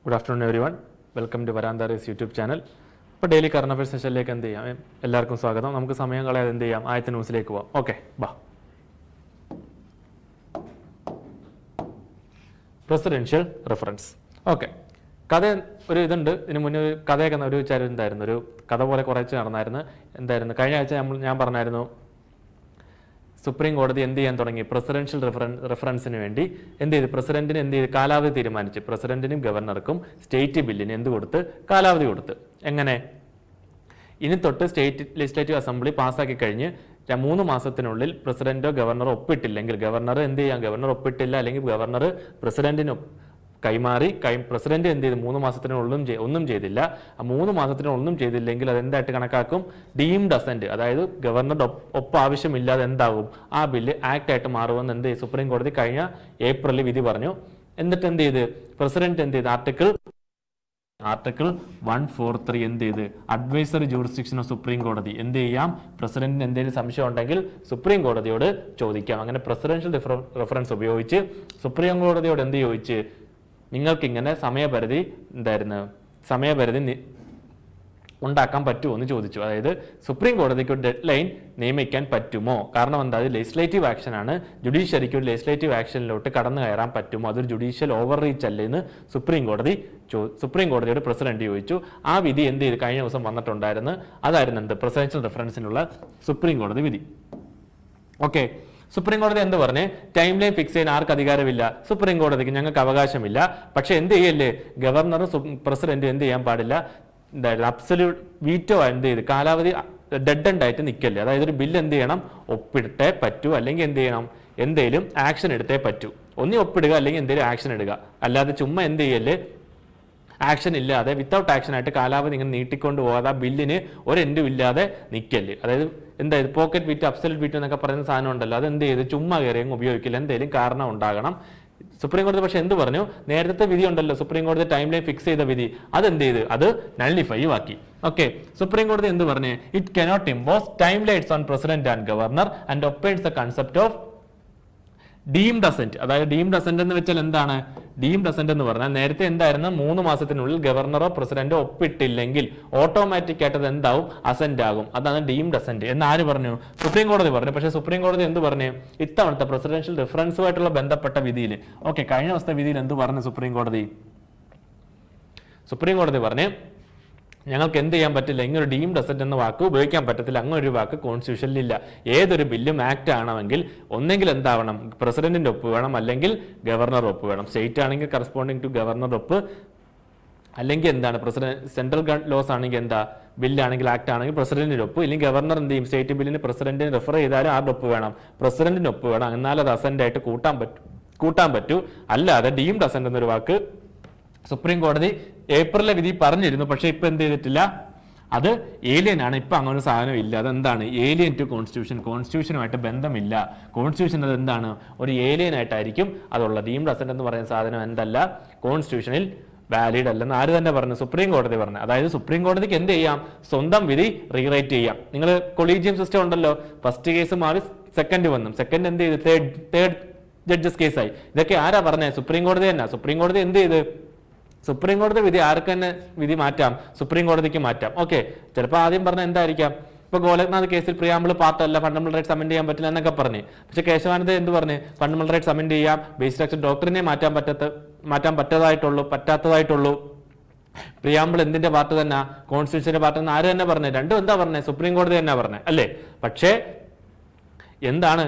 Good afternoon everyone. Welcome to വരാന്താറീസ് YouTube channel. ഇപ്പോൾ daily current affairs സെഷനിലേക്ക് എന്ത് ചെയ്യാം, എല്ലാവർക്കും സ്വാഗതം. നമുക്ക് സമയം കളയാതെ എന്ത് ചെയ്യാം, ആദ്യത്തെ ന്യൂസിലേക്ക് പോവാം. ഓക്കെ, ബാ. Presidential reference. ഓക്കെ, കഥ ഒരു ഇതുണ്ട്. ഇതിന് മുന്നേ കഥയൊക്കെ ഒരു ഉണ്ടായിരുന്നു, ഒരു കഥ പോലെ കുറച്ച് നടന്നായിരുന്നു. എന്തായിരുന്നു, കഴിഞ്ഞ ആഴ്ച ഞാൻ പറഞ്ഞായിരുന്നു, സുപ്രീം കോടതി എന്ത് ചെയ്യാൻ തുടങ്ങി, പ്രസിഡൻഷ്യൽ റെഫറൻസിന് വേണ്ടി എന്ത് ചെയ്ത്, പ്രസിഡന്റിന് എന്ത് ചെയ്ത് കാലാവധി തീരുമാനിച്ച്. പ്രസിഡന്റിനും ഗവർണർക്കും സ്റ്റേറ്റ് ബില്ലിന് എന്ത് കൊടുത്ത്, കാലാവധി കൊടുത്ത്. എങ്ങനെ, ഇനി തൊട്ട് സ്റ്റേറ്റ് ലെജിസ്ലേറ്റീവ് അസംബ്ലി പാസ്സാക്കി കഴിഞ്ഞ് 3 മാസത്തിനുള്ളിൽ പ്രസിഡന്റോ ഗവർണറോ ഒപ്പിട്ടില്ലെങ്കിൽ, ഗവർണർ എന്ത് ചെയ്യാം, ഗവർണർ ഒപ്പിട്ടില്ല അല്ലെങ്കിൽ ഗവർണർ പ്രസിഡന്റിന് കൈമാറി, പ്രസിഡന്റ് എന്ത് ചെയ്തു, 3 മാസത്തിനുള്ളിൽ ഒന്നും ചെയ്തില്ല. ആ 3 മാസത്തിനൊന്നും ചെയ്തില്ലെങ്കിൽ അതെന്തായിട്ട് കണക്കാക്കും, ഡീംഡ് അസെന്റ്. അതായത് ഗവർണറുടെ ഒപ്പ് ആവശ്യമില്ലാതെ എന്താകും, ആ ബില്ല് ആക്ട് ആയിട്ട് മാറുമെന്ന് എന്ത് ചെയ്തു, സുപ്രീം കോടതി കഴിഞ്ഞ ഏപ്രിലിൽ വിധി പറഞ്ഞു. എന്നിട്ട് എന്ത് ചെയ്ത്, പ്രസിഡന്റ് എന്ത് ചെയ്ത്, ആർട്ടിക്കിൾ 143 എന്ത് ചെയ്ത്, അഡ്വൈസറി ജൂറിസ്ഡിക്ഷൻ ഓഫ് സുപ്രീം കോടതി എന്ത് ചെയ്യാം, പ്രസിഡന്റിന് എന്തെങ്കിലും സംശയം ഉണ്ടെങ്കിൽ സുപ്രീം കോടതിയോട് ചോദിക്കാം. അങ്ങനെ പ്രസിഡൻഷ്യൽ റെഫറൻസ് ഉപയോഗിച്ച് സുപ്രീം കോടതിയോട് എന്ത് ചോദിച്ച്, നിങ്ങൾക്കിങ്ങനെ സമയപരിധി ഉണ്ടാക്കാൻ പറ്റുമോ എന്ന് ചോദിച്ചു. അതായത് സുപ്രീം കോടതിക്ക് ഒരു ഡെഡ് ലൈൻ നിയമിക്കാൻ പറ്റുമോ? കാരണം എന്താ, അത് ലെജിസ്ലേറ്റീവ് ആക്ഷൻ ആണ്. ജുഡീഷ്യറിക്ക് ഒരു ലെജിസ്ലേറ്റീവ് ആക്ഷനിലോട്ട് കടന്നു കയറാൻ പറ്റുമോ, അതൊരു ജുഡീഷ്യൽ ഓവർ റീച്ച് അല്ലേ എന്ന് സുപ്രീം കോടതിയോട് പ്രസിഡന്റ് ചോദിച്ചു. ആ വിധി എന്ത് ചെയ്ത് കഴിഞ്ഞ ദിവസം വന്നിട്ടുണ്ടായിരുന്നു. അതായിരുന്നു എന്ത്, പ്രസിഡൻഷ്യൽ റെഫറൻസിനുള്ള സുപ്രീം കോടതി വിധി. ഓക്കെ, സുപ്രീം കോടതി എന്ത് പറഞ്ഞ്, ടൈം ലൈൻ ഫിക്സ് ചെയ്യാൻ ആർക്ക് അധികാരമില്ല, സുപ്രീം കോടതിക്ക് ഞങ്ങൾക്ക് അവകാശമില്ല. പക്ഷെ എന്ത് ചെയ്യല്ലേ, ഗവർണറും പ്രസിഡന്റും എന്ത് ചെയ്യാൻ പാടില്ല, എന്തായാലും അബ്സല്യൂട്ട് വീറ്റോ എന്ത് ചെയ്ത്, കാലാവധി ഡെഡ് എൻഡ് ആയിട്ട് നിൽക്കല്ലേ. അതായത് ഒരു ബില്ല് എന്ത് ചെയ്യണം, ഒപ്പിട്ടേ പറ്റൂ, അല്ലെങ്കിൽ എന്ത് ചെയ്യണം, എന്തേലും ആക്ഷൻ എടുത്തേ പറ്റൂ. ഒന്നി ഒപ്പിടുക അല്ലെങ്കിൽ എന്തെങ്കിലും ആക്ഷൻ ഇടുക. അല്ലാതെ ചുമ്മാ എന്ത് ചെയ്യല്ലേ, ആക്ഷൻ ഇല്ലാതെ വിത്തൗട്ട് ആക്ഷൻ ആയിട്ട് കാലാവധി ഇങ്ങനെ നീട്ടിക്കൊണ്ട് പോകാതെ ആ ബില്ലിന് ഒരു എൻഡും ഇല്ലാതെ നിൽക്കല്ലേ. അതായത് എന്തായത്, പോക്കറ്റ് വീറ്റ്, അബ്സല്യൂട്ട് വീറ്റ് എന്നൊക്കെ പറയുന്ന സാധനം ഉണ്ടല്ലോ, അത് എന്ത് ചെയ്ത് ചുമ്മാ കയറിയും ഉപയോഗിക്കില്ല, എന്തെങ്കിലും കാരണം ഉണ്ടാകണം. സുപ്രീം കോടതി പക്ഷെ എന്ത് പറഞ്ഞു, നേരത്തെ വിധി ഉണ്ടല്ലോ, സുപ്രീം കോടതി ടൈം ലൈൻ ഫിക്സ് ചെയ്ത വിധി, അതെന്ത് ചെയ്ത്, അത് നള്ളിഫൈ ആക്കി. ഓക്കെ, സുപ്രീം കോടതി എന്ത് പറഞ്ഞു, it cannot impose timelines on president and governor and opens the concept of deemed assent. അതായത് ഡീംഡ് അസെന്റ് എന്ന് വെച്ചാൽ എന്താണ്, ഡീംഡ് അസെന്റ് എന്ന് പറഞ്ഞാൽ നേരത്തെ എന്തായിരുന്നു, 3 മാസത്തിനുള്ളിൽ ഗവർണറോ പ്രസിഡന്റോ ഒപ്പിട്ടില്ലെങ്കിൽ ഓട്ടോമാറ്റിക് ആയിട്ട് അത് എന്താവും, അസെന്റ് ആകും. അതാണ് ഡീംഡ് അസെന്റ് എന്ന് ആര് പറഞ്ഞു, സുപ്രീം കോടതി പറഞ്ഞു. പക്ഷേ സുപ്രീം കോടതി എന്ത് പറഞ്ഞു, ഇത്തവണത്തെ പ്രസിഡൻഷ്യൽ റെഫറൻസുമായിട്ടുള്ള ബന്ധപ്പെട്ട വിധിയിൽ, ഓക്കെ, കഴിഞ്ഞ ദിവസത്തെ വിധിയിൽ എന്ത് പറഞ്ഞു സുപ്രീം കോടതി പറഞ്ഞു, ഞങ്ങൾക്ക് എന്ത് ചെയ്യാൻ പറ്റില്ല, ഇങ്ങനൊരു ഡീംഡ് അസെന്റ് എന്ന വാക്ക് ഉപയോഗിക്കാൻ പറ്റത്തില്ല. അങ്ങനെ ഒരു വാക്ക് കോൺസ്റ്റിറ്റ്യൂഷനിൽ ഇല്ല. ഏതൊരു ബില്ലും ആക്ട് ആണെങ്കിൽ ഒന്നെങ്കിൽ എന്താവണം, പ്രസിഡന്റിന്റെ ഒപ്പ് വേണം, അല്ലെങ്കിൽ ഗവർണർ ഒപ്പ് വേണം. സ്റ്റേറ്റ് ആണെങ്കിൽ കറസ്പോണ്ടിങ് ടു ഗവർണർ ഒപ്പ്, അല്ലെങ്കിൽ എന്താണ്, സെൻട്രൽ ലോസ് ആണെങ്കിൽ എന്താ, ബില്ലാണെങ്കിൽ ആക്ട് ആണെങ്കിൽ പ്രസിഡന്റിന്റെ ഒപ്പ്, ഇല്ലെങ്കിൽ ഗവർണർ എന്ത് ചെയ്യും, സ്റ്റേറ്റ് ബില്ലിന് പ്രസിഡന്റിന് റെഫർ ചെയ്താലും ആരുടെ ഒപ്പ് വേണം, പ്രസിഡന്റിന്റെ ഒപ്പ് വേണം. എന്നാലും അത് അസെന്റ് ആയിട്ട് കൂട്ടാൻ പറ്റൂ. അല്ലാതെ ഡീംഡ് അസെന്റ് എന്നൊരു വാക്ക് സുപ്രീം കോടതി ഏപ്രിലെ വിധി പറഞ്ഞിരുന്നു. പക്ഷെ ഇപ്പൊ എന്ത് ചെയ്തിട്ടില്ല, അത് ഏലിയൻ ആണ്. ഇപ്പൊ അങ്ങനെ ഒരു സാധനം ഇല്ല. അതെന്താണ്, ഏലിയൻ ടു കോൺസ്റ്റിറ്റ്യൂഷനുമായിട്ട് ബന്ധമില്ല. കോൺസ്റ്റിറ്റ്യൂഷൻ അത് എന്താണ്, ഒരു ഏലിയൻ ആയിട്ടായിരിക്കും അതുള്ള. ഡീംഡ് അസെന്റ് എന്ന് പറയുന്ന സാധനം എന്തല്ല, കോൺസ്റ്റിറ്റ്യൂഷനിൽ വാലിഡ് അല്ലെന്ന് ആര് തന്നെ പറഞ്ഞു, സുപ്രീം കോടതി പറഞ്ഞു. അതായത് സുപ്രീം കോടതിക്ക് എന്ത് ചെയ്യാം, സ്വന്തം വിധി റീറൈറ്റ് ചെയ്യാം. നിങ്ങൾ കൊളീജിയം സിസ്റ്റം ഉണ്ടല്ലോ, ഫസ്റ്റ് കേസ് മാറി സെക്കൻഡ് വന്നു, സെക്കൻഡ് എന്ത് ചെയ്ത് തേർഡ് ജഡ്ജസ് കേസായി. ഇതൊക്കെ ആരാ പറഞ്ഞത്, സുപ്രീം കോടതി തന്നെ. സുപ്രീം കോടതി എന്ത് ചെയ്ത്, സുപ്രീം കോടതി വിധി ആർക്ക് തന്നെ വിധി മാറ്റാം, സുപ്രീം കോടതിക്ക് മാറ്റാം. ഓക്കെ, ചിലപ്പോൾ ആദ്യം പറഞ്ഞ എന്തായിരിക്കാം, ഇപ്പൊ ഗോലക്നാഥ് കേസിൽ പ്രിയാമ്പിൾ പാർട്ടല്ല, ഫണ്ടമെന്റൽ റൈറ്റ്സ് അമെന്റ് ചെയ്യാൻ പറ്റില്ല എന്നൊക്കെ പറഞ്ഞു. പക്ഷെ കേശവാനന്ദ എന്ത് പറഞ്ഞു, ഫണ്ടമെന്റൽ റൈറ്റ്സ് അമെന്റ് ചെയ്യാം, ബേസിക് ആക്ഷൻ ഡോക്ടറിനെ മാറ്റാൻ പറ്റാത്തതായിട്ടുള്ളൂ. പ്രിയാമ്പിൾ എന്തിന്റെ പാർട്ട് തന്നെ, കോൺസ്റ്റിറ്റ്യൂഷന്റെ പാർട്ട് എന്ന് ആര് തന്നെ പറഞ്ഞു, രണ്ടും എന്താ പറഞ്ഞത്, സുപ്രീം കോടതി തന്നെ പറഞ്ഞത് അല്ലേ. പക്ഷേ എന്താണ്,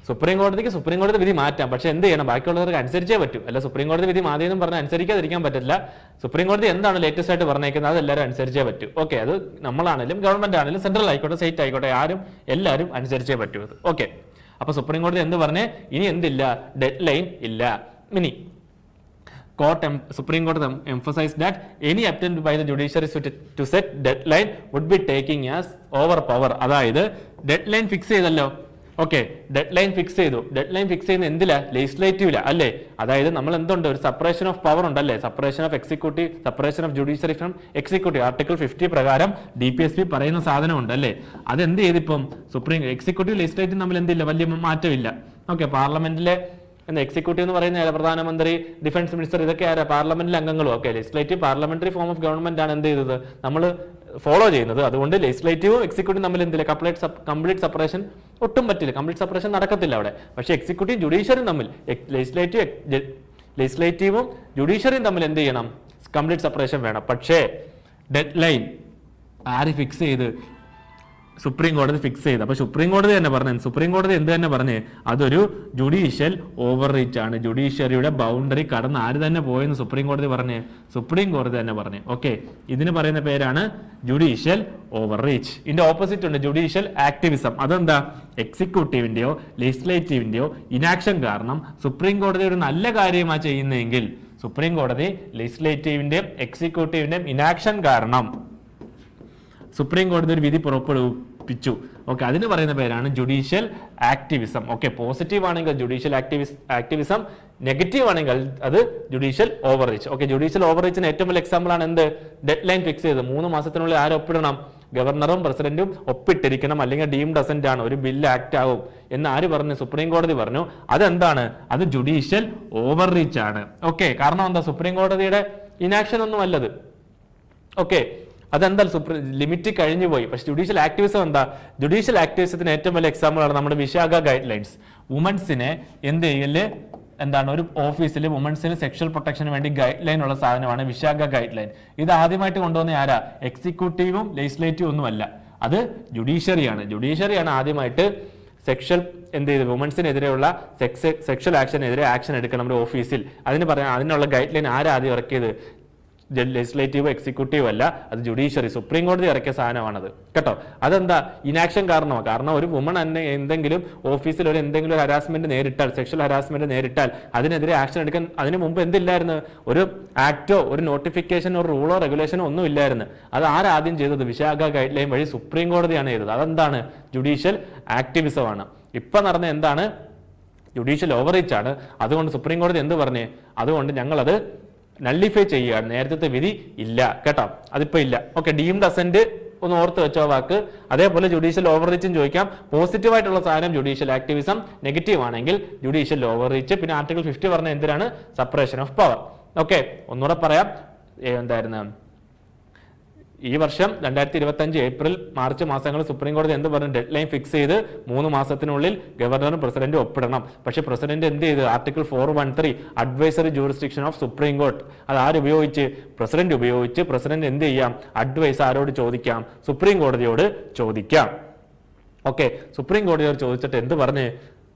സുപ്രീം കോടതി വിധി മാറ്റാം. പക്ഷെ എന്ത് ചെയ്യണം, ബാക്കിയുള്ളവർക്ക് അനുസരിച്ചേ പറ്റൂ. അല്ല സുപ്രീം കോടതി വിധി മാതിയെന്നും പറഞ്ഞാൽ അനുസരിക്കാതിരിക്കാൻ പറ്റില്ല. സുപ്രീം കോടതി എന്താണ് ലേറ്റസ്റ്റ് ആയിട്ട് പറഞ്ഞേക്കുന്നത് അത് എല്ലാവരും അനുസരിച്ചേ പറ്റൂ. ഓക്കെ, അത് നമ്മളാണെങ്കിലും ഗവൺമെന്റ് ആണെങ്കിലും സെൻട്രൽ ആയിക്കോട്ടെ സ്റ്റേറ്റ് ആയിക്കോട്ടെ എല്ലാവരും അനുസരിച്ചേ പറ്റൂ. ഓക്കെ, അപ്പൊ സുപ്രീം കോടതി എന്ത് പറഞ്ഞേ, ഇനി എന്തില്ല, ഡെഡ് ലൈൻ ഇല്ല. ഇനി Supreme Court emphasized that any attempt by the judiciary to set deadline would be taking as overpower. അതായത് ഡെഡ് ലൈൻ ഫിക്സ് ചെയ്തല്ലോ. ഓക്കെ, ഡെഡ് ലൈൻ ഫിക്സ് ചെയ്യുന്ന എന്തില്ല, ലെജിസ്ലേറ്റീവില അല്ലേ. അതായത് നമ്മൾ എന്തുണ്ട്, ഒരു സെപ്പറേഷൻ ഓഫ് പവർ ഉണ്ടല്ലേ, separation of judiciary from executive. Article 50 പ്രകാരം DPSP പറയുന്ന സാധനം ഉണ്ട് അല്ലേ. അതെന്ത് ചെയ്തിപ്പം എക്സിക്യൂട്ടീവ് ലെജിസ്ലേറ്റീവ് തമ്മിൽ എന്തില്ല, വലിയ മാറ്റമില്ല. ഓക്കെ, പാർലമെന്റിലെ എന്ന് എക്സിക്യൂട്ടീവ് എന്ന് പറയുന്ന പ്രധാനമന്ത്രി, ഡിഫൻസ് മിനിസ്റ്റർ, ഇതൊക്കെ ആരാ? പാർലമെന്റിലെ അംഗങ്ങളും. Okay, legislative parliamentary form of government ആണ് എന്ത് ചെയ്തത്, നമ്മൾ ഫോളോ ചെയ്യുന്നത്. അതുകൊണ്ട് ലെജിസ്ലേറ്റീവും എക്സിക്യൂട്ടീവും തമ്മിൽ എന്തില്ല, കംപ്ലീറ്റ് സെപ്പറേഷൻ ഒട്ടും പറ്റില്ല, കംപ്ലീറ്റ് സെപ്പറേഷൻ നടക്കത്തില്ല അവിടെ. പക്ഷേ എക്സിക്യൂട്ടീവ് ജുഡീഷ്യറിയും തമ്മിൽ, ലെജിസ്ലേറ്റീവും ജുഡീഷ്യറിയും തമ്മിൽ എന്ത് ചെയ്യണം, കംപ്ലീറ്റ് സെപ്പറേഷൻ വേണം. പക്ഷേ ഡെഡ് ലൈൻ ആര് ഫിക്സ് ചെയ്ത്? സുപ്രീം കോടതി ഫിക്സ് ചെയ്ത്. അപ്പൊ സുപ്രീം കോടതി തന്നെ പറഞ്ഞു, സുപ്രീം കോടതി എന്ത് തന്നെ പറഞ്ഞ്, അതൊരു ജുഡീഷ്യൽ ഓവർ റീച്ച് ആണ്, ജുഡീഷ്യറിയുടെ ബൗണ്ടറി കടന്ന് ആര് തന്നെ പോയെന്ന് സുപ്രീം കോടതി പറഞ്ഞ്, സുപ്രീം കോടതി തന്നെ പറഞ്ഞു. ഓക്കെ, ഇതിന് പറയുന്ന പേരാണ് ജുഡീഷ്യൽ ഓവർ റീച്ച്. ഇതിന്റെ ഓപ്പോസിറ്റ് ഉണ്ട് ജുഡീഷ്യൽ ആക്ടിവിസം. അതെന്താ? എക്സിക്യൂട്ടീവിന്റെയോ ലെജിസ്ലേറ്റീവിന്റെയോ ഇനാക്ഷൻ കാരണം സുപ്രീം കോടതി ഒരു നല്ല കാര്യമാണ് ചെയ്യുന്നതെങ്കിൽ, സുപ്രീം കോടതി ലെജിസ്ലേറ്റീവിന്റെയും എക്സിക്യൂട്ടീവിന്റെയും ഇനാക്ഷൻ കാരണം സുപ്രീം കോടതി ഒരു വിധി പുറപ്പെടുവിപ്പിച്ചു. ഓക്കെ, അതിന് പറയുന്ന പേരാണ് ജുഡീഷ്യൽ ആക്ടിവിസം. ഓക്കെ, പോസിറ്റീവ് ആണെങ്കിൽ ജുഡീഷ്യൽ ആക്ടിവിസം, നെഗറ്റീവ് ആണെങ്കിൽ അത് judicial overreach. Okay, judicial ഓവർ റീച്ചിന് ഏറ്റവും വലിയ എക്സാമ്പിൾ ആണ് എന്ത്? ഡെഡ് ലൈൻ ഫിക്സ് ചെയ്ത് 3 മാസത്തിനുള്ളിൽ ആര് ഒപ്പിടണം? ഗവർണറും പ്രസിഡന്റും ഒപ്പിട്ടിരിക്കണം, അല്ലെങ്കിൽ ഡീംഡ് അസന്റ് ആണ്, ഒരു ബില്ല് ആക്ട് ആവും എന്ന് ആര് പറഞ്ഞു? സുപ്രീം കോടതി പറഞ്ഞു. അതെന്താണ്? അത് ജുഡീഷ്യൽ ഓവർ റീച്ച് ആണ്. ഓക്കെ, കാരണം എന്താ? സുപ്രീം കോടതിയുടെ ഇനാക്ഷൻ ഒന്നും അല്ലത്. ഓക്കെ, അതെന്താ? ലിമിറ്റ് കഴിഞ്ഞു പോയി. പക്ഷെ ജുഡീഷ്യൽ ആക്ടിവിസം എന്താ? ജുഡീഷ്യൽ ആക്ടിവിസത്തിന് ഏറ്റവും വലിയ എക്സാമ്പിൾ ആണ് നമ്മുടെ വിശാഖ ഗൈഡ് ലൈൻസ്. വുമൻസിനെ എന്ത് ചെയ്യല്, എന്താണ്, ഒരു ഓഫീസിൽ വുമൻസിന് സെക്ഷൽ പ്രൊട്ടക്ഷന് വേണ്ടി ഗൈഡ് ലൈൻ ഉള്ള സാധനമാണ് വിശാഖ ഗൈഡ് ലൈൻ. ഇത് ആദ്യമായിട്ട് കൊണ്ടുവന്ന ആരാ? എക്സിക്യൂട്ടീവും ലെജിസ്ലേറ്റീവും ഒന്നുമല്ല, അത് ജുഡീഷ്യറിയാണ്. ജുഡീഷ്യറിയാണ് ആദ്യമായിട്ട് സെക്ഷൽ എന്ത് ചെയ്ത് വുമൻസിനെതിരെയുള്ള സെക്ഷൽ ആക്ഷനെതിരെ ആക്ഷൻ എടുക്കണം ഒരു ഓഫീസിൽ. അതിനുള്ള ഗൈഡ് ലൈൻ ആരാ ആദ്യം ഇറക്കിയത്? ലെജിസ്ലേറ്റീവോ എക്സിക്യൂട്ടീവോ അല്ല, അത് ജുഡീഷ്യറി, സുപ്രീം കോടതി ഇറക്കിയ സാധനമാണത് കേട്ടോ. അതെന്താ? ഇനാക്ഷൻ കാരണമാണ്. കാരണം ഒരു വുമൺ തന്നെ എന്തെങ്കിലും ഓഫീസിൽ എന്തെങ്കിലും ഒരു ഹരാസ്മെന്റ് നേരിട്ടാൽ, സെക്ഷൽ ഹരാസ്മെന്റ് നേരിട്ടാൽ അതിനെതിരെ ആക്ഷൻ എടുക്കാൻ അതിന് മുമ്പ് എന്തില്ലായിരുന്നു? ഒരു ആക്ടോ ഒരു നോട്ടിഫിക്കേഷനോ ഒരു റൂളോ റെഗുലേഷനോ ഒന്നും ഇല്ലായിരുന്നു. അത് ആരാദ്യം ചെയ്തത്? വിശാഖ ഗൈഡ് ലൈൻ വഴി സുപ്രീം കോടതിയാണ് ചെയ്തത്. അതെന്താണ്? ജുഡീഷ്യൽ ആക്ടിവിസം ആണ്. ഇപ്പൊ നടന്ന എന്താണ്? ജുഡീഷ്യൽ ഓവർ റീച്ച് ആണ്. അതുകൊണ്ട് സുപ്രീം കോടതി എന്ത് പറഞ്ഞേ? അതുകൊണ്ട് ഞങ്ങളത് നള്ളിഫൈ ചെയ്യുകയാണ്. നേരത്തെ വിധി ഇല്ല കേട്ടോ, അതിപ്പോ ഇല്ല. ഓക്കെ, ഡീംഡ് അസന്റ് ഒന്ന് ഓർത്ത് വെച്ചോ വാക്ക്. അതേപോലെ ജുഡീഷ്യൽ ഓവർ റീച്ചും ചോദിക്കാം. പോസിറ്റീവ് ആയിട്ടുള്ള സാധനം ജുഡീഷ്യൽ ആക്ടിവിസം, നെഗറ്റീവ് ആണെങ്കിൽ ജുഡീഷ്യൽ ഓവർ റീച്ച്. പിന്നെ ആർട്ടിക്കിൾ 50 പറഞ്ഞ എന്തിനാണ്? Separation of power. ഓക്കെ, ഒന്നുകൂടെ പറയാം. എന്തായിരുന്നു ഈ വർഷം 2025 ഏപ്രിൽ മാർച്ച് മാസങ്ങളിൽ സുപ്രീം കോടതി എന്ത് പറഞ്ഞു? ഡെഡ് ലൈൻ ഫിക്സ് ചെയ്ത് 3 മാസത്തിനുള്ളിൽ ഗവർണറും പ്രസിഡന്റും ഒപ്പിടണം. പക്ഷെ പ്രസിഡന്റ് എന്ത് ചെയ്ത്? Article 413 advisory jurisdiction of supreme court, അത് ആരുപയോഗിച്ച്? പ്രസിഡന്റ് ഉപയോഗിച്ച്. പ്രസിഡന്റ് എന്ത് ചെയ്യാം? അഡ്വൈസ് ആരോട് ചോദിക്കാം? സുപ്രീം കോടതിയോട് ചോദിക്കാം. ഓക്കെ, സുപ്രീം കോടതിയോട് ചോദിച്ചിട്ട് എന്ത് പറഞ്ഞ്?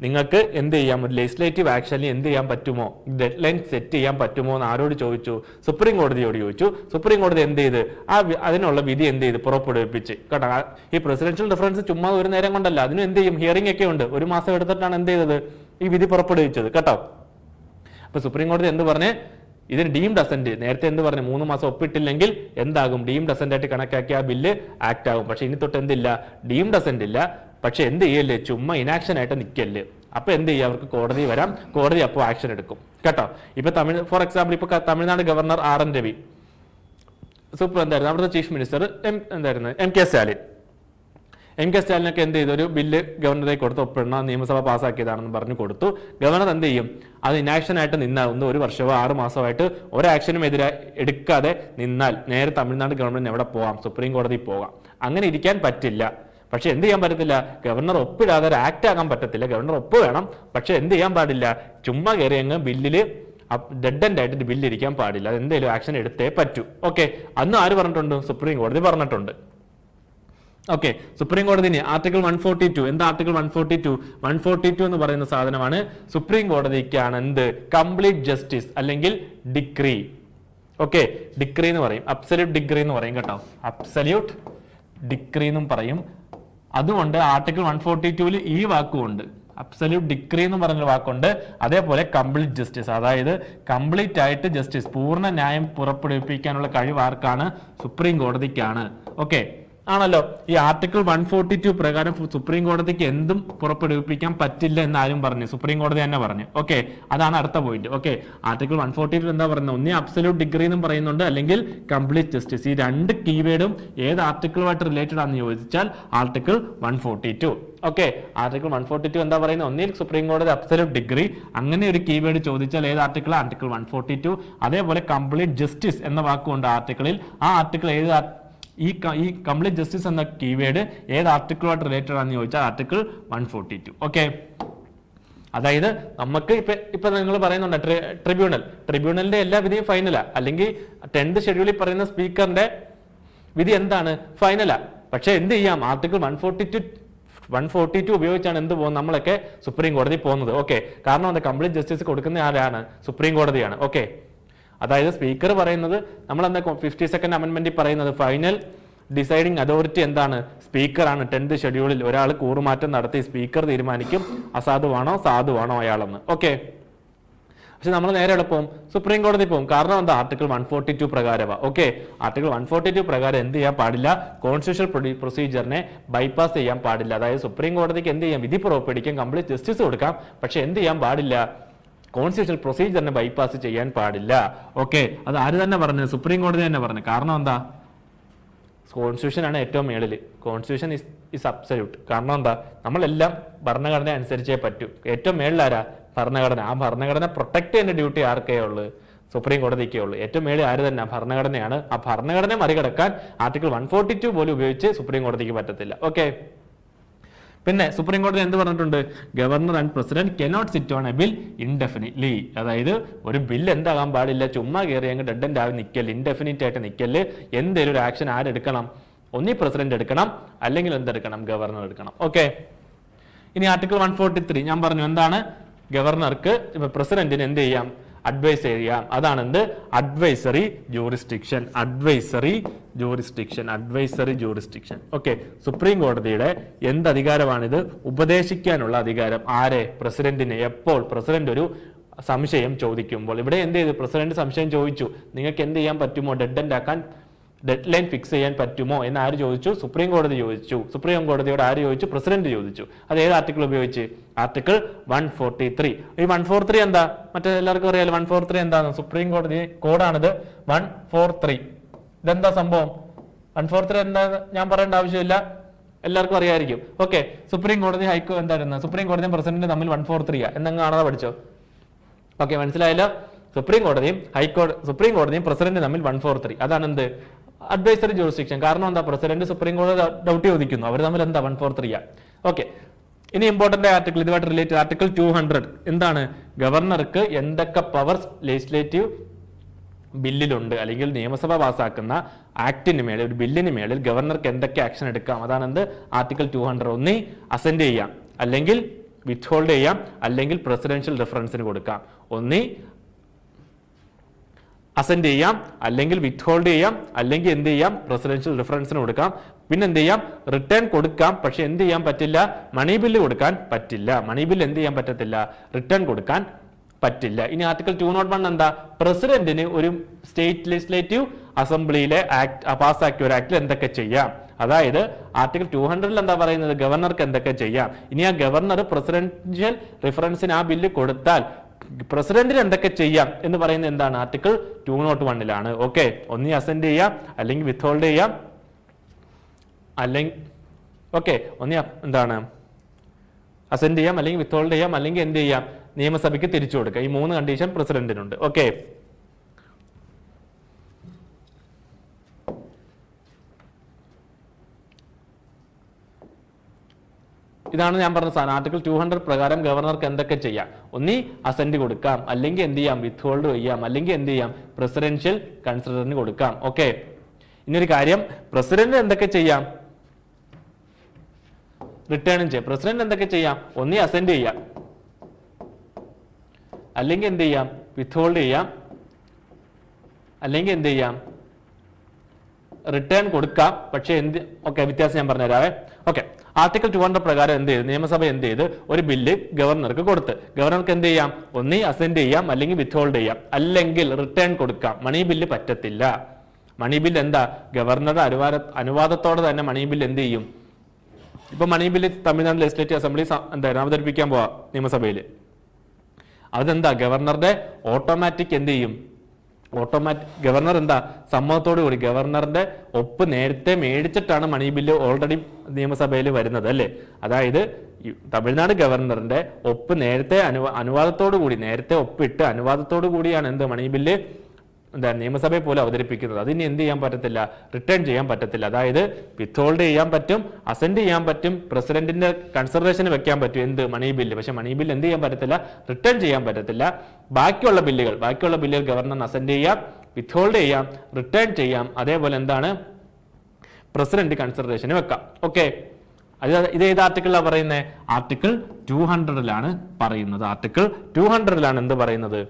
നിങ്ങൾക്ക് എന്ത് ചെയ്യാം? ഒരു ലെജിസ്ലേറ്റീവ് ആക്ഷനിൽ എന്ത് ചെയ്യാൻ പറ്റുമോ? ഡെഡ് ലൈൻ സെറ്റ് ചെയ്യാൻ പറ്റുമോ എന്ന് ആരോട് ചോദിച്ചു? സുപ്രീം കോടതിയോട് ചോദിച്ചു. സുപ്രീം കോടതി എന്ത് ചെയ്ത്? അതിനുള്ള വിധി എന്ത് ചെയ്ത്? പുറപ്പെടുവിപ്പിച്ച് കേട്ടോ. ഈ പ്രസിഡൻഷ്യൽ ഡിഫറൻസ് ചുമ്മാ ഒരു നേരം കൊണ്ടല്ല, അതിനും എന്ത് ചെയ്യും? ഹിയറിംഗ് ഒക്കെ ഉണ്ട്. 1 മാസം എടുത്തിട്ടാണ് എന്ത് ചെയ്തത്? ഈ വിധി പുറപ്പെടുവിച്ചത് കേട്ടോ. അപ്പൊ സുപ്രീം കോടതി എന്ത് പറഞ്ഞേ? ഇതിന് ഡീംഡ് അസന്റ്, നേരത്തെ എന്ത് പറഞ്ഞു? 3 മാസം ഒപ്പിട്ടില്ലെങ്കിൽ എന്താകും? ഡീംഡ് അസന്റ് ആയിട്ട് കണക്കാക്കി ആ ബില്ല് ആക്ട് ആകും. പക്ഷെ ഇനി തൊട്ട് എന്തില്ല? ഡീംഡ് അസന്റ് ഇല്ല. പക്ഷെ എന്ത് ചെയ്യല്ലേ? ചുമ്മാ ഇനാക്ഷൻ ആയിട്ട് നിൽക്കല്ലേ. അപ്പൊ എന്ത് ചെയ്യുക? അവർക്ക് കോടതി വരാം, കോടതി അപ്പോൾ ആക്ഷൻ എടുക്കും കേട്ടോ. ഇപ്പൊ ഫോർ എക്സാമ്പിൾ ഇപ്പൊ Tamil Nadu governor RN Ravi, super എന്തായിരുന്നു അവിടുത്തെ ചീഫ് മിനിസ്റ്റർ എന്തായിരുന്നു MK സ്റ്റാലിൻ. MK സ്റ്റാലിനൊക്കെ എന്ത് ചെയ്തു? ഒരു ബില്ല് ഗവർണറെ കൊടുത്ത് ഒപ്പിടണം, നിയമസഭ പാസ്സാക്കിയതാണെന്ന് പറഞ്ഞു കൊടുത്തു. ഗവർണർ എന്ത് ചെയ്യും? അത് ഇനാക്ഷൻ ആയിട്ട് നിന്നാൽ 1 വർഷമോ 6 മാസമായിട്ട് ഒരാക്ഷനും എതിരെ എടുക്കാതെ നിന്നാൽ നേരെ തമിഴ്നാട് ഗവൺമെന്റിന് എവിടെ പോകാം? സുപ്രീം കോടതി പോകാം. അങ്ങനെ ഇരിക്കാൻ പറ്റില്ല. പക്ഷെ എന്ത് ചെയ്യാൻ പറ്റത്തില്ല? ഗവർണർ ഒപ്പിടാതെ ഒരു ആക്ട് ആകാൻ പറ്റത്തില്ല. ഗവർണർ ഒപ്പ് വേണം. പക്ഷെ എന്ത് ചെയ്യാൻ പാടില്ല? ചുമ്മാ കയറി അങ്ങ് ബില്ലില് ഡെഡ് എൻഡ് ആയിട്ട് ബില്ലിരിക്കാൻ പാടില്ല. അത് എന്തെങ്കിലും ആക്ഷൻ എടുത്തേ പറ്റൂ. ഓക്കെ, അന്ന് ആര് പറഞ്ഞിട്ടുണ്ട്? സുപ്രീം കോടതി പറഞ്ഞിട്ടുണ്ട്. ഓക്കെ, സുപ്രീം കോടതിന് ആർട്ടിക്കിൾ 142 എന്താ? ആർട്ടിക്കിൾ 142 എന്ന് പറയുന്ന സാധനമാണ് സുപ്രീം കോടതിക്കാണ് എന്ത്? കംപ്ലീറ്റ് ജസ്റ്റിസ് അല്ലെങ്കിൽ ഡിക്രി. ഓക്കെ, ഡിക്രി എന്ന് പറയും, അബ്സല്യൂട്ട് ഡിഗ്രി എന്ന് പറയും കേട്ടോ. അബ്സല്യൂട്ട് ഡിക്രി എന്നും പറയും. അതുകൊണ്ട് ആർട്ടിക്കിൾ 142 ഈ വാക്കുണ്ട്, അബ്സല്യൂട്ട് ഡിക്രി എന്ന് പറഞ്ഞൊരു വാക്കുണ്ട്. അതേപോലെ കംപ്ലീറ്റ് ജസ്റ്റിസ്, അതായത് കംപ്ലീറ്റ് ആയിട്ട് ജസ്റ്റിസ്, പൂർണ്ണ ന്യായം പുറപ്പെടുവിപ്പിക്കാനുള്ള കഴിവ് ആർക്കാണ്? സുപ്രീം കോടതിക്കാണ്. ഓക്കെ, ആണല്ലോ. ഈ ആർട്ടിക്കിൾ 142 പ്രകാരം സുപ്രീം കോടതിക്ക് എന്തും പുറപ്പെടുവിപ്പിക്കാൻ പറ്റില്ല എന്ന് ആരും പറഞ്ഞു, സുപ്രീം കോടതി തന്നെ പറഞ്ഞു. ഓക്കെ, അതാണ് അടുത്ത പോയിന്റ്. ഓക്കെ, ആർട്ടിക്കിൾ 142 എന്താ പറയുന്നത്? ഒന്നേ അബ്സല്യൂട്ട് ഡിഗ്രി എന്നും പറയുന്നുണ്ട്, അല്ലെങ്കിൽ കംപ്ലീറ്റ് ജസ്റ്റിസ്. ഈ രണ്ട് കീവേഡും ഏത് ആർട്ടിക്കിളുമായിട്ട് റിലേറ്റഡ് ആണെന്ന് ചോദിച്ചാൽ ആർട്ടിക്കിൾ 142. ഓക്കെ, ആർട്ടിക്കിൾ 142 എന്താ പറയുന്നത്? ഒന്നിൽ സുപ്രീം കോടതി അബ്സല്യൂട്ട് ഡിഗ്രി, അങ്ങനെ ഒരു കീവേഡ് ചോദിച്ചാൽ ഏത് ആർട്ടിക്കിൾ? ആർട്ടിക്കിൾ 142. അതേപോലെ കംപ്ലീറ്റ് ജസ്റ്റിസ് എന്ന വാക്കുകൊണ്ട് ആർട്ടിക്കിളിൽ, ആ ആർട്ടിക്കിൾ ഏത് ഈ കംപ്ലീറ്റ് ജസ്റ്റിസ് എന്ന കീവേഡ് ഏത് ആർട്ടിക്കിളുമായിട്ട് റിലേറ്റഡ് ആണെന്ന് ചോദിച്ചാൽ ആർട്ടിക്കിൾ 142. ഓക്കെ, അതായത് നമുക്ക് ഇപ്പൊ നിങ്ങൾ പറയുന്നുണ്ട് ട്രിബ്യൂണലിന്റെ എല്ലാ വിധിയും ഫൈനലാ, അല്ലെങ്കിൽ 10th ഷെഡ്യൂളിൽ പറയുന്ന സ്പീക്കറിന്റെ വിധി എന്താണ്? ഫൈനലാ. പക്ഷെ എന്ത് ചെയ്യാം? ആർട്ടിക്കിൾ 142 ഉപയോഗിച്ചാണ് എന്ത് പോകുന്നത്? നമ്മളൊക്കെ സുപ്രീം കോടതി പോകുന്നത്. ഓക്കെ, കാരണം അത് കംപ്ലീറ്റ് ജസ്റ്റിസ് കൊടുക്കുന്ന ആരാണ്? സുപ്രീം കോടതിയാണ്. ഓക്കെ, അതായത് സ്പീക്കർ പറയുന്നത്, നമ്മൾ എന്താ 52nd അമെന്റ്മെന്റിൽ പറയുന്നത്, ഫൈനൽ ഡിസൈഡിങ് അതോറിറ്റി എന്താണ്? സ്പീക്കറാണ്. 10th ഷെഡ്യൂളിൽ ഒരാൾ കൂറുമാറ്റം നടത്തി സ്പീക്കർ തീരുമാനിക്കും അസാധുവാണോ സാധുവാണോ അയാളെന്ന്. ഓക്കെ, പക്ഷെ നമ്മൾ നേരെ എളുപ്പം സുപ്രീം കോടതി പോകും. കാരണം എന്താ? ആർട്ടിക്കിൾ 142 പ്രകാരമാണ്. ഓക്കെ, ആർട്ടിക്കിൾ 142 പ്രകാരം എന്ത് ചെയ്യാൻ പാടില്ല? കോൺസ്റ്റിറ്റ്യൂഷണൽ പ്രൊസീജിയറിനെ ബൈപ്പാസ് ചെയ്യാൻ പാടില്ല. അതായത് സുപ്രീം കോടതിക്ക് എന്ത് ചെയ്യാം? വിധി പുറപ്പെടുവിക്കാൻ, കംപ്ലീറ്റ് ജസ്റ്റിസ് കൊടുക്കാം, പക്ഷെ എന്ത് ചെയ്യാൻ പാടില്ല? കോൺസ്റ്റിറ്റ്യൂഷണൽ പ്രൊസീജിയറിനെ ബൈപ്പാസ് ചെയ്യാൻ പാടില്ല. ഓക്കെ, അത് ആര് തന്നെ പറഞ്ഞു? സുപ്രീം കോടതി തന്നെ പറഞ്ഞു. കാരണം എന്താ? കോൺസ്റ്റിറ്റ്യൂഷൻ ആണ് ഏറ്റവും മേളിൽ. Constitution is absolute. കാരണം എന്താ? നമ്മളെല്ലാം ഭരണഘടന അനുസരിച്ചേ പറ്റൂ. ഏറ്റവും മേളിലാരാ? ഭരണഘടന. ആ ഭരണഘടന പ്രൊട്ടക്ട് ചെയ്യുന്ന ഡ്യൂട്ടി ആർക്കേ ഉള്ളൂ? സുപ്രീം കോടതിക്കേ ഉള്ളൂ. ഏറ്റവും മേളിൽ ആര് തന്നെ? ഭരണഘടനയാണ്. ആ ഭരണഘടനയെ മറികടക്കാൻ ആർട്ടിക്കിൾ 142 പോലും ഉപയോഗിച്ച് സുപ്രീം കോടതിക്ക് പറ്റത്തില്ല. ഓക്കെ, പിന്നെ സുപ്രീം കോടതി എന്ത് പറഞ്ഞിട്ടുണ്ട്? Governor and president cannot sit on A bill indefinitely. അതായത് ഒരു ബില്ല് എന്താകാൻ പാടില്ല? ചുമ്മാ കയറി അങ്ങ് ഡെഡ് എൻഡ് ആയി നിൽക്കല്, ഇൻഡെഫിനിറ്റ് ആയിട്ട് നിൽക്കല്. എന്തെങ്കിലും ഒരു ആക്ഷൻ ആരെടുക്കണം? ഒന്നീ പ്രസിഡന്റ് എടുക്കണം, അല്ലെങ്കിൽ എന്തെടുക്കണം? ഗവർണർ എടുക്കണം. ഓക്കെ, ഇനി ആർട്ടിക്കിൾ 143 ഞാൻ പറഞ്ഞു എന്താണ്? ഗവർണർക്ക് പ്രസിഡന്റിന് എന്ത് ചെയ്യാം? അഡ്വൈസ് ചെയ്യാം. അതാണ് എന്ത്? Advisory jurisdiction. ഓക്കെ, സുപ്രീം കോടതിയുടെ എന്ത് അധികാരമാണിത്? ഉപദേശിക്കാനുള്ള അധികാരം. ആരെ? പ്രസിഡന്റിന്. എപ്പോൾ? പ്രസിഡന്റ് ഒരു സംശയം ചോദിക്കുമ്പോൾ. ഇവിടെ എന്ത് ചെയ്തു? പ്രസിഡന്റ് സംശയം ചോദിച്ചു, നിങ്ങൾക്ക് എന്ത് ചെയ്യാൻ പറ്റുമോ? ഡെഡ് എൻഡ് ആക്കാൻ ഡെഡ് ലൈൻ ഫിക്സ് ചെയ്യാൻ പറ്റുമോ എന്ന് ആര് ചോദിച്ചു? സുപ്രീം കോടതി ചോദിച്ചു. സുപ്രീം കോടതിയോട് ആര് ചോദിച്ചു? പ്രസിഡന്റ് ചോദിച്ചു. അത് ഏത് ആർട്ടിക്കിൾ ഉപയോഗിച്ച്? ആർട്ടിക്കിൾ 143. ഈ 143 എന്താ? മറ്റേ എല്ലാവർക്കും അറിയാലോ 143 എന്താണ്? സുപ്രീം കോടതി കോഡാണിത് 143. ഇതെന്താ സംഭവം? 143 എന്താ ഞാൻ പറയേണ്ട ആവശ്യമില്ല, എല്ലാവർക്കും അറിയായിരിക്കും. ഓക്കെ, സുപ്രീം കോടതി എന്തായിരുന്നു? സുപ്രീം കോടതിയും പ്രസിഡന്റും തമ്മിൽ 143 എന്നങ്ങ് കാണാതെ പഠിച്ചോ. ഓക്കെ, മനസ്സിലായല്ലോ? സുപ്രീം കോടതിയും പ്രസിഡന്റും തമ്മിൽ 143. അതാണ് എന്ത്? Advisory jurisdiction. കാരണം എന്താ? പ്രസിഡന്റ് സുപ്രീം കോടതി ഡൗട്ട് ചോദിക്കുന്നു, അവർ തമ്മിൽ എന്താ? 143. ഓക്കെ, ഇനി ഇമ്പോർട്ടന്റ് ആർട്ടിക്കിൾ ഇതുമായിട്ട് റിലേറ്റഡ് ആർട്ടിക്കിൾ 200 എന്താണ്? ഗവർണർക്ക് എന്തൊക്കെ പവേഴ്സ് ലെജിസ്ലേറ്റീവ് ബില്ലിലുണ്ട്, അല്ലെങ്കിൽ നിയമസഭ പാസ്സാക്കുന്ന ആക്ടിന് മേളിൽ, ഒരു ബില്ലിന് മേളിൽ ഗവർണർക്ക് എന്തൊക്കെ ആക്ഷൻ എടുക്കാം? അതാണ് എന്ത്? ആർട്ടിക്കിൾ 200. ഒന്നി അസെന്റ് ചെയ്യാം, അല്ലെങ്കിൽ വിത്ത്ഹോൾഡ് ചെയ്യാം, അല്ലെങ്കിൽ പ്രസിഡൻഷ്യൽ റെഫറൻസിന് കൊടുക്കാം. ഒന്നി അസെന്റ് ചെയ്യാം, അല്ലെങ്കിൽ വിത്ത്ഹോൾഡ് ചെയ്യാം, അല്ലെങ്കിൽ എന്ത് ചെയ്യാം? പ്രസിഡൻഷ്യൽ റെഫറൻസിന് കൊടുക്കാം. പിന്നെ എന്ത് ചെയ്യാം? റിട്ടേൺ കൊടുക്കാം. പക്ഷെ എന്ത് ചെയ്യാൻ പറ്റില്ല? മണി ബില്ല് കൊടുക്കാൻ പറ്റില്ല. മണി ബില്ല് എന്ത് ചെയ്യാൻ പറ്റത്തില്ല? റിട്ടേൺ കൊടുക്കാൻ പറ്റില്ല. ഇനി ആർട്ടിക്കിൾ 201 എന്താ? പ്രസിഡന്റിന് ഒരു സ്റ്റേറ്റ് ലെജിസ്ലേറ്റീവ് അസംബ്ലിയിലെ പാസ്സാക്കിയ ഒരു ആക്ടിൽ എന്തൊക്കെ ചെയ്യാം? അതായത് ആർട്ടിക്കിൾ 200 എന്താ പറയുന്നത്? ഗവർണർക്ക് എന്തൊക്കെ ചെയ്യാം. ഇനി ആ ഗവർണർ പ്രസിഡൻഷ്യൽ റെഫറൻസിന് ആ ബില്ല് കൊടുത്താൽ പ്രസിഡന്റിന് എന്തൊക്കെ ചെയ്യാം എന്ന് പറയുന്നത് എന്താണ്? ആർട്ടിക്കിൾ 201. ഓക്കെ, ഒന്നി അസെന്റ് ചെയ്യാം, അല്ലെങ്കിൽ വിത്ത്ഹോൾഡ് ചെയ്യാം, അല്ലെങ്കിൽ എന്താണ്? അസെന്റ് ചെയ്യാം, അല്ലെങ്കിൽ വിത്ത്ഹോൾഡ് ചെയ്യാം, അല്ലെങ്കിൽ എന്ത് ചെയ്യാം? നിയമസഭയ്ക്ക് തിരിച്ചു കൊടുക്കുക. ഈ 3 കണ്ടീഷൻ പ്രസിഡന്റിനുണ്ട്. ഓക്കെ, ഇതാണ് ഞാൻ പറഞ്ഞ സാധനം. ആർട്ടിക്കിൾ 200 പ്രകാരം ഗവർണർക്ക് എന്തൊക്കെ ചെയ്യാം? ഒന്നി അസെന്റ് കൊടുക്കാം, അല്ലെങ്കിൽ എന്ത് ചെയ്യാം? വിത്ത്ഹോൾഡ് ചെയ്യാം, അല്ലെങ്കിൽ എന്ത് ചെയ്യാം? പ്രസിഡൻഷ്യൽ കൺസിഡറിന് കൊടുക്കാം. ഓക്കെ, ഇനിയൊരു കാര്യം, പ്രസിഡന്റ് എന്തൊക്കെ ചെയ്യാം? റിട്ടേണും ചെയ്യാം. പ്രസിഡന്റ് എന്തൊക്കെ ചെയ്യാം? ഒന്നി അസെന്റ് ചെയ്യാം, അല്ലെങ്കിൽ എന്ത് ചെയ്യാം? വിത്ത്ഹോൾഡ് ചെയ്യാം, അല്ലെങ്കിൽ എന്ത് ചെയ്യാം? റിട്ടേൺ കൊടുക്കാം. പക്ഷെ വ്യത്യാസം ഞാൻ പറഞ്ഞുതരാവേ. ഓക്കെ, ആർട്ടിക്കിൾ 200 പ്രകാരം എന്ത് ചെയ്തു? നിയമസഭ എന്ത് ചെയ്ത്? ഒരു ബില്ല് ഗവർണർക്ക് കൊടുത്ത്, ഗവർണർക്ക് എന്ത് ചെയ്യാം? ഒന്നി അസെന്റ് ചെയ്യാം, അല്ലെങ്കിൽ വിത്ത്ഹോൾഡ് ചെയ്യാം, അല്ലെങ്കിൽ റിട്ടേൺ കൊടുക്കാം. മണി ബില്ല് പറ്റത്തില്ല. മണി ബിൽ എന്താ? ഗവർണറുടെ അനുവാദത്തോടെ തന്നെ മണി ബിൽ എന്ത് ചെയ്യും? ഇപ്പൊ money bill Tamil Nadu legislative assembly എന്തായാലും അവതരിപ്പിക്കാൻ പോവാ നിയമസഭയിൽ. അതെന്താ? ഗവർണറുടെ ഓട്ടോമാറ്റിക് എന്ത് ചെയ്യും? ഗവർണർ എന്താ? സമ്മതത്തോടു കൂടി ഗവർണറിന്റെ ഒപ്പ് നേരത്തെ മേടിച്ചിട്ടാണ് മണി ബില്ല് ഓൾറെഡി നിയമസഭയിൽ വരുന്നത് അല്ലേ? അതായത് തമിഴ്നാട് ഗവർണറിന്റെ ഒപ്പ് നേരത്തെ അനുവാദത്തോടു കൂടി, നേരത്തെ ഒപ്പിട്ട് അനുവാദത്തോടു കൂടിയാണ് എന്ത് മണി ബില്ല് നിയമസഭയെ പോലെ അവതരിപ്പിക്കുന്നത്. അതിന് എന്ത് ചെയ്യാൻ പറ്റത്തില്ല? റിട്ടേൺ ചെയ്യാൻ പറ്റത്തില്ല. അതായത് വിത്ത്ഹോൾഡ് ചെയ്യാൻ പറ്റും, അസെൻഡ് ചെയ്യാൻ പറ്റും, പ്രസിഡന്റിന്റെ കൺസിഡറേഷന് വെക്കാൻ പറ്റും എന്ത്? Money bill. പക്ഷെ മണി ബില്ല് എന്ത് ചെയ്യാൻ പറ്റത്തില്ല? റിട്ടേൺ ചെയ്യാൻ പറ്റത്തില്ല. ബാക്കിയുള്ള ബില്ലുകൾ ഗവർണറിന് അസെൻഡ് ചെയ്യാം, വിത്ത്ഹോൾഡ് ചെയ്യാം, റിട്ടേൺ ചെയ്യാം. അതേപോലെ എന്താണ്? പ്രസിഡന്റ് കൺസിഡറേഷന് വെക്കാം. ഓക്കെ, ഇത് ഏത് ആർട്ടിക്കിളിലാണ് പറയുന്നത്? ആർട്ടിക്കിൾ 200 പറയുന്നത്. ആർട്ടിക്കിൾ 200 എന്ത് പറയുന്നത്?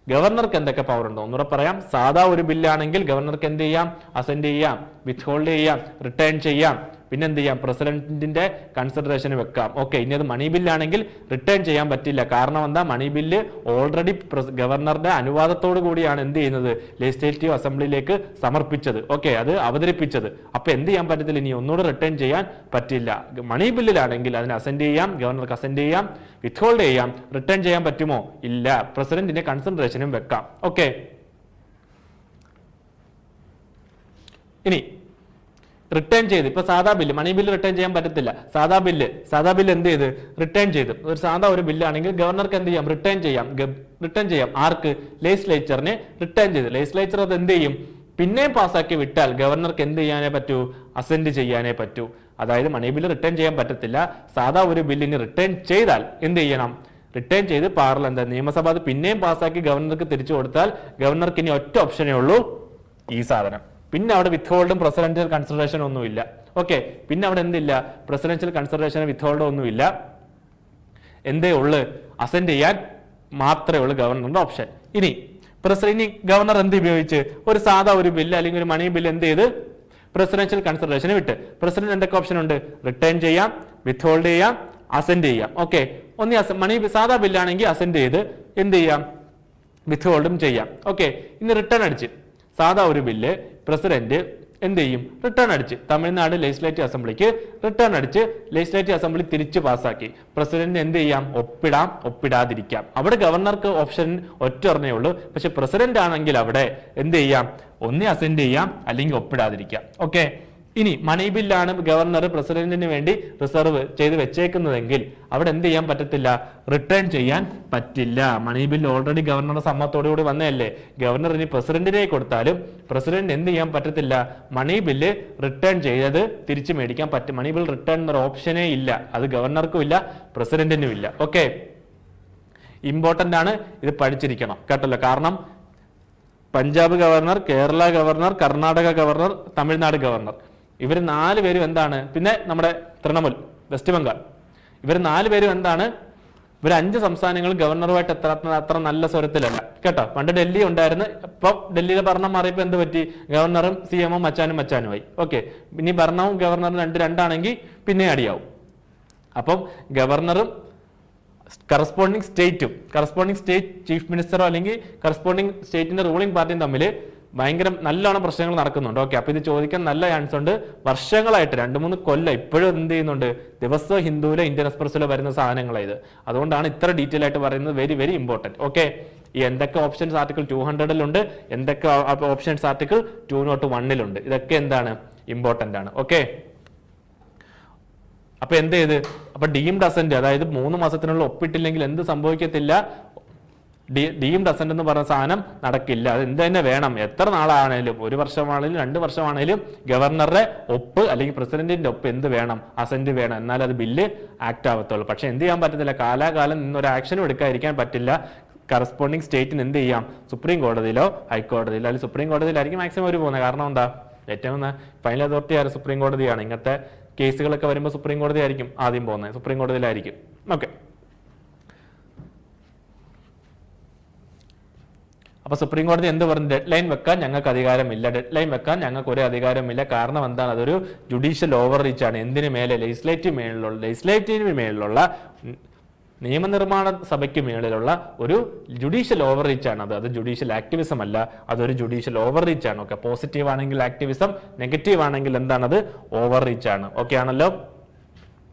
ഗവർണർക്ക് എന്തൊക്കെ പവർ ഉണ്ടോ ഒന്നുകൂടെ പറയാം. സാധാ ഒരു ബില്ലാണെങ്കിൽ ഗവർണർക്ക് എന്ത് ചെയ്യാം? അസെൻഡ് ചെയ്യാം, വിത്ത്ഹോൾഡ് ചെയ്യാം, റിട്ടേൺ ചെയ്യാം, പിന്നെ എന്ത് ചെയ്യാം? പ്രസിഡന്റിന്റെ കൺസിഡറേഷന് വെക്കാം. ഓക്കെ, ഇനി അത് മണി ബില്ലാണെങ്കിൽ റിട്ടേൺ ചെയ്യാൻ പറ്റില്ല. കാരണം എന്താ? മണി ബില്ല് ഓൾറെഡി ഗവർണറുടെ അനുവാദത്തോടു കൂടിയാണ് എന്ത് ചെയ്യുന്നത്? ലെജിസ്ലേറ്റീവ് അസംബ്ലിയിലേക്ക് സമർപ്പിച്ചത്. ഓക്കെ, അത് അവതരിപ്പിച്ചത്. അപ്പൊ എന്ത് ചെയ്യാൻ പറ്റത്തില്ല? ഇനി ഒന്നുകൂടെ റിട്ടേൺ ചെയ്യാൻ പറ്റില്ല. മണി ബില്ലിലാണെങ്കിൽ അതിന് അസെൻഡ് ചെയ്യാം, ഗവർണർക്ക് അസെൻഡ് ചെയ്യാം, വിത്ത്ഹോൾഡ് ചെയ്യാം, റിട്ടേൺ ചെയ്യാൻ പറ്റുമോ? ഇല്ല. പ്രസിഡന്റിന്റെ കൺസിഡറേഷനും വെക്കാം. ഓക്കെ, ഇനി റിട്ടേൺ ചെയ്ത് ഇപ്പൊ സാധാ ബില്ല്, മണി ബില്ല് റിട്ടേൺ ചെയ്യാൻ പറ്റത്തില്ല. സാധാ ബില്ല് എന്ത് ചെയ്ത്? റിട്ടേൺ ചെയ്ത്. ഒരു സാധാ ഒരു ബില്ലാണെങ്കിൽ ഗവർണർക്ക് എന്ത് ചെയ്യാം? റിട്ടേൺ ചെയ്യാം. ആർക്ക്? ലെജിസ്ലേച്ചറിനെ റിട്ടേൺ ചെയ്ത്. ലെജിസ്ലേച്ചർ അത് എന്ത് ചെയ്യും? പിന്നെയും പാസ്സാക്കി വിട്ടാൽ ഗവർണർക്ക് എന്ത് ചെയ്യാനേ പറ്റൂ? അസെൻഡ് ചെയ്യാനേ പറ്റൂ. അതായത് മണി ബില്ല് റിട്ടേൺ ചെയ്യാൻ പറ്റത്തില്ല. സാധാ ഒരു ബില്ലിന് റിട്ടേൺ ചെയ്താൽ എന്ത് ചെയ്യണം? റിട്ടേൺ ചെയ്ത് നിയമസഭ അത് പിന്നെയും പാസ്സാക്കി ഗവർണർക്ക് തിരിച്ചു കൊടുത്താൽ ഗവർണർക്ക് ഇനി ഒറ്റ ഓപ്ഷനേ ഉള്ളൂ, ഈ സാധനം. പിന്നെ അവിടെ വിത്ത്ഹോൾഡും പ്രസിഡൻഷ്യൽ കൺസിഡറേഷൻ ഒന്നുമില്ല. ഓക്കെ, പിന്നെ അവിടെ എന്തില്ല? പ്രസിഡൻഷ്യൽ കൺസിഡറേഷൻ വിത്ത്ഹോൾഡ് ഒന്നുമില്ല. എന്തേ ഉള്ളു? അസെൻഡ് ചെയ്യാൻ മാത്രമേ ഉള്ളൂ ഗവർണറിന്റെ ഓപ്ഷൻ. ഇനി ഗവർണർ എന്ത് ഉപയോഗിച്ച്? ഒരു സാധാ ഒരു ബില്ല് അല്ലെങ്കിൽ ഒരു മണി ബില്ല് എന്ത് ചെയ്ത്? പ്രസിഡൻഷ്യൽ കൺസിഡറേഷന് വിട്ട്. പ്രസിഡന്റ് എന്തൊക്കെ ഓപ്ഷൻ ഉണ്ട്? റിട്ടേൺ ചെയ്യാം, വിത്ത്ഹോൾഡ് ചെയ്യാം, അസെൻഡ് ചെയ്യാം. ഓക്കെ, സാധാ ബില്ലാണെങ്കിൽ അസെൻഡ് ചെയ്ത് എന്ത് ചെയ്യാം? വിത്ത്ഹോൾഡും ചെയ്യാം. ഓക്കെ, ഇനി റിട്ടേൺ അടിച്ച് സാധാ ഒരു ബില്ല് പ്രസിഡന്റ് എന്ത് ചെയ്യും? റിട്ടേൺ അടിച്ച് തമിഴ്നാട് ലെജിസ്ലേറ്റീവ് അസംബ്ലിക്ക് റിട്ടേൺ അടിച്ച് ലെജിസ്ലേറ്റീവ് അസംബ്ലി തിരിച്ച് പാസ്സാക്കി. പ്രസിഡന്റ് എന്ത് ചെയ്യാം? ഒപ്പിടാം, ഒപ്പിടാതിരിക്കാം. അവിടെ ഗവർണർക്ക് ഓപ്ഷൻ ഒറ്റൊരെണ്ണേ ഉള്ളൂ. പക്ഷെ പ്രസിഡന്റ് ആണെങ്കിൽ അവിടെ എന്ത് ചെയ്യാം? ഒന്നി അസെൻഡ് ചെയ്യാം, അല്ലെങ്കിൽ ഒപ്പിടാതിരിക്കാം. ഓക്കെ, ഇനി മണി ബില്ലാണ് ഗവർണർ പ്രസിഡന്റിന് വേണ്ടി റിസർവ് ചെയ്ത് വെച്ചേക്കുന്നതെങ്കിൽ അവിടെ എന്ത് ചെയ്യാൻ പറ്റത്തില്ല? റിട്ടേൺ ചെയ്യാൻ പറ്റില്ല. മണി ബില്ല് ഓൾറെഡി ഗവർണറുടെ സമ്മതത്തോടു കൂടി വന്നതല്ലേ? ഗവർണർ ഇനി പ്രസിഡന്റിനെ കൊടുത്താലും പ്രസിഡന്റ് എന്ത് ചെയ്യാൻ പറ്റത്തില്ല? മണി ബില്ല് റിട്ടേൺ ചെയ്തത് തിരിച്ചു മേടിക്കാൻ പറ്റും. മണി ബിൽ റിട്ടേൺ എന്നൊരു ഓപ്ഷനേ ഇല്ല. അത് ഗവർണർക്കും ഇല്ല, പ്രസിഡന്റിനും ഇല്ല. ഓക്കെ, ഇമ്പോർട്ടന്റ് ആണ്, ഇത് പഠിച്ചിരിക്കണം കേട്ടല്ലോ. കാരണം Punjab governor, Kerala governor, Karnataka governor, Tamil Nadu governor, ഇവർ 4 പേരും എന്താണ്? പിന്നെ നമ്മുടെ തൃണമൂൽ, വെസ്റ്റ് ബംഗാൾ, ഇവർ 4 പേരും എന്താണ്? ഇവർ 5 സംസ്ഥാനങ്ങൾ ഗവർണറുമായിട്ട് അത്ര നല്ല സ്വരത്തിലല്ല കേട്ടോ. പണ്ട് ഡൽഹി ഉണ്ടായിരുന്നു. ഇപ്പൊ ഡൽഹിയിലെ ഭരണം മാറിയപ്പോൾ എന്ത് പറ്റി? ഗവർണറും CM-ഉം മച്ചാനുമായി. ഓക്കെ, ഇനി ഭരണവും ഗവർണറും രണ്ടാണെങ്കിൽ പിന്നെ അടിയാവും. അപ്പം ഗവർണറും കറസ്പോണ്ടിങ് സ്റ്റേറ്റ് ചീഫ് മിനിസ്റ്ററോ അല്ലെങ്കിൽ കറസ്പോണ്ടിങ് സ്റ്റേറ്റിന്റെ റൂളിംഗ് പാർട്ടിയും തമ്മിൽ ഭയങ്കര നല്ലോണം പ്രശ്നങ്ങൾ നടക്കുന്നുണ്ട്. ഓക്കെ, അപ്പൊ ഇത് ചോദിക്കാൻ നല്ല ചാൻസ് ഉണ്ട്. വർഷങ്ങളായിട്ട് 2-3 കൊല്ലം ഇപ്പോഴും എന്ത് ചെയ്യുന്നുണ്ട്? ദിവസവും ഹിന്ദുവിലോ ഇന്ത്യൻ എക്സ്പ്രസിലോ വരുന്ന സാധനങ്ങളായത്. അതുകൊണ്ടാണ് ഇത്ര ഡീറ്റെയിൽ ആയിട്ട് പറയുന്നത്. Very very important. ഓക്കെ, ഈ എന്തൊക്കെ ഓപ്ഷൻസ് ആർട്ടിക്കിൾ 200 എന്തൊക്കെ ഓപ്ഷൻസ് ആർട്ടിക്കിൾ 201 ഇതൊക്കെ എന്താണ്? ഇമ്പോർട്ടന്റ് ആണ്. ഓക്കെ, അപ്പൊ എന്ത് ചെയ്ത്? അപ്പൊ ഡീംഡ് അസെന്റ്, അതായത് 3 മാസത്തിനുള്ള ഒപ്പിട്ടില്ലെങ്കിൽ എന്ത് സംഭവിക്കത്തില്ല? ഡീംഡ് അസെന്റ് എന്ന് പറഞ്ഞ സാധനം നടക്കില്ല. അത് എന്ത് തന്നെ വേണം? എത്ര നാളാണേലും, 1 വർഷമാണേലും 2 വർഷമാണേലും ഗവർണറുടെ ഒപ്പ് അല്ലെങ്കിൽ പ്രസിഡന്റിന്റെ ഒപ്പ് എന്ത് വേണം? അസെന്റ് വേണം. എന്നാൽ അത് ബില്ല് ആക്ട് ആവത്തുള്ളൂ. പക്ഷെ എന്ത് ചെയ്യാൻ പറ്റത്തില്ല? കാലാകാലം നിന്നൊരു ആക്ഷനും എടുക്കാതിരിക്കാൻ പറ്റില്ല. കറസ്പോണ്ടിങ് സ്റ്റേറ്റിന് എന്ത് ചെയ്യാം? സുപ്രീം കോടതിയിലോ ഹൈക്കോടതിയിലോ, അല്ലെങ്കിൽ സുപ്രീം കോടതിയിലായിരിക്കും മാക്സിമം അവർ പോകുന്നത്. കാരണം എന്താ? ഏറ്റവും ഫൈനൽ അതോറിറ്റി ആര്? സുപ്രീം കോടതിയാണ്. ഇങ്ങനത്തെ കേസുകളൊക്കെ വരുമ്പോൾ സുപ്രീം കോടതി ആയിരിക്കും ആദ്യം പോകുന്നത്. സുപ്രീം കോടതിയിലായിരിക്കും. ഓക്കെ, അപ്പൊ സുപ്രീം കോടതി എന്ത് പറഞ്ഞു? ഡെഡ് ലൈൻ വെക്കാൻ ഞങ്ങൾക്ക് അധികാരമില്ല. ഡെഡ് ലൈൻ വെക്കാൻ ഞങ്ങൾക്ക് ഒരു അധികാരമില്ല. കാരണം എന്താണ്? അതൊരു ജുഡീഷ്യൽ ഓവർ റീച്ച് ആണ്. എന്തിനു മേലെ? ലെജിസ്ലേറ്റീവിന് മേളിലുള്ള നിയമനിർമ്മാണ സഭയ്ക്ക് മേളിലുള്ള ഒരു ജുഡീഷ്യൽ ഓവർറീച്ച് ആണ് അത് ജുഡീഷ്യൽ ആക്ടിവിസം അല്ല, അതൊരു ജുഡീഷ്യൽ ഓവർറീച്ച് ആണ്. ഓക്കെ, പോസിറ്റീവ് ആണെങ്കിൽ ആക്ടിവിസം, നെഗറ്റീവ് ആണെങ്കിൽ എന്താണത്? ഓവർറീച്ച് ആണ്. ഓക്കെ ആണല്ലോ.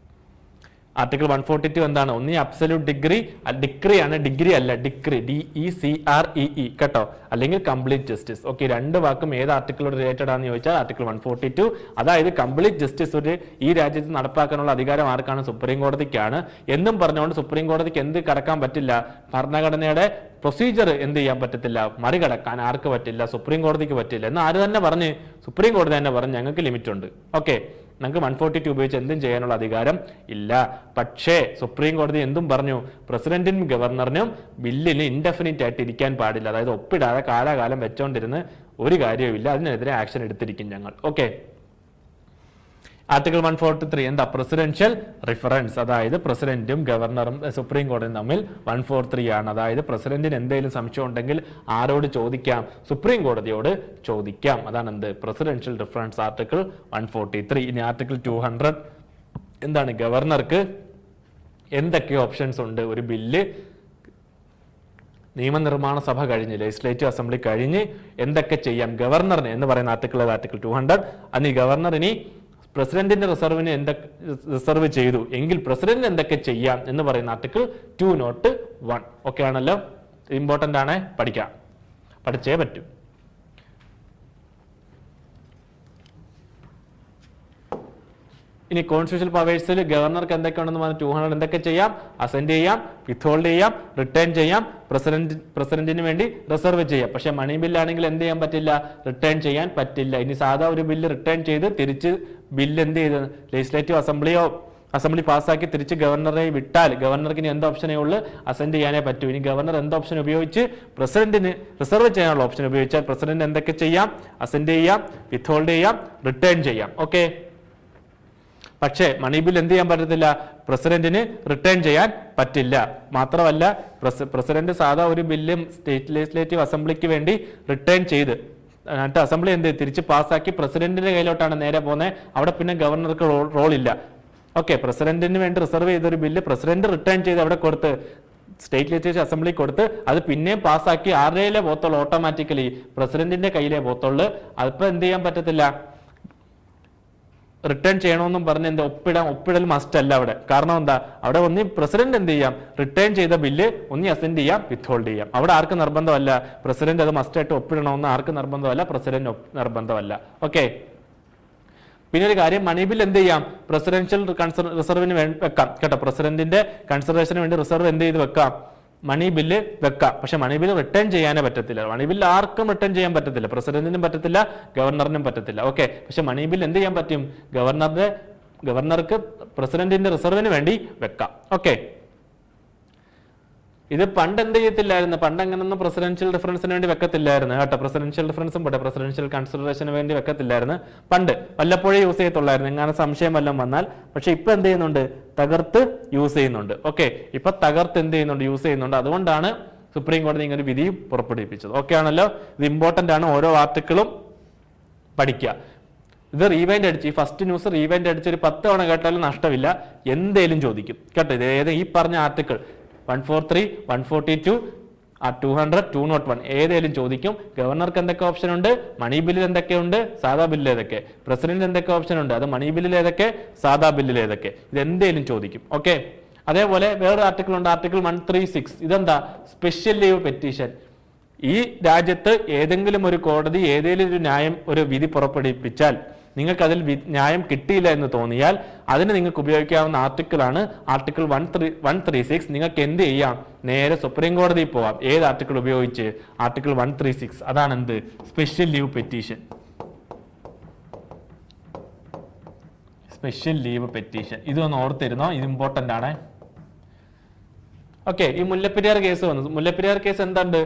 ആർട്ടിക്കിൾ 142 എന്താണ്? ഒന്നീ അബ്സല്യൂട്ട് ഡിഗ്രി ആണ്, ഡിഗ്രി അല്ല, ഡിഗ്രി, DECREE കേട്ടോ, അല്ലെങ്കിൽ കംപ്ലീറ്റ് ജസ്റ്റിസ്. ഓക്കെ, രണ്ട് വാക്കും ഏത് ആർട്ടിക്കിളോട് റിലേറ്റഡ് ആണെന്ന് ചോദിച്ചാൽ ആർട്ടിക്കിൾ 142. അതായത് കംപ്ലീറ്റ് ജസ്റ്റിസ് ഈ രാജ്യത്ത് നടപ്പാക്കാനുള്ള അധികാരം ആർക്കാണ്? സുപ്രീം കോടതിക്കാണ്. എന്നും പറഞ്ഞുകൊണ്ട് സുപ്രീം കോടതിക്ക് എന്ത് കടക്കാൻ പറ്റില്ല? ഭരണഘടനയുടെ പ്രൊസീജിയർ എന്ത് ചെയ്യാൻ പറ്റത്തില്ല? മറികടക്കാൻ ആർക്ക് പറ്റില്ല? സുപ്രീം കോടതിക്ക് പറ്റില്ല എന്ന് ആര് തന്നെ പറഞ്ഞ്? സുപ്രീം കോടതി തന്നെ പറഞ്ഞ് ഞങ്ങൾക്ക് ലിമിറ്റ് ഉണ്ട്. ഓക്കെ, നമുക്ക് 142 ഉപയോഗിച്ച് എന്തും ചെയ്യാനുള്ള അധികാരം ഇല്ല. പക്ഷേ സുപ്രീം കോടതി എന്തും പറഞ്ഞു? പ്രസിഡന്റിനും ഗവർണറിനും ബില്ലിന് ഇൻഡെഫിനിറ്റ് ആയിട്ട് ഇരിക്കാൻ പാടില്ല. അതായത് ഒപ്പിടാതെ കാലാകാലം വെച്ചോണ്ടിരുന്ന് ഒരു കാര്യവുമില്ല, അതിനെതിരെ ആക്ഷൻ എടുത്തിരിക്കും ഞങ്ങൾ. ഓക്കെ, ആർട്ടിക്കിൾ 143 എന്താ? Presidential reference. അതായത് പ്രസിഡന്റും ഗവർണറും സുപ്രീം കോടതിയും തമ്മിൽ 143 ആണ്. അതായത് പ്രസിഡന്റിന് എന്തെങ്കിലും സംശയം ഉണ്ടെങ്കിൽ ആരോട് ചോദിക്കാം? സുപ്രീം കോടതിയോട് ചോദിക്കാം. അതാണ് എന്ത്? Presidential reference, article 143. ഇനി ആർട്ടിക്കിൾ 200 എന്താണ്? ഗവർണർക്ക് എന്തൊക്കെ ഓപ്ഷൻസ് ഉണ്ട്? ഒരു ബില്ല് നിയമനിർമ്മാണ സഭ കഴിഞ്ഞ്, ലെജിസ്ലേറ്റീവ് അസംബ്ലി കഴിഞ്ഞ് എന്തൊക്കെ ചെയ്യാം ഗവർണറിന് എന്ന് പറയുന്ന ആർട്ടിക്കിൾ 200. അന്ന് ഈ ഗവർണർ ഇനി പ്രസിഡന്റിന്റെ റിസർവിന് എന്തൊക്കെ റിസർവ് ചെയ്തു എങ്കിൽ പ്രസിഡന്റിന് എന്തൊക്കെ ചെയ്യാം എന്ന് പറയുന്ന ആർട്ടിക്കിൾ 201. ഓക്കെ ആണല്ലോ. ഇമ്പോർട്ടന്റ് ആണ്, പഠിക്കാം, പഠിച്ചേ പറ്റൂ. ഇനി കോൺസ്റ്റിറ്റ്യൂഷണൽ പവേഴ്സിൽ ഗവർണർക്ക് എന്തൊക്കെ ഉണ്ടെന്ന് പറഞ്ഞാൽ 200 എന്തൊക്കെ ചെയ്യാം? അസെൻഡ് ചെയ്യാം, വിത്ത്ഹോൾഡ് ചെയ്യാം, റിട്ടേൺ ചെയ്യാം, പ്രസിഡന്റിന് വേണ്ടി റിസർവ് ചെയ്യാം. പക്ഷെ മണി ബില്ലാണെങ്കിൽ എന്ത് ചെയ്യാൻ പറ്റില്ല? റിട്ടേൺ ചെയ്യാൻ പറ്റില്ല. ഇനി സാധാ ഒരു ബില്ല് റിട്ടേൺ ചെയ്ത് തിരിച്ച് ബില്ല് എന്ത് ചെയ്ത് ലെജിസ്ലേറ്റീവ് അസംബ്ലി പാസ്സാക്കി തിരിച്ച് ഗവർണറെ വിട്ടാൽ ഗവർണർക്ക് ഇനി എന്ത് ഓപ്ഷനേ ഉള്ളൂ? അസെൻഡ് ചെയ്യാനേ പറ്റൂ. ഇനി ഗവർണർ എന്ത് ഓപ്ഷൻ ഉപയോഗിച്ച്? പ്രസിഡന്റിന് റിസർവ് ചെയ്യാനുള്ള ഓപ്ഷൻ ഉപയോഗിച്ചാൽ പ്രസിഡന്റ് എന്തൊക്കെ ചെയ്യാം? അസെൻഡ് ചെയ്യാം, വിത്ത്ഹോൾഡ് ചെയ്യാം, റിട്ടേൺ ചെയ്യാം. ഓക്കെ, പക്ഷേ മണി ബിൽ എന്ത് ചെയ്യാൻ പറ്റത്തില്ല? പ്രസിഡന്റിന് റിട്ടേൺ ചെയ്യാൻ പറ്റില്ല. മാത്രമല്ല പ്രസിഡന്റ് സാധാ ഒരു ബില്ലും സ്റ്റേറ്റ് ലെജിസ്ലേറ്റീവ് അസംബ്ലിക്ക് വേണ്ടി റിട്ടേൺ ചെയ്ത് എന്നിട്ട് അസംബ്ലി എന്ത് തിരിച്ച് പാസ്സാക്കി പ്രസിഡന്റിന്റെ കയ്യിലോട്ടാണ് നേരെ പോകുന്നത്. അവിടെ പിന്നെ ഗവർണർക്ക് റോൾ ഇല്ല. ഓക്കെ, പ്രസിഡന്റിന് വേണ്ടി റിസർവ് ചെയ്തൊരു ബില്ല് പ്രസിഡന്റ് റിട്ടേൺ ചെയ്ത് അവിടെ കൊടുത്ത് സ്റ്റേറ്റ് ലെജിസ്ലേറ്റീവ് അസംബ്ലി കൊടുത്ത് അത് പിന്നെയും പാസ്സാക്കി ആരുടെയിലേ പോത്തുള്ളൂ? ഓട്ടോമാറ്റിക്കലി പ്രസിഡന്റിന്റെ കയ്യിലേ പോത്തുള്ളൂ. അതിപ്പോ എന്ത് ചെയ്യാൻ പറ്റത്തില്ല? റിട്ടേൺ ചെയ്യണമെന്നും പറഞ്ഞ് എന്താ ഒപ്പിടൽ മസ്റ്റ് അല്ല അവിടെ. കാരണം എന്താ? അവിടെ ഒന്നി പ്രസിഡന്റ് എന്ത് ചെയ്യാം? റിട്ടേൺ ചെയ്ത ബില്ല് ഒന്നി അസെൻഡ് ചെയ്യാം, വിത്ത്ഹോൾഡ് ചെയ്യാം. അവിടെ ആർക്ക് നിർബന്ധമല്ല? പ്രസിഡന്റ് അത് മസ്റ്റ് ആയിട്ട് ഒപ്പിടണമെന്ന് ആർക്ക് നിർബന്ധമല്ല? പ്രസിഡന്റ് നിർബന്ധമല്ല. ഓക്കെ, പിന്നെ ഒരു കാര്യം, മണി ബിൽ എന്ത് ചെയ്യാം? പ്രസിഡൻഷ്യൽ റിസർവിന് വെക്കാം കേട്ടോ. പ്രസിഡന്റിന്റെ കൺസിഡറേഷന് വേണ്ടി റിസർവ് എന്ത് ചെയ്ത് വെക്കാം? മണി ബില്ല് വെക്കാം. പക്ഷെ മണി ബില്ല് റിട്ടേൺ ചെയ്യാനേ പറ്റത്തില്ല. മണി ബില്ല് ആർക്കും റിട്ടേൺ ചെയ്യാൻ പറ്റത്തില്ല. പ്രസിഡന്റിനും പറ്റത്തില്ല, ഗവർണറിനും പറ്റത്തില്ല. ഓക്കെ, പക്ഷെ മണി ബില്ല് എന്ത് ചെയ്യാൻ പറ്റും? ഗവർണർക്ക് പ്രസിഡന്റിന്റെ റിസർവിന് വേണ്ടി വെക്കാം. ഓക്കെ, ഇത് പണ്ട് എന്ത് ചെയ്യത്തില്ലായിരുന്നു? പണ്ട് അങ്ങനൊന്നും പ്രസിഡൻഷ്യൽ റിഫറൻസിന് വേണ്ടി വെക്കത്തില്ലായിരുന്നു കേട്ടോ. പ്രസിഡൻഷ്യൽ റിഫറൻസും പോട്ടെ, പ്രസിഡൻഷ്യൽ കൺസിഡറേഷന് വേണ്ടി വെക്കത്തില്ലായിരുന്നു. പണ്ട് വല്ലപ്പോഴേ യൂസ് ചെയ്യത്തുള്ളായിരുന്നു, എങ്ങനെ സംശയം വല്ലതും വന്നാൽ. പക്ഷെ ഇപ്പൊ എന്ത് ചെയ്യുന്നുണ്ട്? തകർത്ത് യൂസ് ചെയ്യുന്നുണ്ട്. ഓക്കെ, ഇപ്പൊ തകർത്ത് എന്ത് ചെയ്യുന്നുണ്ട്? യൂസ് ചെയ്യുന്നുണ്ട്. അതുകൊണ്ടാണ് സുപ്രീം കോടതി ഇങ്ങനെ വിധിയും പുറപ്പെടുവിപ്പിച്ചത്. ഓക്കെ ആണല്ലോ. ഇത് ഇമ്പോർട്ടന്റ് ആണ്, ഓരോ ആർട്ടിക്കിളും പഠിക്കുക. ഇത് റീവൈൻഡ് അടിച്ച് ഈ ഫസ്റ്റ് ന്യൂസ് റീവൈൻഡ് അടിച്ച് ഒരു 10 തവണ കേട്ടാലും നഷ്ടമില്ല, എന്തേലും ചോദിക്കും കേട്ടോ. ഇത് ഈ പറഞ്ഞ ആർട്ടിക്കിൾ 143, 142, 200, 201 ഏതേലും ചോദിക്കും. ഗവർണർക്ക് എന്തൊക്കെ ഓപ്ഷൻ ഉണ്ട്? മണി ബില്ലിൽ എന്തൊക്കെയുണ്ട്? സാധാ ബില്ലിൽ ഏതൊക്കെ? പ്രസിഡന്റ് എന്തൊക്കെ ഓപ്ഷൻ ഉണ്ട്? അത് മണി ബില്ലിൽ ഏതൊക്കെ? സാധാ ബില്ലിൽ ഏതൊക്കെ? ഇതെന്തേലും ചോദിക്കും. ഓക്കെ, അതേപോലെ വേറൊരു ആർട്ടിക്കിൾ ഉണ്ട്, ആർട്ടിക്കിൾ 136. ഇതെന്താ? Special leave petition. ഈ രാജ്യത്ത് ഏതെങ്കിലും ഒരു കോടതി ഏതെങ്കിലും ഒരു ന്യായം, ഒരു വിധി പുറപ്പെടുവിപ്പിച്ചാൽ നിങ്ങൾക്ക് അതിൽ ന്യായം കിട്ടിയില്ല എന്ന് തോന്നിയാൽ അതിന് നിങ്ങൾക്ക് ഉപയോഗിക്കാവുന്ന ആർട്ടിക്കിളാണ് ആർട്ടിക്കിൾ 136. നിങ്ങൾക്ക് എന്ത് ചെയ്യാം? നേരെ സുപ്രീം കോടതിയിൽ പോവാം. ഏത് ആർട്ടിക്കിൾ ഉപയോഗിച്ച്? ആർട്ടിക്കിൾ 136. അതാണ് എന്ത്? Special leave petition. Special leave petition ഇതൊന്ന് ഓർത്തിരുന്നോ, ഇത് ഇമ്പോർട്ടന്റ് ആണ്. ഓക്കെ, ഈ മുല്ലപ്പെരിയാർ കേസ് വന്നു. മുല്ലപ്പെരിയാർ കേസ് എന്തുണ്ട്?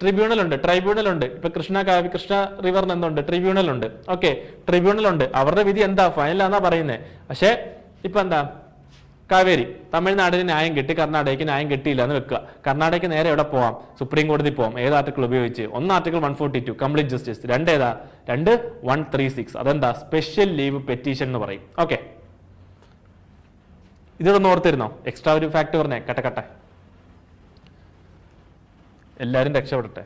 ട്രിബ്യൂണൽ ഉണ്ട്. ഇപ്പൊ കൃഷ്ണ റിവറിന് എന്തുണ്ട്? ട്രിബ്യൂണൽ ഉണ്ട്. ഓക്കെ, ട്രിബ്യൂണൽ ഉണ്ട്. അവരുടെ വിധി എന്താ? ഫൈനലാന്നാ പറയുന്നത്. പക്ഷെ ഇപ്പൊ എന്താ? കാവേരി തമിഴ്നാടിന് ന്യായം കിട്ടി, കർണാടകയ്ക്ക് ന്യായം കിട്ടിയില്ല എന്ന് വെക്കുക. കർണാടകയ്ക്ക് നേരെ എവിടെ പോവാം? സുപ്രീം കോടതി പോവാം. ഏത് ആർട്ടിക്കിൾ ഉപയോഗിച്ച്? ഒന്ന് ആർട്ടിക്കിൾ 142 കംപ്ലീറ്റ് ജസ്റ്റിസ്. രണ്ട് ഏതാ? 136. അതെന്താ? സ്പെഷ്യൽ ലീവ് പെറ്റീഷൻ എന്ന് പറയും. ഓക്കെ, ഇതൊന്ന് ഓർത്തിരുന്നോ? എക്സ്ട്രാ ഒരു ഫാക്ട് പറഞ്ഞേ, കട്ടെ എല്ലാവരും രക്ഷപ്പെടട്ടെ.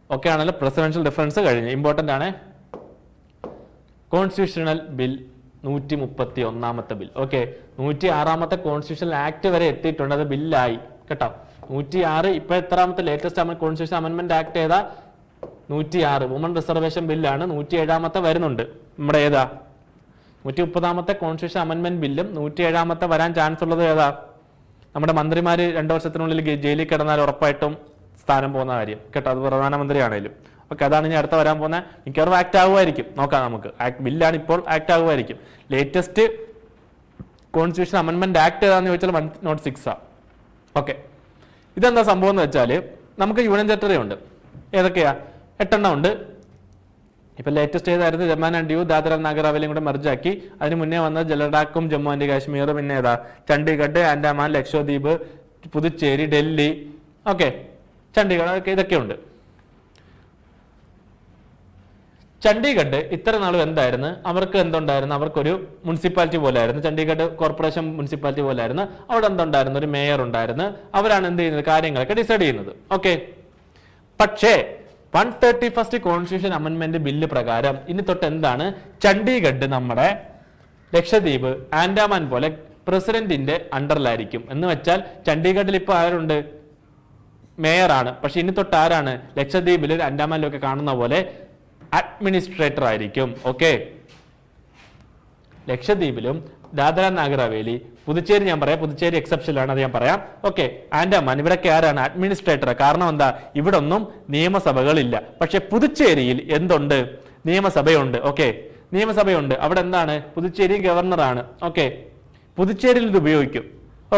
ഓക്കെ ആണല്ലോ. പ്രസിഡൻഷ്യൽ ഡിഫറൻസ് കഴിഞ്ഞു. ഇമ്പോർട്ടൻ്റ് ആണ്. Constitutional bill 131 bill. Okay, 106 constitutional act വരെ എത്തിയിട്ടുണ്ട്. അത് ബില്ലായി കേട്ടോ. 106 ഇപ്പൊ എത്രാമത്തെ ലേറ്റസ്റ്റ് കോൺസ്റ്റിറ്റ്യൂഷൻ അമെന്റ്മെന്റ് ആക്ട് ഏതാ? 106 വുമൺ റിസർവേഷൻ ബില്ലാണ്. 107 വരുന്നുണ്ട്. നമ്മുടെ ഏതാ? 130 കോൺസ്റ്റിറ്റ്യൂഷൻ അമെന്റ്മെന്റ് ബില്ലും 107 വരാൻ ചാൻസ് ഉള്ളത് ഏതാ? നമ്മുടെ മന്ത്രിമാര് 2 വർഷത്തിനുള്ളിൽ ജയിലിൽ കിടന്നാൽ ഉറപ്പായിട്ടും സ്ഥാനം പോകുന്ന കാര്യം കേട്ടോ. അത് പ്രധാനമന്ത്രിയാണേലും. ഓക്കെ, അതാണ് ഇനി അടുത്ത വരാൻ പോകുന്ന. മിക്കവാറും ആക്ട് ആകുമായിരിക്കും. നോക്കാം നമുക്ക്. ബില്ലാണ് ഇപ്പോൾ ആക്ട് ആകുമായിരിക്കും. ലേറ്റസ്റ്റ് കോൺസ്റ്റിറ്റ്യൂഷൻ അമെന്റ്മെന്റ് ആക്ട് ഏതാന്ന് ചോദിച്ചാൽ 106 ഓക്കെ, ഇതെന്താ സംഭവം എന്ന് വെച്ചാൽ നമുക്ക് യൂണിയൻ ടെറിട്ടറി ഉണ്ട്. ഏതൊക്കെയാ? 8 ഉണ്ട്. ഇപ്പൊ ലേറ്റസ്റ്റ് ഏതായിരുന്നു? ജമ്മു ആൻഡ് ഡിയു, ദാദ്ര നഗർ ഹവേലിയും കൂടെ മെർജാക്കി. അതിന് മുന്നേ വന്നത് ലഡാക്കും ജമ്മു ആൻഡ് കാശ്മീർ, പിന്നെ ഏതാ? ചണ്ഡീഗഡ്, ആൻഡമാൻ, ലക്ഷദ്വീപ്, പുതുച്ചേരി, ഡൽഹി. ഓക്കെ, ചണ്ഡീഗഡ്, ഇതൊക്കെ ഉണ്ട്. ചണ്ഡീഗഡ് ഇത്ര നാളും എന്തായിരുന്നു? അവർക്ക് എന്തുണ്ടായിരുന്നു? അവർക്കൊരു മുനിസിപ്പാലിറ്റി പോലെ ആയിരുന്നു. ചണ്ഡീഗഡ് കോർപ്പറേഷൻ മുനിസിപ്പാലിറ്റി പോലെ ആയിരുന്നു. അവിടെ എന്തുണ്ടായിരുന്നു? ഒരു മേയർ ഉണ്ടായിരുന്നു. അവരാണ് എന്ത് ചെയ്യുന്നത്? കാര്യങ്ങളൊക്കെ ഡിസൈഡ് ചെയ്യുന്നത്. ഓക്കെ, പക്ഷേ 131 കോൺസ്റ്റിറ്റ്യൂഷൻ അമെന്റ്മെന്റ് ബില്ല് പ്രകാരം ഇനി തൊട്ട് എന്താണ്? ചണ്ഡീഗഡ്, നമ്മുടെ ലക്ഷദ്വീപ്, ആൻഡമാൻ പോലെ പ്രസിഡന്റിന്റെ അണ്ടറിലായിരിക്കും. എന്ന് വെച്ചാൽ ചണ്ഡീഗഡിൽ ഇപ്പൊ ആരുണ്ട്? മേയറാണ്. പക്ഷെ ഇനി തൊട്ട് ആരാണ്? ലക്ഷദ്വീപിലും ആൻഡമാനിലും ഒക്കെ കാണുന്ന പോലെ അഡ്മിനിസ്ട്രേറ്റർ ആയിരിക്കും. ഓക്കെ, ലക്ഷദ്വീപിലും ദാദ്ര നാഗർ ഹവേലി, പുതുച്ചേരി ഞാൻ പറയാം, പുതുച്ചേരി എക്സെപ്ഷനിലാണ്, അത് ഞാൻ പറയാം. ഓക്കെ, ആൻഡമാൻ, ഇവിടൊക്കെ ആരാണ്? അഡ്മിനിസ്ട്രേറ്റർ. കാരണം എന്താ? ഇവിടെ ഒന്നും നിയമസഭകളില്ല. പക്ഷെ പുതുച്ചേരിയിൽ എന്തുണ്ട്? നിയമസഭയുണ്ട്. ഓക്കെ, നിയമസഭയുണ്ട്. അവിടെ എന്താണ്? പുതുച്ചേരി ഗവർണറാണ്. ഓക്കെ, പുതുച്ചേരിയിൽ ഇത് ഉപയോഗിക്കും.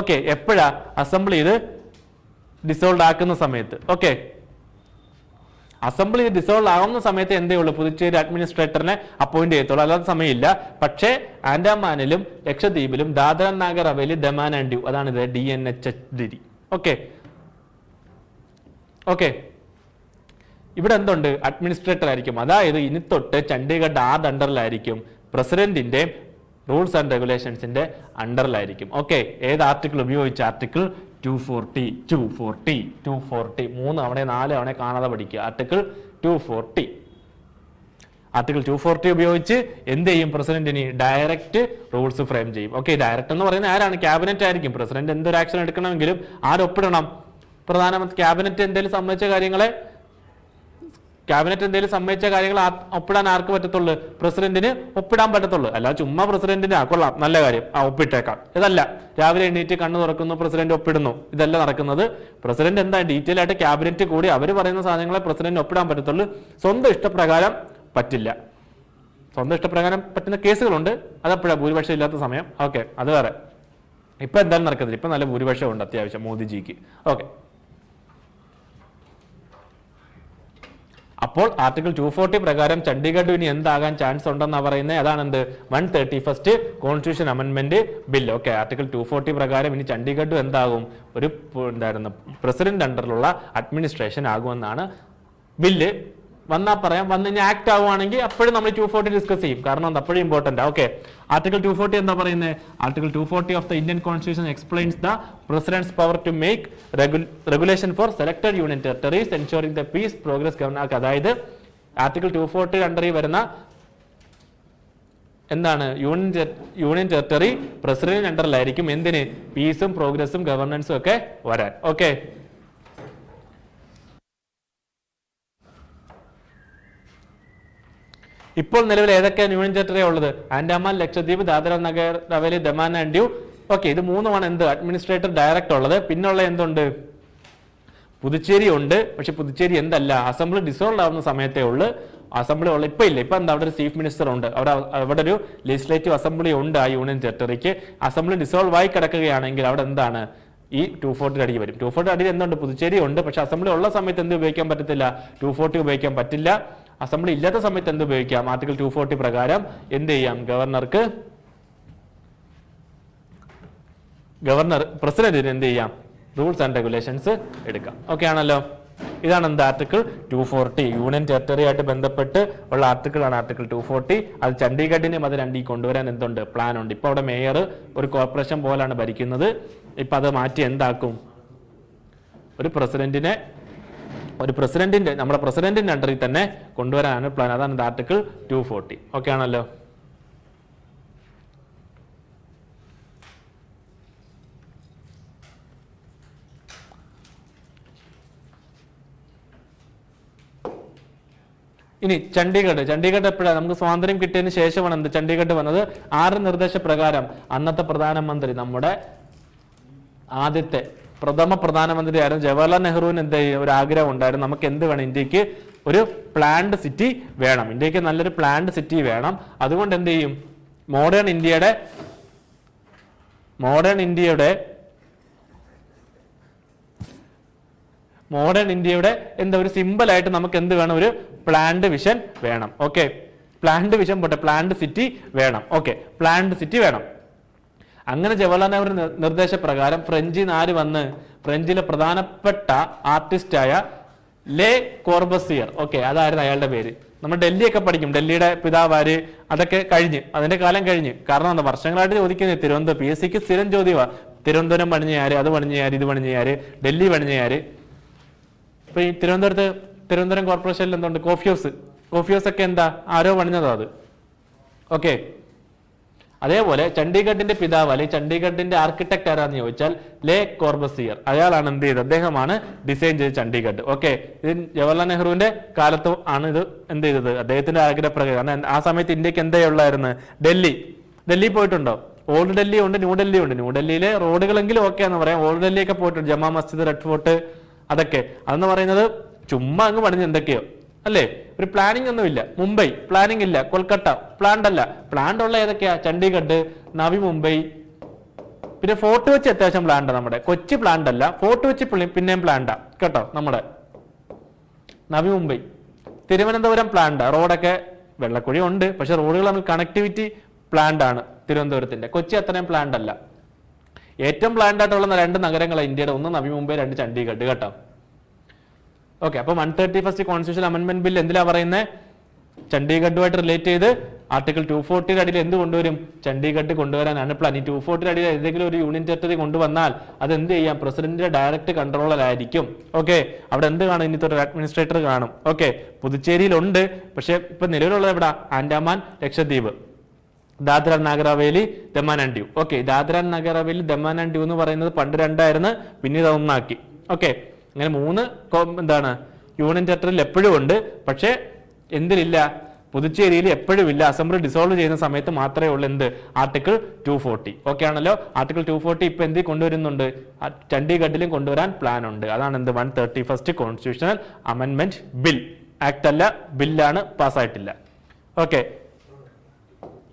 ഓക്കെ, എപ്പോഴാ? അസംബ്ലി ഇത് ഡിസോൾവ് ആക്കുന്ന സമയത്ത്. ഓക്കെ, അസംബ്ലി ഡിസോൾവ് ആവുന്ന സമയത്ത് എന്തേ ഉള്ളൂ? പുതുച്ചേരി അഡ്മിനിസ്ട്രേറ്ററിനെ അപ്പോയിന്റ് ചെയ്യത്തുള്ളൂ. അല്ലാത്ത സമയമില്ല. പക്ഷേ ആൻഡമാനിലും ലക്ഷദ്വീപിലും ദാദ്ര നാഗർ ഹവേലി, ദമാൻ ആൻഡ് ഡ്യൂ, അതാണ് ഇത് DNHD. ഓക്കെ ഓക്കെ, ഇവിടെ എന്തുണ്ട്? അഡ്മിനിസ്ട്രേറ്റർ ആയിരിക്കും. അതായത് ഇനി തൊട്ട് ചണ്ഡീഗഡ് ആരുടെ അണ്ടറിലായിരിക്കും? പ്രസിഡന്റിന്റെ റൂൾസ് ആൻഡ് റെഗുലേഷൻസിന്റെ അണ്ടറിലായിരിക്കും. ഓക്കെ, ഏത് ആർട്ടിക്കിൾ ഉപയോഗിച്ച്? ആർട്ടിക്കിൾ 240 3 തവണ 4 തവണ കാണാതെ പഠിക്കുക. ആർട്ടിക്കിൾ 240 ഉപയോഗിച്ച് എന്ത് ചെയ്യും? പ്രസിഡന്റിന് ഡയറക്റ്റ് റൂൾസ് ഫ്രെയിം ചെയ്യും. ഓക്കെ, ഡയറക്റ്റ് എന്ന് പറയുന്നത് ആരാണ്? ക്യാബിനറ്റ് ആയിരിക്കും. പ്രസിഡന്റ് എന്തൊരു ആക്ഷൻ എടുക്കണമെങ്കിലും ആരൊപ്പിടണം? പ്രധാനമന്ത്രി. ക്യാബിനറ്റ് എന്തെങ്കിലും സമ്മതിച്ച കാര്യങ്ങൾ ഒപ്പിടാൻ ആർക്ക് പറ്റത്തുള്ളൂ? പ്രസിഡന്റിന് ഒപ്പിടാൻ പറ്റത്തുള്ളൂ. അല്ലാതെ ചുമ്മാ പ്രസിഡന്റിന് കൊള്ളാം, നല്ല കാര്യം, ഒപ്പിട്ടേക്കാം, ഇതല്ല. രാവിലെ എണീറ്റ് കണ്ണു തുറക്കുന്നു, പ്രസിഡന്റ് ഒപ്പിടുന്നു, ഇതല്ല നടക്കുന്നത്. പ്രസിഡന്റ് എന്താ? ഡീറ്റെയിൽ ആയിട്ട് ക്യാബിനറ്റ് കൂടി അവർ പറയുന്ന സാധനങ്ങളെ പ്രസിഡന്റ് ഒപ്പിടാൻ പറ്റത്തുള്ളൂ. സ്വന്തം ഇഷ്ടപ്രകാരം പറ്റില്ല. സ്വന്തം ഇഷ്ടപ്രകാരം പറ്റുന്ന കേസുകളുണ്ട്. അതെപ്പോഴാണ്? ഭൂരിപക്ഷം ഇല്ലാത്ത സമയം. ഓക്കെ, അത് വേറെ. ഇപ്പൊ എന്തായാലും നടക്കുന്നില്ല. ഇപ്പൊ നല്ല ഭൂരിപക്ഷം ഉണ്ട് അത്യാവശ്യം മോദിജിക്ക്. ഓക്കെ, അപ്പോൾ ആർട്ടിക്കിൾ 240 പ്രകാരം ചണ്ഡീഗഡ് ഇനി എന്താകാൻ ചാൻസ് ഉണ്ടെന്നാ പറയുന്നത്? അതാണ് എന്ത്? 131 constitution amendment bill. Okay, article 240 പ്രകാരം ഇനി ചണ്ഡീഗഡ് എന്താകും? ഒരു പ്രസിഡന്റ് അണ്ടറിലുള്ള അഡ്മിനിസ്ട്രേഷൻ ആകുമെന്നാണ് ബില്ല്. വന്നാൽ പറയാം. വന്ന് ഇനി ആക്ട് ആവുകയാണെങ്കിൽ അപ്പോഴും നമ്മൾ 240 ഡിസ്കസ് ചെയ്യും. കാരണം അത് അപ്പോഴും ഇമ്പോർട്ടന്റ്. ഓക്കെ, ആർട്ടിക്കിൾ 240 എന്താ പറയുന്നത്? Article 240 of the Indian constitution explains the president's power to make regulation for selected union territories ensuring the peace progress governor. അതായത് ആർട്ടിക്കിൾ 240 അണ്ടറിൽ വരുന്ന എന്താണ്? യൂണിയൻ ടെറിട്ടറി പ്രസിഡന്റ് അണ്ടറിലായിരിക്കും. എന്തിന്? പീസും പ്രോഗ്രസും ഗവർണൻസും ഒക്കെ വരാൻ. ഓക്കെ, ഇപ്പോൾ നിലവിൽ ഏതൊക്കെയാണ് യൂണിയൻ ടെറിട്ടറി ഉള്ളത്? ആൻഡമാൻ, ലക്ഷദ്വീപ്, ദാദ്ര നഗർ ഹവേലി, ദമാൻ ആൻഡ് ഡ്യൂ. ഓക്കെ, ഇത് 3 എന്ത്? അഡ്മിനിസ്ട്രേറ്റർ ഡയറക്റ്റ് ഉള്ളത്. പിന്നുള്ള എന്തുണ്ട്? പുതുച്ചേരി ഉണ്ട്. പക്ഷെ പുതുച്ചേരി എന്തല്ല? അസംബ്ലി ഡിസോൾവ് ആവുന്ന സമയത്തേ ഉള്ളു. അസംബ്ലി ഉള്ള ഇപ്പൊ ഇല്ല. ഇപ്പൊ എന്താ? അവിടെ ഒരു ചീഫ് മിനിസ്റ്റർ ഉണ്ട്. അവിടെ ഒരു ലെജിസ്ലേറ്റീവ് അസംബ്ലി ഉണ്ട് ആ യൂണിയൻ ടെറിട്ടറിക്ക്. അസംബ്ലി ഡിസോൾവ് ആയി കിടക്കുകയാണെങ്കിൽ അവിടെ എന്താണ്? ഈ 240 അടിയിൽ വരും. 240 അടിയിൽ എന്തുണ്ട്? പുതുച്ചേരി ഉണ്ട്. പക്ഷെ അസംബ്ലി ഉള്ള സമയത്ത് എന്ത് ഉപയോഗിക്കാൻ പറ്റത്തില്ല? 240 ഉപയോഗിക്കാൻ പറ്റില്ല. അസംബ്ലി ഇല്ലാത്ത സമയത്ത് എന്ത് ഉപയോഗിക്കാം? ആർട്ടിക്കിൾ 240 പ്രകാരം എന്ത് ചെയ്യാം? പ്രസിഡന്റിന് എന്ത് ചെയ്യാം? റൂൾസ് ആൻഡ് റെഗുലേഷൻസ് എടുക്കാം. ഓക്കെ ആണല്ലോ. ഇതാണ് എന്ത് ആർട്ടിക്കിൾ 240. യൂണിയൻ ടെറിട്ടറി ആയിട്ട് ബന്ധപ്പെട്ട് ഉള്ള ആർട്ടിക്കിളാണ് ആർട്ടിക്കിൾ 240. അത് ചണ്ഡീഗഡിനെയും അത് രണ്ടീ കൊണ്ടുവരാൻ എന്തുണ്ട്, പ്ലാൻ ഉണ്ട്. ഇപ്പൊ അവിടെ മേയർ ഒരു കോർപ്പറേഷൻ പോലാണ് ഭരിക്കുന്നത്. ഇപ്പൊ അത് മാറ്റി എന്താക്കും, ഒരു പ്രസിഡന്റിന്റെ നമ്മുടെ പ്രസിഡന്റിന്റെ അണ്ടറിൽ തന്നെ കൊണ്ടുവരാനാണ് പ്ലാൻ. അതാണ് ആർട്ടിക്കിൾ 240. ഓക്കെ ആണല്ലോ. ഇനി ചണ്ഡീഗഡ് എപ്പോഴാണ് നമുക്ക് സ്വാതന്ത്ര്യം കിട്ടിയതിന് ശേഷമാണ് എന്ത് ചണ്ഡീഗഡ് വന്നത്. 6 നിർദ്ദേശപ്രകാരം അന്നത്തെ പ്രധാനമന്ത്രി, നമ്മുടെ ആദ്യത്തെ പ്രഥമ പ്രധാനമന്ത്രി ആയിരുന്നു ജവഹർലാൽ നെഹ്റുവിന് എന്ത് ഒരു ആഗ്രഹം ഉണ്ടായിരുന്നു, നമുക്ക് എന്ത് വേണം, ഇന്ത്യക്ക് ഒരു പ്ലാൻഡ് സിറ്റി വേണം, ഇന്ത്യക്ക് നല്ലൊരു പ്ലാൻഡ് സിറ്റി വേണം. അതുകൊണ്ട് എന്ത് ചെയ്യും, മോഡേൺ ഇന്ത്യയുടെ എന്താ ഒരു സിമ്പിൾ ആയിട്ട് നമുക്ക് എന്ത് വേണം, ഒരു പ്ലാൻഡ് വിഷൻ വേണം. ഓക്കെ, പ്ലാൻഡ് വിഷൻ പോട്ടെ, പ്ലാൻഡ് സിറ്റി വേണം. ഓക്കെ, പ്ലാൻഡ് സിറ്റി വേണം. അങ്ങനെ ജവഹർലാൽ നെഹ്റു നിർദ്ദേശപ്രകാരം ഫ്രഞ്ചിലെ പ്രധാനപ്പെട്ട ആർട്ടിസ്റ്റായ ലേ കോർബസിയർ, ഓക്കെ, അതായിരുന്നു അയാളുടെ പേര്. നമ്മൾ ഡൽഹിയൊക്കെ പഠിക്കും, ഡൽഹിയുടെ പിതാവാര്, അതൊക്കെ കഴിഞ്ഞ്, അതിന്റെ കാലം കഴിഞ്ഞ്. കാരണം എന്താ, വർഷങ്ങളായിട്ട് ചോദിക്കുന്നത് തിരുവനന്തപുരം PSCക്ക് സ്ഥിരം ചോദ്യമാണ്. തിരുവനന്തപുരം പണിഞ്ഞയാര്, അത് പണിഞ്ഞയാര്, ഇത് പണിഞ്ഞയാര്, ഡൽഹി പണിഞ്ഞയാര്. ഇപ്പൊ ഈ തിരുവനന്തപുരം കോർപ്പറേഷനിൽ എന്തുണ്ട്, കോഫി ഹൗസ് ഒക്കെ എന്താ, ആരോ പണിഞ്ഞതാ അത്. ഓക്കെ, അതേപോലെ ചണ്ഡീഗഡിന്റെ പിതാവ് അല്ലെങ്കിൽ ചണ്ഡീഗഡിന്റെ ആർക്കിടെക്ട് ആരാന്ന് ചോദിച്ചാൽ ലേ കോർബസിയർ, അയാളാണ് എന്ത് ചെയ്തത്, അദ്ദേഹമാണ് ഡിസൈൻ ചെയ്ത് ചണ്ഡീഗഡ്. ഓക്കെ, ഇത് ജവഹർലാൽ നെഹ്റുവിന്റെ കാലത്ത് ആണ് ഇത് എന്ത് ചെയ്തത്, അദ്ദേഹത്തിന്റെ ആഗ്രഹപ്രകാരം. ആ സമയത്ത് ഇന്ത്യക്ക് എന്തേ ഉള്ളായിരുന്നു, ഡൽഹി പോയിട്ടുണ്ടോ? ഓൾഡ് ഡൽഹി ഉണ്ട്, ന്യൂഡൽഹി ഉണ്ട്. ന്യൂഡൽഹിയിലെ റോഡുകളെങ്കിലും ഓക്കെ എന്ന് പറയാം. ഓൾഡ് ഡൽഹി ഒക്കെ പോയിട്ടുണ്ട്, ജമാ മസ്ജിദ്, റെഡ് ഫോർട്ട്, അതൊക്കെ. അതെന്ന് പറയുന്നത് ചുമ്മാ അങ്ങ് പണിഞ്ഞ് എന്തൊക്കെയോ അല്ലേ, ഒരു പ്ലാനിങ് ഒന്നുമില്ല. മുംബൈ പ്ലാനിങ് ഇല്ല, കൊൽക്കത്ത പ്ലാൻഡ് അല്ല. പ്ലാൻഡ് ഉള്ള ഏതൊക്കെയാ, ചണ്ഡീഗഡ്, നവി മുംബൈ, പിന്നെ ഫോർട്ട് വെച്ച് അത്യാവശ്യം പ്ലാൻഡാ. നമ്മുടെ കൊച്ചി പ്ലാൻഡ് അല്ല, ഫോർട്ട് വെച്ച് പിന്നെയും പ്ലാൻഡാ കേട്ടോ. നമ്മുടെ നവി മുംബൈ, തിരുവനന്തപുരം പ്ലാൻഡാ. റോഡൊക്കെ വെള്ളക്കുഴി ഉണ്ട്, പക്ഷെ റോഡുകൾ തമ്മിൽ കണക്ടിവിറ്റി പ്ലാൻഡ് ആണ് തിരുവനന്തപുരത്തിന്റെ. കൊച്ചി അത്രയും പ്ലാൻഡ് അല്ല. ഏറ്റവും പ്ലാൻഡ് ആയിട്ടുള്ള 2 നഗരങ്ങളാണ് ഇന്ത്യയുടെ, ഒന്ന് നവി മുംബൈ, 2 ചണ്ഡീഗഡ് കേട്ടോ. ഓക്കെ, അപ്പൊ 131st കോൺസ്റ്റിറ്റ്യൂഷൻ അമെന്റ്മെന്റ് ബിൽ എന്തിനാ പറയുന്നത്, ചണ്ഡീഗഡുമായിട്ട് റിലേറ്റ് ചെയ്ത് ആർട്ടിക്കിൾ 240 അടിയിൽ എന്ത് കൊണ്ടുവരും, ചണ്ഡീഗഡ് കൊണ്ടുവരാനാണ് പ്ലാൻ. ഈ 240 അടിയിൽ ഏതെങ്കിലും ഒരു യൂണിയൻ ടെറിട്ടറി കൊണ്ടുവന്നാൽ അത് എന്ത് ചെയ്യാം, പ്രസിഡന്റിന്റെ ഡയറക്റ്റ് കൺട്രോളിലായിരിക്കും. ഓക്കെ, അവിടെ എന്ത് കാണും, ഇന്നത്തെ ഒരു അഡ്മിനിസ്ട്രേറ്റർ കാണും. ഓക്കെ, പുതുച്ചേരിയിലുണ്ട്, പക്ഷെ ഇപ്പൊ നിലവിലുള്ളത് എവിടെ, Andaman Lakshadweep, Dadra Nagar Haveli, Daman and Diu. Okay, Dadra Nagar Haveli, Daman and Diu എന്ന് പറയുന്നത് പണ്ട് 2 ആയിരുന്നു, പിന്നീട് 1 ആക്കി. ഓക്കെ, അങ്ങനെ 3 യൂണിയൻ ടെറിട്ടറിയിൽ എപ്പോഴും ഉണ്ട്, പക്ഷെ എന്തിനില്ല, പുതുച്ചേരിയിൽ എപ്പോഴും ഇല്ല. അസംബ്ലി ഡിസോൾവ് ചെയ്യുന്ന സമയത്ത് മാത്രമേ ഉള്ളൂ എന്ത്, ആർട്ടിക്കിൾ 240. ഓക്കെ ആണല്ലോ. ആർട്ടിക്കിൾ 240 ഇപ്പൊ എന്ത് കൊണ്ടുവരുന്നുണ്ട്, ചണ്ഡീഗഡിലും കൊണ്ടുവരാൻ പ്ലാൻ ഉണ്ട്. അതാണ് എന്ത്, 131st constitutional amendment bill. Act അല്ല, ബില്ലാണ്, പാസ്സായിട്ടില്ല. ഓക്കെ,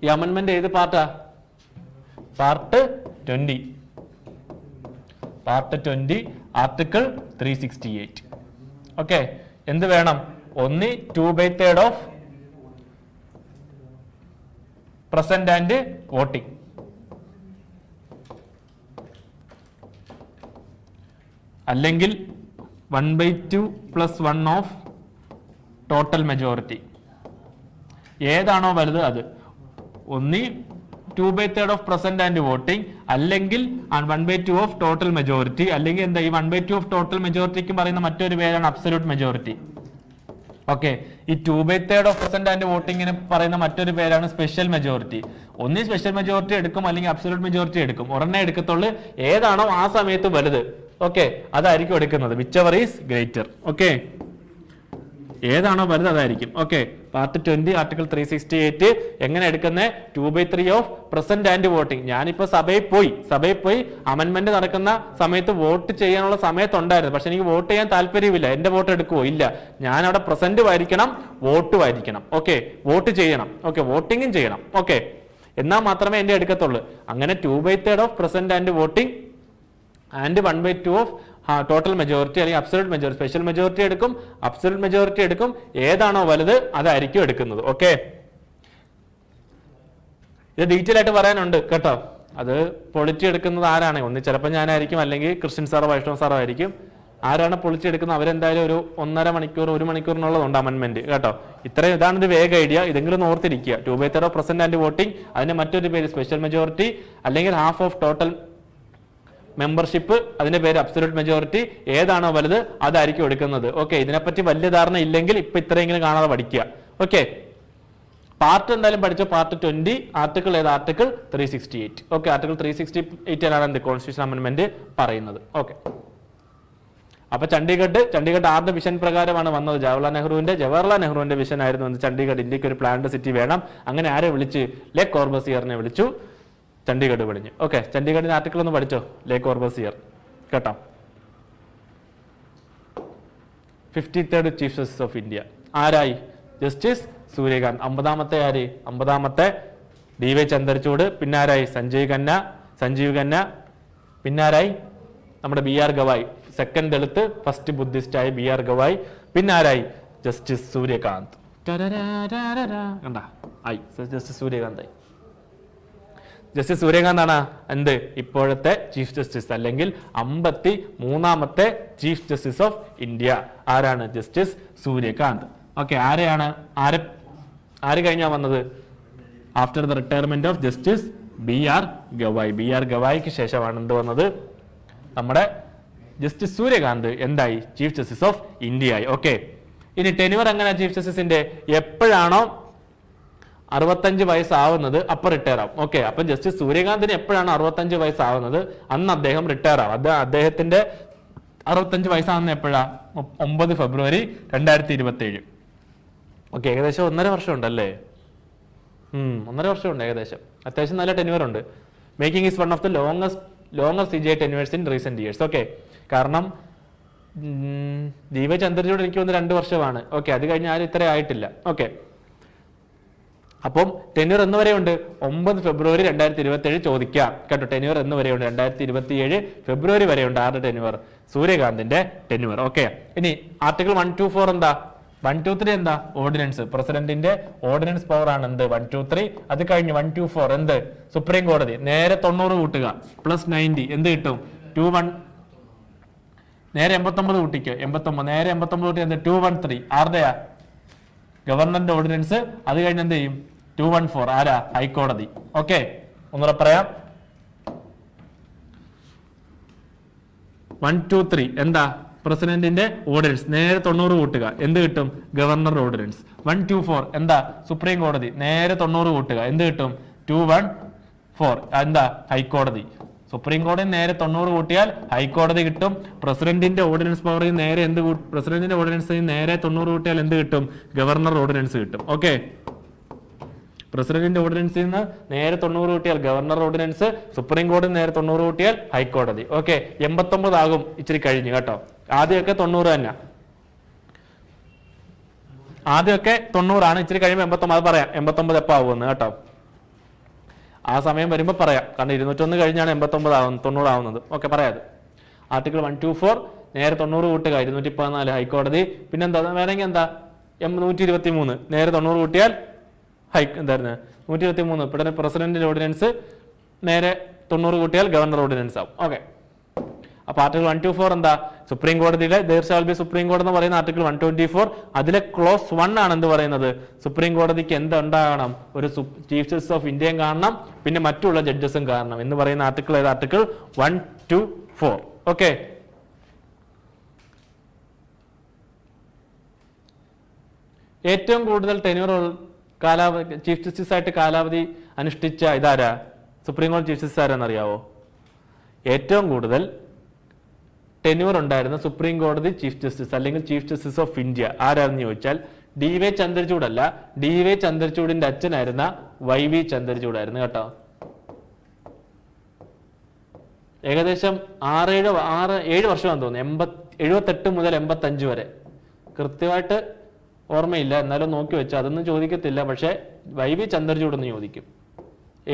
ഈ അമെന്റ്മെന്റ് ഏത് പാർട്ടാ, പാർട്ട് 20, ആർട്ടിക്കിൾ 368. ഓക്കെ, എന്ത് വേണം, ഒന്ന് 2/3 ഓഫ് പ്രസന്റ് ആൻഡ് വോട്ടിംഗ്, അല്ലെങ്കിൽ 1/2 + 1 ഓഫ് ടോട്ടൽ മെജോറിറ്റി. ഏതാണോ വലുത് അത്. ഒന്ന് 2/3 ഓഫ് പ്രസന്റ് ആൻഡ് വോട്ടിംഗ്, അല്ലെങ്കിൽ 1/2 ഓഫ് ടോട്ടൽ മെജോറിറ്റി, അല്ലെങ്കിൽ എന്താ, ഈ 1/2 ഓഫ് ടോട്ടൽ മെജോറിറ്റിക്ക് പറയുന്ന മറ്റൊരു പേരാണ് അബ്സല്യൂട്ട് മെജോറിറ്റി. ഓക്കെ, ഈ 2/3 ഓഫ് പ്രസന്റ് ആൻഡ് വോട്ടിങ്ങിന് പറയുന്ന മറ്റൊരു പേരാണ് സ്പെഷ്യൽ മെജോറിറ്റി. ഒന്നി സ്പെഷ്യൽ മെജോറിറ്റി എടുക്കും, അല്ലെങ്കിൽ അബ്സല്യൂട്ട് മെജോറിറ്റി എടുക്കും. ഒരെണ്ണേ എടുക്കത്തുള്ളൂ. ഏതാണോ ആ സമയത്ത് വലുത്, ഓക്കെ, അതായിരിക്കും എടുക്കുന്നത്. Which ever is greater. Okay, ഏതാണോ വലുത് അതായിരിക്കും. ഓക്കെ, പാർട്ട് 20 ആർട്ടിക്കിൾ 368 എങ്ങനെ എടുക്കുന്നത്, 2/3 ഓഫ് പ്രസന്റ് ആൻഡ് വോട്ടിംഗ്. ഞാനിപ്പോ സഭയിൽ പോയി അമെന്റ്മെന്റ് നടക്കുന്ന സമയത്ത് വോട്ട് ചെയ്യാനുള്ള സമയത്തുണ്ടായിരുന്നു, പക്ഷെ എനിക്ക് വോട്ട് ചെയ്യാൻ താല്പര്യമില്ല. എന്റെ വോട്ട് എടുക്കുവോ, ഇല്ല. ഞാൻ അവിടെ പ്രസന്റ് വായിരിക്കണം, വോട്ട് വായിരിക്കണം. ഓക്കെ, വോട്ട് ചെയ്യണം. ഓക്കെ, വോട്ടിങ്ങും ചെയ്യണം. ഓക്കെ, എന്നാൽ മാത്രമേ എന്റെ എടുക്കത്തുള്ളൂ. അങ്ങനെ 2/3 of present and voting and 1/2 of total majority, അല്ലെങ്കിൽ അബ്സല്യൂട്ട് മെജോറിറ്റി. സ്പെഷ്യൽ മെജോറിറ്റി എടുക്കും, അബ്സല്യൂട്ട് മെജോറിറ്റി എടുക്കും. ഏതാണോ വലുത് അതായിരിക്കും എടുക്കുന്നത്. ഓക്കെ, ഇത് ഡീറ്റെയിൽ ആയിട്ട് പറയാനുണ്ട് കേട്ടോ. അത് പൊളിറ്റി എടുക്കുന്നത് ആരാണ്, ഒന്ന് ചിലപ്പോൾ ഞാനായിരിക്കും, അല്ലെങ്കിൽ ക്രിസ്ത്യൻ സാറോ വൈഷ്ണവ് സാറോ ആയിരിക്കും. ആരാണ് പൊളിച്ചെടുക്കുന്നത് അവരെന്തായാലും ഒരു 1.5 മണിക്കൂർ 1 മണിക്കൂറിനുള്ളതുണ്ട് അമെന്റ്മെന്റ് കേട്ടോ. ഇത്രയും ഇതാണ് ഒരു വേഗ ഐഡിയ, ഇതെങ്കിലും ഓർത്തിരിക്കുക. 2/3 ഓഫ് പ്രസന്റ് ആൻഡ് വോട്ടിംഗ്, അതിന്റെ മറ്റൊരു പേര് സ്പെഷ്യൽ മെജോറിറ്റി, അല്ലെങ്കിൽ ഹാഫ് ഓഫ് ടോട്ടൽ മെമ്പർഷിപ്പ്, അതിന്റെ പേര് അബ്സല്യൂട്ട് മെജോറിറ്റി. ഏതാണോ വലുത് അതായിരിക്കും എടുക്കുന്നത്. ഓക്കെ, ഇതിനെപ്പറ്റി വലിയ ധാരണ ഇല്ലെങ്കിൽ ഇപ്പൊ ഇത്രയെങ്കിലും കാണാതെ പഠിക്കുക. ഓക്കെ, പാർട്ട് എന്തായാലും പഠിച്ചോ. പാർട്ട് 20 ആർട്ടിക്കിൾ ഏത്? ആർട്ടിക്കിൾ 368. ഓക്കെ, ആർട്ടിക്കിൾ 368 എന്ത് കോൺസ്റ്റിറ്റ്യൂഷൻ അമെന്റ്മെന്റ് പറയുന്നത്. ഓക്കെ, അപ്പൊ ചണ്ഡീഗഡ് ആരുടെ വിഷൻ പ്രകാരമാണ് വന്നത്? ജവഹർലാൽ നെഹ്റുവിന്റെ വിഷൻ ആയിരുന്നു ചണ്ഡീഗഡ് ഇന്ത്യക്ക് ഒരു പ്ലാൻഡ് സിറ്റി വേണം. അങ്ങനെ ആരെ വിളിച്ച്? ലെ കോർബസിയറിനെ വിളിച്ചു, ചണ്ഡീഗഡ് വിളിഞ്ഞു. ഓക്കെ, ചണ്ഡീഗഡിന്റെ ആർട്ടിക്കിൾ ഒന്ന് പഠിച്ചോ, ലെ കോർബസിയർ കേട്ടോ. 53rd chief justice of India ആരായി? ജസ്റ്റിസ് സൂര്യകാന്ത്. 50ാമത്തെ ആര്? 50ാമത്തെ DY ചന്ദ്രചൂഡ്. പിന്നാരായി? സഞ്ജീവ് ഖന്ന. പിന്നാരായി? നമ്മുടെ BR Gavai. Second Dalit, first Buddhist ആയി BR ഗവായ്. പിന്നാരായി? ജസ്റ്റിസ് സൂര്യകാന്ത്. കണ്ടാ ആയി, ജസ്റ്റിസ് സൂര്യകാന്ത് ആയി. ജസ്റ്റിസ് സൂര്യകാന്ത് ആണ് എന്ത്? ഇപ്പോഴത്തെ ചീഫ് ജസ്റ്റിസ്, അല്ലെങ്കിൽ 53ാമത്തെ ചീഫ് ജസ്റ്റിസ് ഓഫ് ഇന്ത്യ. ആരാണ്? ജസ്റ്റിസ് സൂര്യകാന്ത്. ഓക്കെ, ആര് കഴിഞ്ഞാ വന്നത്? After the retirement of justice BR Gavai. BR ഗവായ്ക്ക് ശേഷമാണ് എന്ത് വന്നത്? നമ്മുടെ ജസ്റ്റിസ് സൂര്യകാന്ത് എന്തായി? ചീഫ് ജസ്റ്റിസ് ഓഫ് ഇന്ത്യ ആയി. ഓക്കെ, ഇനി ടെന്യൂർ എങ്ങനെ ചീഫ് ജസ്റ്റിസിന്റെ? എപ്പോഴാണോ 65 വയസ്സാവുന്നത് അപ്പൊ റിട്ടയർ ആവും. ഓക്കെ, അപ്പൊ ജസ്റ്റിസ് സൂര്യകാന്തിന് എപ്പോഴാണ് 65 വയസ്സാവുന്നത് അന്ന് അദ്ദേഹം റിട്ടയർ ആവും. അദ്ദേഹത്തിന്റെ 65 വയസ്സാവുന്ന എപ്പോഴാ? 9 ഫെബ്രുവരി 2027. ഓക്കെ, ഏകദേശം 1.5 വർഷം ഉണ്ടല്ലേ? 1.5 വർഷം ഉണ്ട് ഏകദേശം. അത്യാവശ്യം നല്ല ടെന്യൂർ ഉണ്ട്. Making is one of the longer CJI tenures in recent years. Okay, കാരണം DY ചന്ദ്രചൂഡ് എനിക്ക് വന്ന് 2 വർഷമാണ്. ഓക്കെ, അത് കഴിഞ്ഞ് ആരും ഇത്ര ആയിട്ടില്ല. ഓക്കെ, അപ്പം ടെന്യൂർ എന്ന് വരെ ഉണ്ട്? 9 ഫെബ്രുവരി 2027 ചോദിക്കാം കേട്ടോ. ടെന്യൂർ എന്ന് വരെ ഉണ്ട്? 2027 ഫെബ്രുവരി വരെ ഉണ്ട്. ആരുടെ ടെന്യൂർ? സൂര്യകാന്തിന്റെ ടെന്യൂർ. ഓക്കെ, ഇനി ആർട്ടിക്കിൾ 124 എന്താ? 123 എന്താ? ഓർഡിനൻസ്. പ്രസിഡന്റിന്റെ ഓർഡിനൻസ് പവർ ആണ് എന്ത്? 123. അത് കഴിഞ്ഞ് 124 എന്ത്? സുപ്രീം കോടതി. നേരെ 90 കൂട്ടുക പ്ലസ് 90 എന്ത് കിട്ടും? 21. നേരെ 89 കൂട്ടിക്ക് 89. നേരെ 89 കൂട്ടി എന്ത്? 213. ആരുടെയാ? ഗവർണറിന്റെ ഓർഡിനൻസ്. അത് കഴിഞ്ഞ് എന്ത് ചെയ്യും? 214. ആരാ? ഹൈക്കോടതി. ഓക്കെ, ഒന്നുകൂടെ പറയാം. 123 എന്താ? പ്രസിഡന്റിന്റെ ഓർഡിനൻസ്. നേരെ 90 കൂട്ടുക എന്ത് കിട്ടും? Governor ordinance. 124 എന്താ? സുപ്രീം കോടതി. നേരെ 90 കൂട്ടുക എന്ത് കിട്ടും? 214 എന്താ? ഹൈക്കോടതി. സുപ്രീം കോടതി നേരെ 90 കൂട്ടിയാൽ ഹൈക്കോടതി കിട്ടും. പ്രസിഡന്റിന്റെ ഓർഡിനൻസ് പവറിൽ നേരെ എന്ത്? പ്രസിഡന്റിന്റെ ഓർഡിനൻസിൽ നേരെ 90 കൂട്ടിയാൽ എന്ത് കിട്ടും? ഗവർണർ ഓർഡിനൻസ് കിട്ടും. ഓക്കെ, പ്രസിഡന്റിന്റെ ഓർഡിനൻസിൽ നിന്ന് നേരെ 90 കൂട്ടിയാൽ ഗവർണർ ഓർഡിനൻസ്, സുപ്രീം കോടതി നേരെ 90 കൂട്ടിയാൽ ഹൈക്കോടതി. ഓക്കെ, 89 ആകും ഇച്ചിരി കഴിഞ്ഞ് കേട്ടോ. ആദ്യമൊക്കെ 90 തന്നെ. ആദ്യമൊക്കെ 90 ആണ്, ഇച്ചിരി കഴിയുമ്പോൾ 89. അത് പറയാം 89 എപ്പോൾ ആവുമെന്ന് കേട്ടോ. ആ സമയം വരുമ്പോൾ പറയാം. കാരണം 201 കഴിഞ്ഞാണ് 89 ആവുന്നത്, 90 ആവുന്നത്. ഓക്കെ, പറയാത്. ആർട്ടിക്കിൾ 124 നേരെ 90 കൂട്ടുക 214 ഹൈക്കോടതി. പിന്നെന്താ വേണമെങ്കിൽ എന്താ? 123 നേരെ 90 കൂട്ടിയാൽ എന്തായിരുന്നു? 123 ഇവിടെ പ്രസിഡന്റിന്റെ ഓർഡിനൻസ്. നേരെ 90 കൂട്ടിയാൽ ഗവർണർ ഓർഡിനൻസ് ആവും. ഓക്കെ, അപ്പൊ ആർട്ടിക്കിൾ 124 എന്താ? സുപ്രീം കോടതിയിലെ ദേർ ഷാൽ ബി സുപ്രീം കോടതി എന്ന് പറയുന്ന ആർട്ടിക്കിൾ 124. അതിലെ ക്ലോസ് 1 ആണ് എന്ത് പറയുന്നത്? സുപ്രീം കോടതിക്ക് എന്തുണ്ടാകണം? ഒരു ചീഫ് ജസ്റ്റിസ് ഓഫ് ഇന്ത്യയും കാണണം, പിന്നെ മറ്റുള്ള ജഡ്ജസും കാണണം എന്ന് പറയുന്ന ആർട്ടിക്കിൾ ഏത്? ആർട്ടിക്കിൾ 124. ഓക്കെ, ഏറ്റവും കൂടുതൽ ടെന്യൂർ ചീഫ് ജസ്റ്റിസ് ആയിട്ട് കാലാവധി അനുഷ്ഠിച്ച ഇതാരാ? സുപ്രീം കോടതി ചീഫ് ജസ്റ്റിസ് ആരാന്നറിയാവോ? ഏറ്റവും കൂടുതൽ ടെന്യൂർ ഉണ്ടായിരുന്ന സുപ്രീം കോടതി ചീഫ് ജസ്റ്റിസ് അല്ലെങ്കിൽ ചീഫ് ജസ്റ്റിസ് ഓഫ് ഇന്ത്യ ആരാണെന്ന് ചോദിച്ചാൽ DY ചന്ദ്രചൂഡ് അല്ല. DY ചന്ദ്രചൂഡിന്റെ അച്ഛനായിരുന്ന YV ചന്ദ്രചൂഡായിരുന്നു കേട്ടോ. ഏകദേശം 7 വർഷമാണെന്ന് തോന്നുന്നു. 78 മുതൽ 85 വരെ. കൃത്യമായിട്ട് ഓർമ്മയില്ല, എന്നാലും നോക്കി വെച്ചു. അതൊന്നും ചോദിക്കത്തില്ല, പക്ഷെ YV ചന്ദ്രചൂഡ് എന്ന് ചോദിക്കും.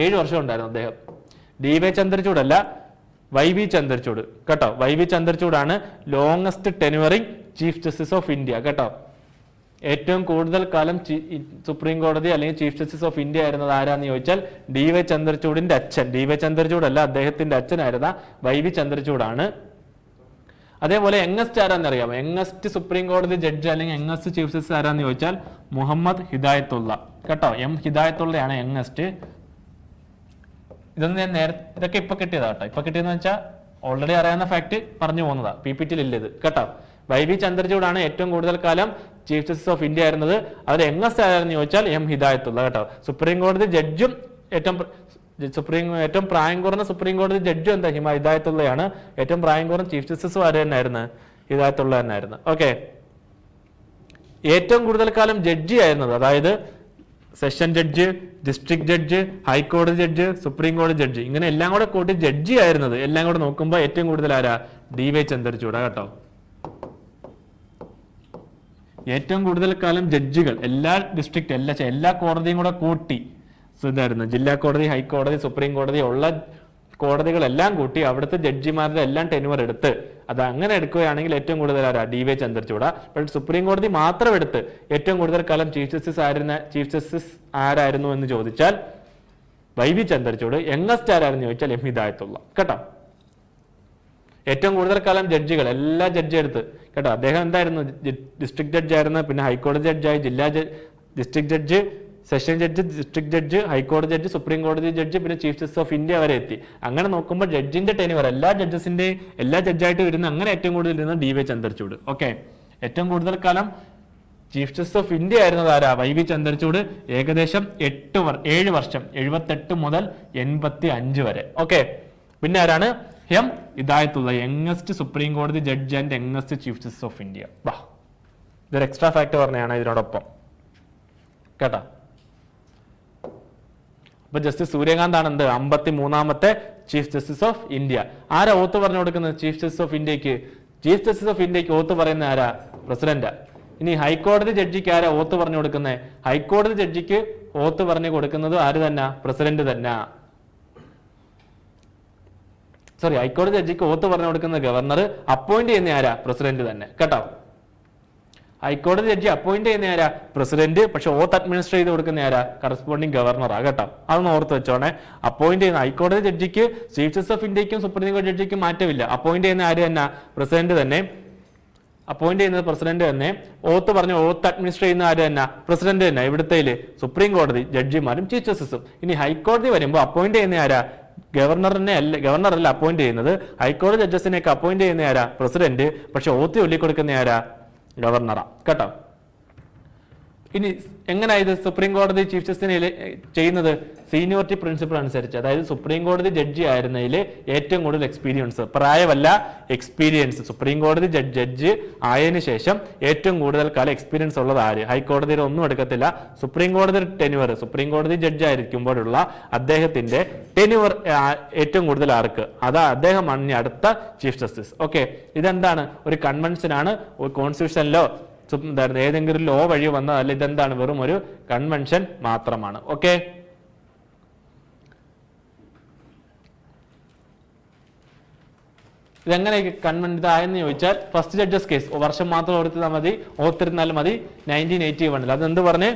7 വർഷം ഉണ്ടായിരുന്നു അദ്ദേഹം. DY ചന്ദ്രചൂഡ് അല്ല, YV ചന്ദ്രചൂഡ് കേട്ടോ. YV ചന്ദ്രചൂഡാണ് longest tenuring chief justice of India കേട്ടോ. ഏറ്റവും കൂടുതൽ കാലം സുപ്രീം കോടതി അല്ലെങ്കിൽ ചീഫ് ജസ്റ്റിസ് ഓഫ് ഇന്ത്യ ആയിരുന്നത് ആരാന്ന് ചോദിച്ചാൽ DY ചന്ദ്രചൂഡിന്റെ അച്ഛൻ. DY ചന്ദ്രചൂഡ് അല്ല, അദ്ദേഹത്തിന്റെ അച്ഛനായിരുന്ന YV ചന്ദ്രചൂഡാണ്. അതേപോലെ യങ്ങസ്റ്റ് ആരാന്ന് അറിയാമോ? യങ്ങസ്റ്റ് സുപ്രീം കോടതി ജഡ്ജ് അല്ലെങ്കിൽ യങ്ങസ്റ്റ് ചീഫ് ജസ്റ്റിസ് ആരാന്ന് ചോദിച്ചാൽ മുഹമ്മദ് ഹിദായത്തുള്ള കേട്ടോ. ഹിദായത്തുള്ളയാണ് യങ്ങസ്റ്റ്. ഇതൊന്നും ഞാൻ ഇതൊക്കെ ഇപ്പൊ കിട്ടിയതാ കേട്ടോ. ഇപ്പൊ കിട്ടിയെന്ന് വെച്ചാൽ ഓൾറെഡി അറിയാവുന്ന ഫാക്ട് പറഞ്ഞു പോകുന്നതാ, PPT ഇല്ല ഇത് കേട്ടോ. YV ചന്ദ്രചൂഡാണ് ഏറ്റവും കൂടുതൽ കാലം ചീഫ് ജസ്റ്റിസ് ഓഫ് ഇന്ത്യ ആയിരുന്നത്. അതിൽ യങ്ങസ്റ്റ് ആരാന്ന് ചോദിച്ചാൽ ഹിദായത്തുള്ള കേട്ടോ. സുപ്രീം കോടതി ജഡ്ജും ഏറ്റവും പ്രായം കുറഞ്ഞ സുപ്രീം കോടതി ജഡ്ജും എന്താ ഹിദായത്തുള്ളയാണ്. ഏറ്റവും പ്രായം കുറഞ്ഞ ചീഫ് ജസ്റ്റിസും ആര് തന്നെയായിരുന്നു? ഹിദായത്തുള്ള തന്നെയായിരുന്നു. ഓക്കെ, ഏറ്റവും കൂടുതൽ കാലം ജഡ്ജി ആയിരുന്നത്, അതായത് സെഷൻ ജഡ്ജ്, ഡിസ്ട്രിക്ട് ജഡ്ജ്, ഹൈക്കോടതി ജഡ്ജ്, സുപ്രീം കോടതി ജഡ്ജി, ഇങ്ങനെ എല്ലാം കൂടെ കൂട്ടി ജഡ്ജി ആയിരുന്നത് എല്ലാം കൂടെ നോക്കുമ്പോൾ ഏറ്റവും കൂടുതൽ ആരാ? DY ചന്ദ്രചൂഡ കേട്ടോ. ഏറ്റവും കൂടുതൽ കാലം ജഡ്ജികൾ എല്ലാ ഡിസ്ട്രിക്ട് എല്ലാ കോടതിയും കൂടെ കൂട്ടി ഇതായിരുന്നു. ജില്ലാ കോടതി, ഹൈക്കോടതി, സുപ്രീം കോടതി ഉള്ള കോടതികളെല്ലാം കൂട്ടി അവിടുത്തെ ജഡ്ജിമാരുടെ എല്ലാം ടെനുവർ എടുത്ത് അത് അങ്ങനെ എടുക്കുകയാണെങ്കിൽ ഏറ്റവും കൂടുതൽ ആരാ? DY ചന്ദ്രചൂഡ. പക്ഷേ സുപ്രീം കോടതി മാത്രം എടുത്ത് ഏറ്റവും കൂടുതൽ കാലം ചീഫ് ജസ്റ്റിസ് ആരായിരുന്നു എന്ന് ചോദിച്ചാൽ YV ചന്ദ്രചൂഡ്. യങ്ങസ്റ്റ് ആരായിരുന്നു ചോദിച്ചാൽ ഹിദായത്തുള്ള കേട്ടോ. ഏറ്റവും കൂടുതൽ കാലം ജഡ്ജികൾ എല്ലാ ജഡ്ജി എടുത്ത് കേട്ടോ. അദ്ദേഹം എന്തായിരുന്നു? ഡിസ്ട്രിക്ട് ജഡ്ജ് ആയിരുന്നു, പിന്നെ ഹൈക്കോടതി ജഡ്ജായി, district judge, session judge, district judge, ഹൈക്കോടതി ജഡ്ജ്, സുപ്രീം കോടതി ജഡ്ജ്, പിന്നെ ചീഫ് ജസ്റ്റിസ് ഓഫ് ഇന്ത്യ വരെ എത്തി. അങ്ങനെ നോക്കുമ്പോൾ ജഡ്ജിന്റെ ടെനുവർ എല്ലാ ജഡ്ജായിട്ട് വരുന്ന അങ്ങനെ ഏറ്റവും കൂടുതൽ ഇരുന്ന DY ചന്ദ്രചൂഡ്. ഓക്കെ, ഏറ്റവും കൂടുതൽ കാലം ചീഫ് ജസ്റ്റിസ് ഓഫ് ഇന്ത്യ ആയിരുന്നത് ആരാ? YV ചന്ദ്രചൂഡ്. ഏകദേശം 7 വർഷം, 78 മുതൽ 85 വരെ. ഓക്കെ, പിന്നെ ആരാണ്? ഹിദായത്തുള്ള, യങ്ങസ്റ്റ് സുപ്രീം കോടതി judge and youngest chief justice of India. വാ, ഇതൊരു എക്സ്ട്രാ ഫാക്ട് പറഞ്ഞതാണ് ഇതിനോടൊപ്പം കേട്ടോ. അപ്പൊ ജസ്റ്റിസ് സൂര്യകാന്ത് ആണ് എന്ത്? 53ാമത്തെ ചീഫ് ജസ്റ്റിസ് ഓഫ് ഇന്ത്യ. ആരാ ഓത്ത് പറഞ്ഞു കൊടുക്കുന്നത് ചീഫ് ജസ്റ്റിസ് ഓഫ് ഇന്ത്യക്ക്? ചീഫ് ജസ്റ്റിസ് ഓഫ് ഇന്ത്യക്ക് ഓത്ത് പറയുന്ന ആരാ? പ്രസിഡന്റ്. ഇനി ഹൈക്കോടതി ജഡ്ജിക്ക് ആരാ ഓത്ത് പറഞ്ഞു കൊടുക്കുന്നത്? ഹൈക്കോടതി ജഡ്ജിക്ക് ഓത്ത് പറഞ്ഞു കൊടുക്കുന്നത് ആര് തന്നെ? പ്രസിഡന്റ് തന്നെ. ഹൈക്കോടതി ജഡ്ജിക്ക് ഓത്ത് പറഞ്ഞു കൊടുക്കുന്ന ഗവർണർ, അപ്പോയിന്റ് ചെയ്യുന്ന ആരാ? പ്രസിഡന്റ് തന്നെ കേട്ടോ. ഹൈക്കോടതി ജഡ്ജി അപ്പോയിന്റ് ചെയ്യുന്ന ആരാ? പ്രസിഡന്റ്. പക്ഷെ ഓത്ത് അഡ്മിനിസ്റ്റർ ചെയ്ത് കൊടുക്കുന്ന ആരാ? കറസ്പോണ്ടിങ് ഗവർണറാ കേട്ടോ. അതൊന്ന് ഓർത്ത് വെച്ചോണേ. അപ്പോയിന്റ് ചെയ്യുന്ന ഹൈക്കോടതി ജഡ്ജിക്ക് ചീഫ് ജസ്റ്റിസ് ഓഫ് ഇന്ത്യക്കും സുപ്രീം കോടതി ജഡ്ജിക്കും മാറ്റമില്ല. അപ്പോയിന്റ് ചെയ്യുന്ന ആര് തന്നെ? പ്രസിഡന്റ് തന്നെ. അപ്പോയിന്റ് ചെയ്യുന്നത് പ്രസിഡന്റ് തന്നെ. ഓത്ത് അഡ്മിനിസ്റ്റർ ചെയ്യുന്ന ആര് തന്നെ? പ്രസിഡന്റ് തന്നെ. ഇവിടുത്തെ സുപ്രീം കോടതി ജഡ്ജിമാരും ചീഫ് ജസ്റ്റിസും. ഇനി ഹൈക്കോടതി വരുമ്പോൾ അപ്പോയിന്റ് ചെയ്യുന്ന ആരാ? ഗവർണറല്ല അപ്പോയിന്റ് ചെയ്യുന്നത്. ഹൈക്കോടതി ജഡ്ജസിനെയൊക്കെ അപ്പോയിന്റ് ചെയ്യുന്ന ആരാ? പ്രസിഡന്റ്. പക്ഷെ ഓത്ത് ചൊല്ലിക്കൊടുക്കുന്ന ആരാ? ഗവർണറാ കേട്ടോ. ഇനി എങ്ങനെ ഇത് സുപ്രീം കോടതി ചീഫ് ജസ്റ്റിസിനെ ചെയ്യുന്നത്? സീനിയോറിറ്റി പ്രിൻസിപ്പിൾ അനുസരിച്ച്. അതായത് സുപ്രീം കോടതി ജഡ്ജി ആയിരുന്നതിൽ ഏറ്റവും കൂടുതൽ എക്സ്പീരിയൻസ്, പ്രായമല്ല എക്സ്പീരിയൻസ്, സുപ്രീം കോടതി ജഡ്ജി ആയതിനു ശേഷം ഏറ്റവും കൂടുതൽ കാലം എക്സ്പീരിയൻസ് ഉള്ളത് ആര്? ഹൈക്കോടതിയിൽ ഒന്നും എടുക്കത്തില്ല. സുപ്രീം കോടതി ടെനുവർ, സുപ്രീം കോടതി ജഡ്ജി ആയിരിക്കുമ്പോഴുള്ള അദ്ദേഹത്തിന്റെ ടെനുവർ ഏറ്റവും കൂടുതൽ ആർക്ക്? അതാ അദ്ദേഹമാണ് ഇനി അടുത്ത ചീഫ് ജസ്റ്റിസ്. ഓക്കെ, ഇതെന്താണ്? ഒരു കൺവെൻഷനാണ്. കോൺസ്റ്റിറ്റ്യൂഷനിലോ ഏതെങ്കിലും ലോ വഴി വന്നതല്ല. ഇതെന്താണ്? വെറും ഒരു കൺവെൻഷൻ മാത്രമാണ്. ഓക്കെ, ഇതെങ്ങനെ ഇതായെന്ന് ചോദിച്ചാൽ ഫസ്റ്റ് ജഡ്ജസ് കേസ് വർഷം മാത്രം ഓർത്തിരുന്നാൽ മതി. 1981 അതെന്ത് പറഞ്ഞ്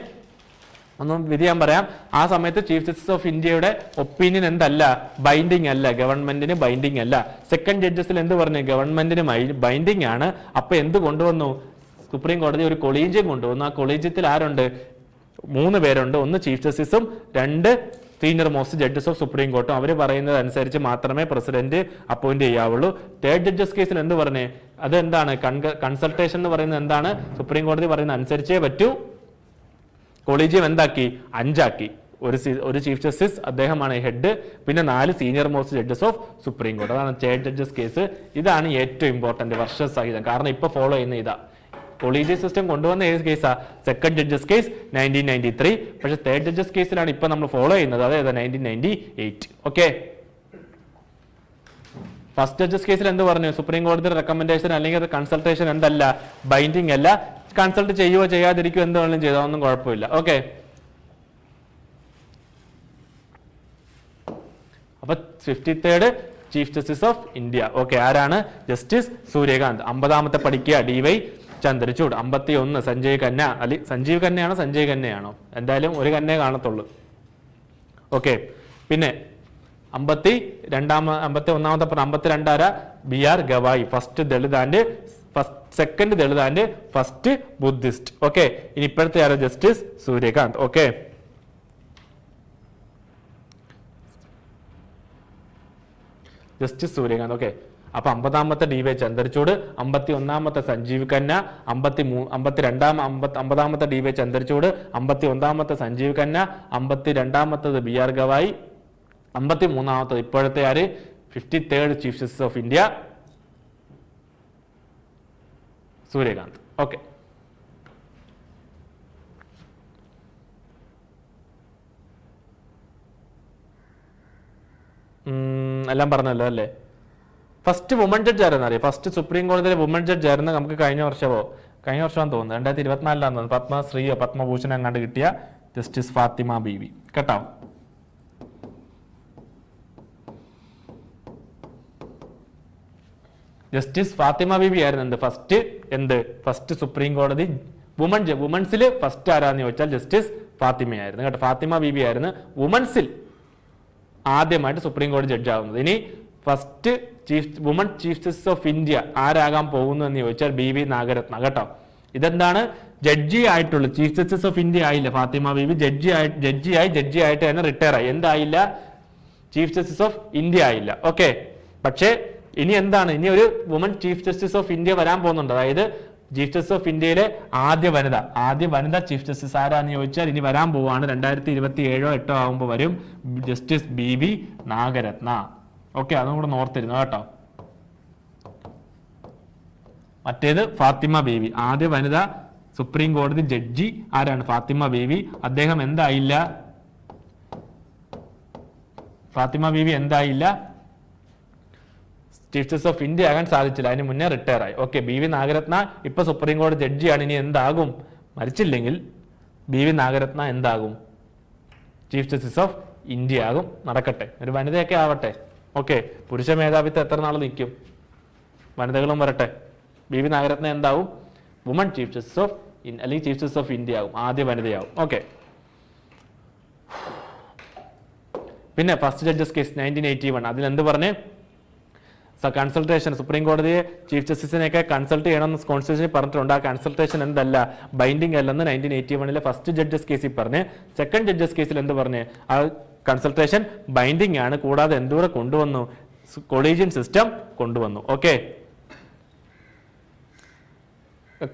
ഒന്നും വിധി ഞാൻ പറയാം. ആ സമയത്ത് ചീഫ് ജസ്റ്റിസ് ഓഫ് ഇന്ത്യയുടെ ഒപ്പീനിയൻ എന്തല്ല? ബൈൻഡിങ് അല്ല, ഗവൺമെന്റിന് ബൈൻഡിങ് അല്ല. സെക്കൻഡ് ജഡ്ജസിൽ എന്ത് പറഞ്ഞു? ഗവൺമെന്റിന് ബൈൻഡിങ് ആണ്. അപ്പൊ എന്ത് കൊണ്ടുവന്നു? സുപ്രീം കോടതി ഒരു കൊളീജിയം കൊണ്ടുവന്നു. ആ കൊളീജിയത്തിൽ ആരുണ്ട്? 3 പേരുണ്ട്. ഒന്ന് ചീഫ് ജസ്റ്റിസും 2 senior most judges of supreme കോർട്ടും. അവർ പറയുന്നത് അനുസരിച്ച് മാത്രമേ പ്രസിഡന്റ് അപ്പോയിന്റ് ചെയ്യാവുള്ളൂ. തേർഡ് ജഡ്ജസ് കേസിൽ എന്ത് പറഞ്ഞേ? അതെന്താണ്? കൺസൾട്ടേഷൻ എന്ന് പറയുന്നത് എന്താണ്? സുപ്രീം കോടതി പറയുന്ന അനുസരിച്ചേ പറ്റൂ. കൊളീജിയം എന്താക്കി? 5 ആക്കി. ഒരു ചീഫ് ജസ്റ്റിസ്, അദ്ദേഹമാണ് ഹെഡ്, പിന്നെ 4 senior most judges of supreme court. അതാണ് തേർഡ് ജഡ്ജസ് കേസ്. ഇതാണ് ഏറ്റവും ഇമ്പോർട്ടന്റ് വർഷസഹിതം. കാരണം ഇപ്പൊ ഫോളോ ചെയ്യുന്ന ഇതാ. കൊളീജിയം സിസ്റ്റം കൊണ്ടുവന്ന ഏത് കേസാ? Second judges case 1993. പക്ഷെ തേർഡ് ജഡ്ജസ് കേസിലാണ് ഇപ്പൊ നമ്മൾ ഫോളോ ചെയ്യുന്നത്. അതായത് 1998. ഓക്കെ, ഫസ്റ്റ് ജഡ്ജസ് കേസിൽ എന്ത് പറഞ്ഞു? സുപ്രീം കോടതി റെക്കമെൻഡേഷൻ അല്ലെങ്കിൽ കൺസൾട്ടേഷൻ എന്തല്ല? ബൈൻഡിങ് അല്ല. കൺസൾട്ട് ചെയ്യുവോ ചെയ്യാതിരിക്കുവോ എന്ത് വേണമെങ്കിലും ചെയ്തോ, ഒന്നും കുഴപ്പമില്ല. ഓക്കെ, അപ്പൊ 53rd chief justice of India. Okay, ആരാണ്? ജസ്റ്റിസ് സൂര്യകാന്ത്. 50ാമത്തെ പഠിക്കുക DY ചന്ദ്രചൂഡ്. 51 സഞ്ജയ് ഖന്ന. സഞ്ജീവ് ഖന്നയാണോ സഞ്ജയ് ഖന്നയാണോ? എന്തായാലും ഒരു ഖന്നയെ കാണത്തുള്ളൂ. ഓക്കെ, പിന്നെ 52 ആരാ? BR Gavai, first Dalit and second Dalit and first Buddhist. Okay, ഇനി ഇപ്പോഴത്തെ ആരോ? Justice Suryakant. Okay, justice Suryakant. Okay, അപ്പൊ 50ാമത്തെ DY Chandrachud, 51ാമത്തെ Sanjeev Khanna, 50ാമത്തെ DY Chandrachud, 51ാമത്തെ Sanjeev Khanna, 52ാമത്തത് BR Gavai, 53ാമത്തത് ഇപ്പോഴത്തെ ആര്? 53rd chief justice of India Surya Kant. Okay, എല്ലാം പറഞ്ഞല്ലോ അല്ലേ? ഫസ്റ്റ് വുമൺ ജഡ്ജ് ആരെന്ന് അറിയാം? ഫസ്റ്റ് സുപ്രീം കോടതിയിലെ വുമൺ ജഡ്ജ് ആയിരുന്നു നമുക്ക് കഴിഞ്ഞ വർഷമാണെന്ന് തോന്നുന്നു, 2024 പത്മശ്രീയോ പത്മഭൂഷൺ അങ്ങാണ്ട് കിട്ടിയ ജസ്റ്റിസ് ഫാത്തിമ ബീവി. കേട്ടോ, ജസ്റ്റിസ് ഫാത്തിമ ബീവി ആയിരുന്നു ഫസ്റ്റ് സുപ്രീം കോടതി വുമൺസിൽ ഫസ്റ്റ് ആരാന്ന് ചോദിച്ചാൽ ജസ്റ്റിസ് ഫാത്തിമയായിരുന്നു. കേട്ടോ, ഫാത്തിമ ബീവി ആയിരുന്നു വുമൺസിൽ ആദ്യമായിട്ട് സുപ്രീം കോടതി ജഡ്ജ് ആവുന്നത്. ഇനി first woman chief justice of India ആരാകാൻ പോകുന്നു എന്ന് ചോദിച്ചാൽ BV നാഗരത്ന. കേട്ടോ, ഇതെന്താണ്? ജഡ്ജി ആയിട്ടുള്ളൂ, ചീഫ് ജസ്റ്റിസ് ഓഫ് ഇന്ത്യ ആയില്ല ഫാത്തിമ ബീവി. ജഡ്ജി ആയിട്ട് തന്നെ റിട്ടയർ ആയി. എന്തായില്ല? ചീഫ് ജസ്റ്റിസ് ഓഫ് ഇന്ത്യ ആയില്ല. ഓക്കെ, പക്ഷേ ഇനി എന്താണ്? ഇനി ഒരു woman chief justice of India വരാൻ പോകുന്നുണ്ട്. അതായത് ചീഫ് ജസ്റ്റിസ് ഓഫ് ഇന്ത്യയിലെ ആദ്യ വനിത ചീഫ് ജസ്റ്റിസ് ആരാന്ന് ചോദിച്ചാൽ ഇനി വരാൻ പോവാണ്. 2027-8 ആകുമ്പോൾ വരും, ജസ്റ്റിസ് BV നാഗരത്ന. ഓക്കെ, അതും കൂടെ ഓർത്തിരുന്നു കേട്ടോ. മറ്റേത് ഫാത്തിമ ബീവി, ആദ്യ വനിത സുപ്രീം കോടതി ജഡ്ജി ആരാണ്? ഫാത്തിമ ബീവി. അദ്ദേഹം എന്തായില്ല? Fathima Beevi എന്തായില്ല? Chief justice of India ആകാൻ സാധിച്ചില്ല, അതിന് മുന്നേ റിട്ടയർ ആയി. ഓക്കെ, BV നാഗരത്ന ഇപ്പൊ സുപ്രീം കോടതി ജഡ്ജിയാണ്. ഇനി എന്താകും? മരിച്ചില്ലെങ്കിൽ BV നാഗരത്ന എന്താകും? ചീഫ് ജസ്റ്റിസ് ഓഫ് ഇന്ത്യ ആകും. നടക്കട്ടെ, ഒരു വനിതയൊക്കെ ആവട്ടെ. ഓക്കെ, പുരുഷ മേധാവിത്വം എത്ര നാൾ നിൽക്കും? വനിതകളും വരട്ടെ. BV നാഗരത്ന എന്താവും? വുമൺ ചീഫ് ജസ്റ്റിസ് ഓഫ് അല്ലെങ്കിൽ ചീഫ് ജസ്റ്റിസ് ഓഫ് ഇന്ത്യ ആകും, ആദ്യ വനിതയാവും. ഓക്കെ, പിന്നെ ഫസ്റ്റ് ജഡ്ജസ് കേസ് 1981 അതിലെന്ത് പറഞ്ഞേ? കൺസൾട്ടേഷൻ, സുപ്രീം കോടതിയെ ചീഫ് ജസ്റ്റിസിനെയൊക്കെ കൺസൾട്ട് ചെയ്യണമെന്ന് കോൺസ്റ്റിറ്റ്യൂഷനിൽ പറഞ്ഞിട്ടുണ്ട്. ആ കൺസൾട്ടേഷൻ എന്തല്ല, ബൈൻഡിങ് അല്ലെന്ന് 1981 ഫസ്റ്റ് ജഡ്ജസ് കേസിൽ പറഞ്ഞ്. സെക്കൻഡ് ജഡ്ജസ് കേസിൽ എന്ത് പറഞ്ഞ്? ആ കൺസൾട്ടേഷൻ ബൈൻഡിങ് ആണ്. കൂടാതെ എന്തൂടെ കൊണ്ടുവന്നു? കൊളീജിയൻ സിസ്റ്റം കൊണ്ടുവന്നു. ഓക്കെ,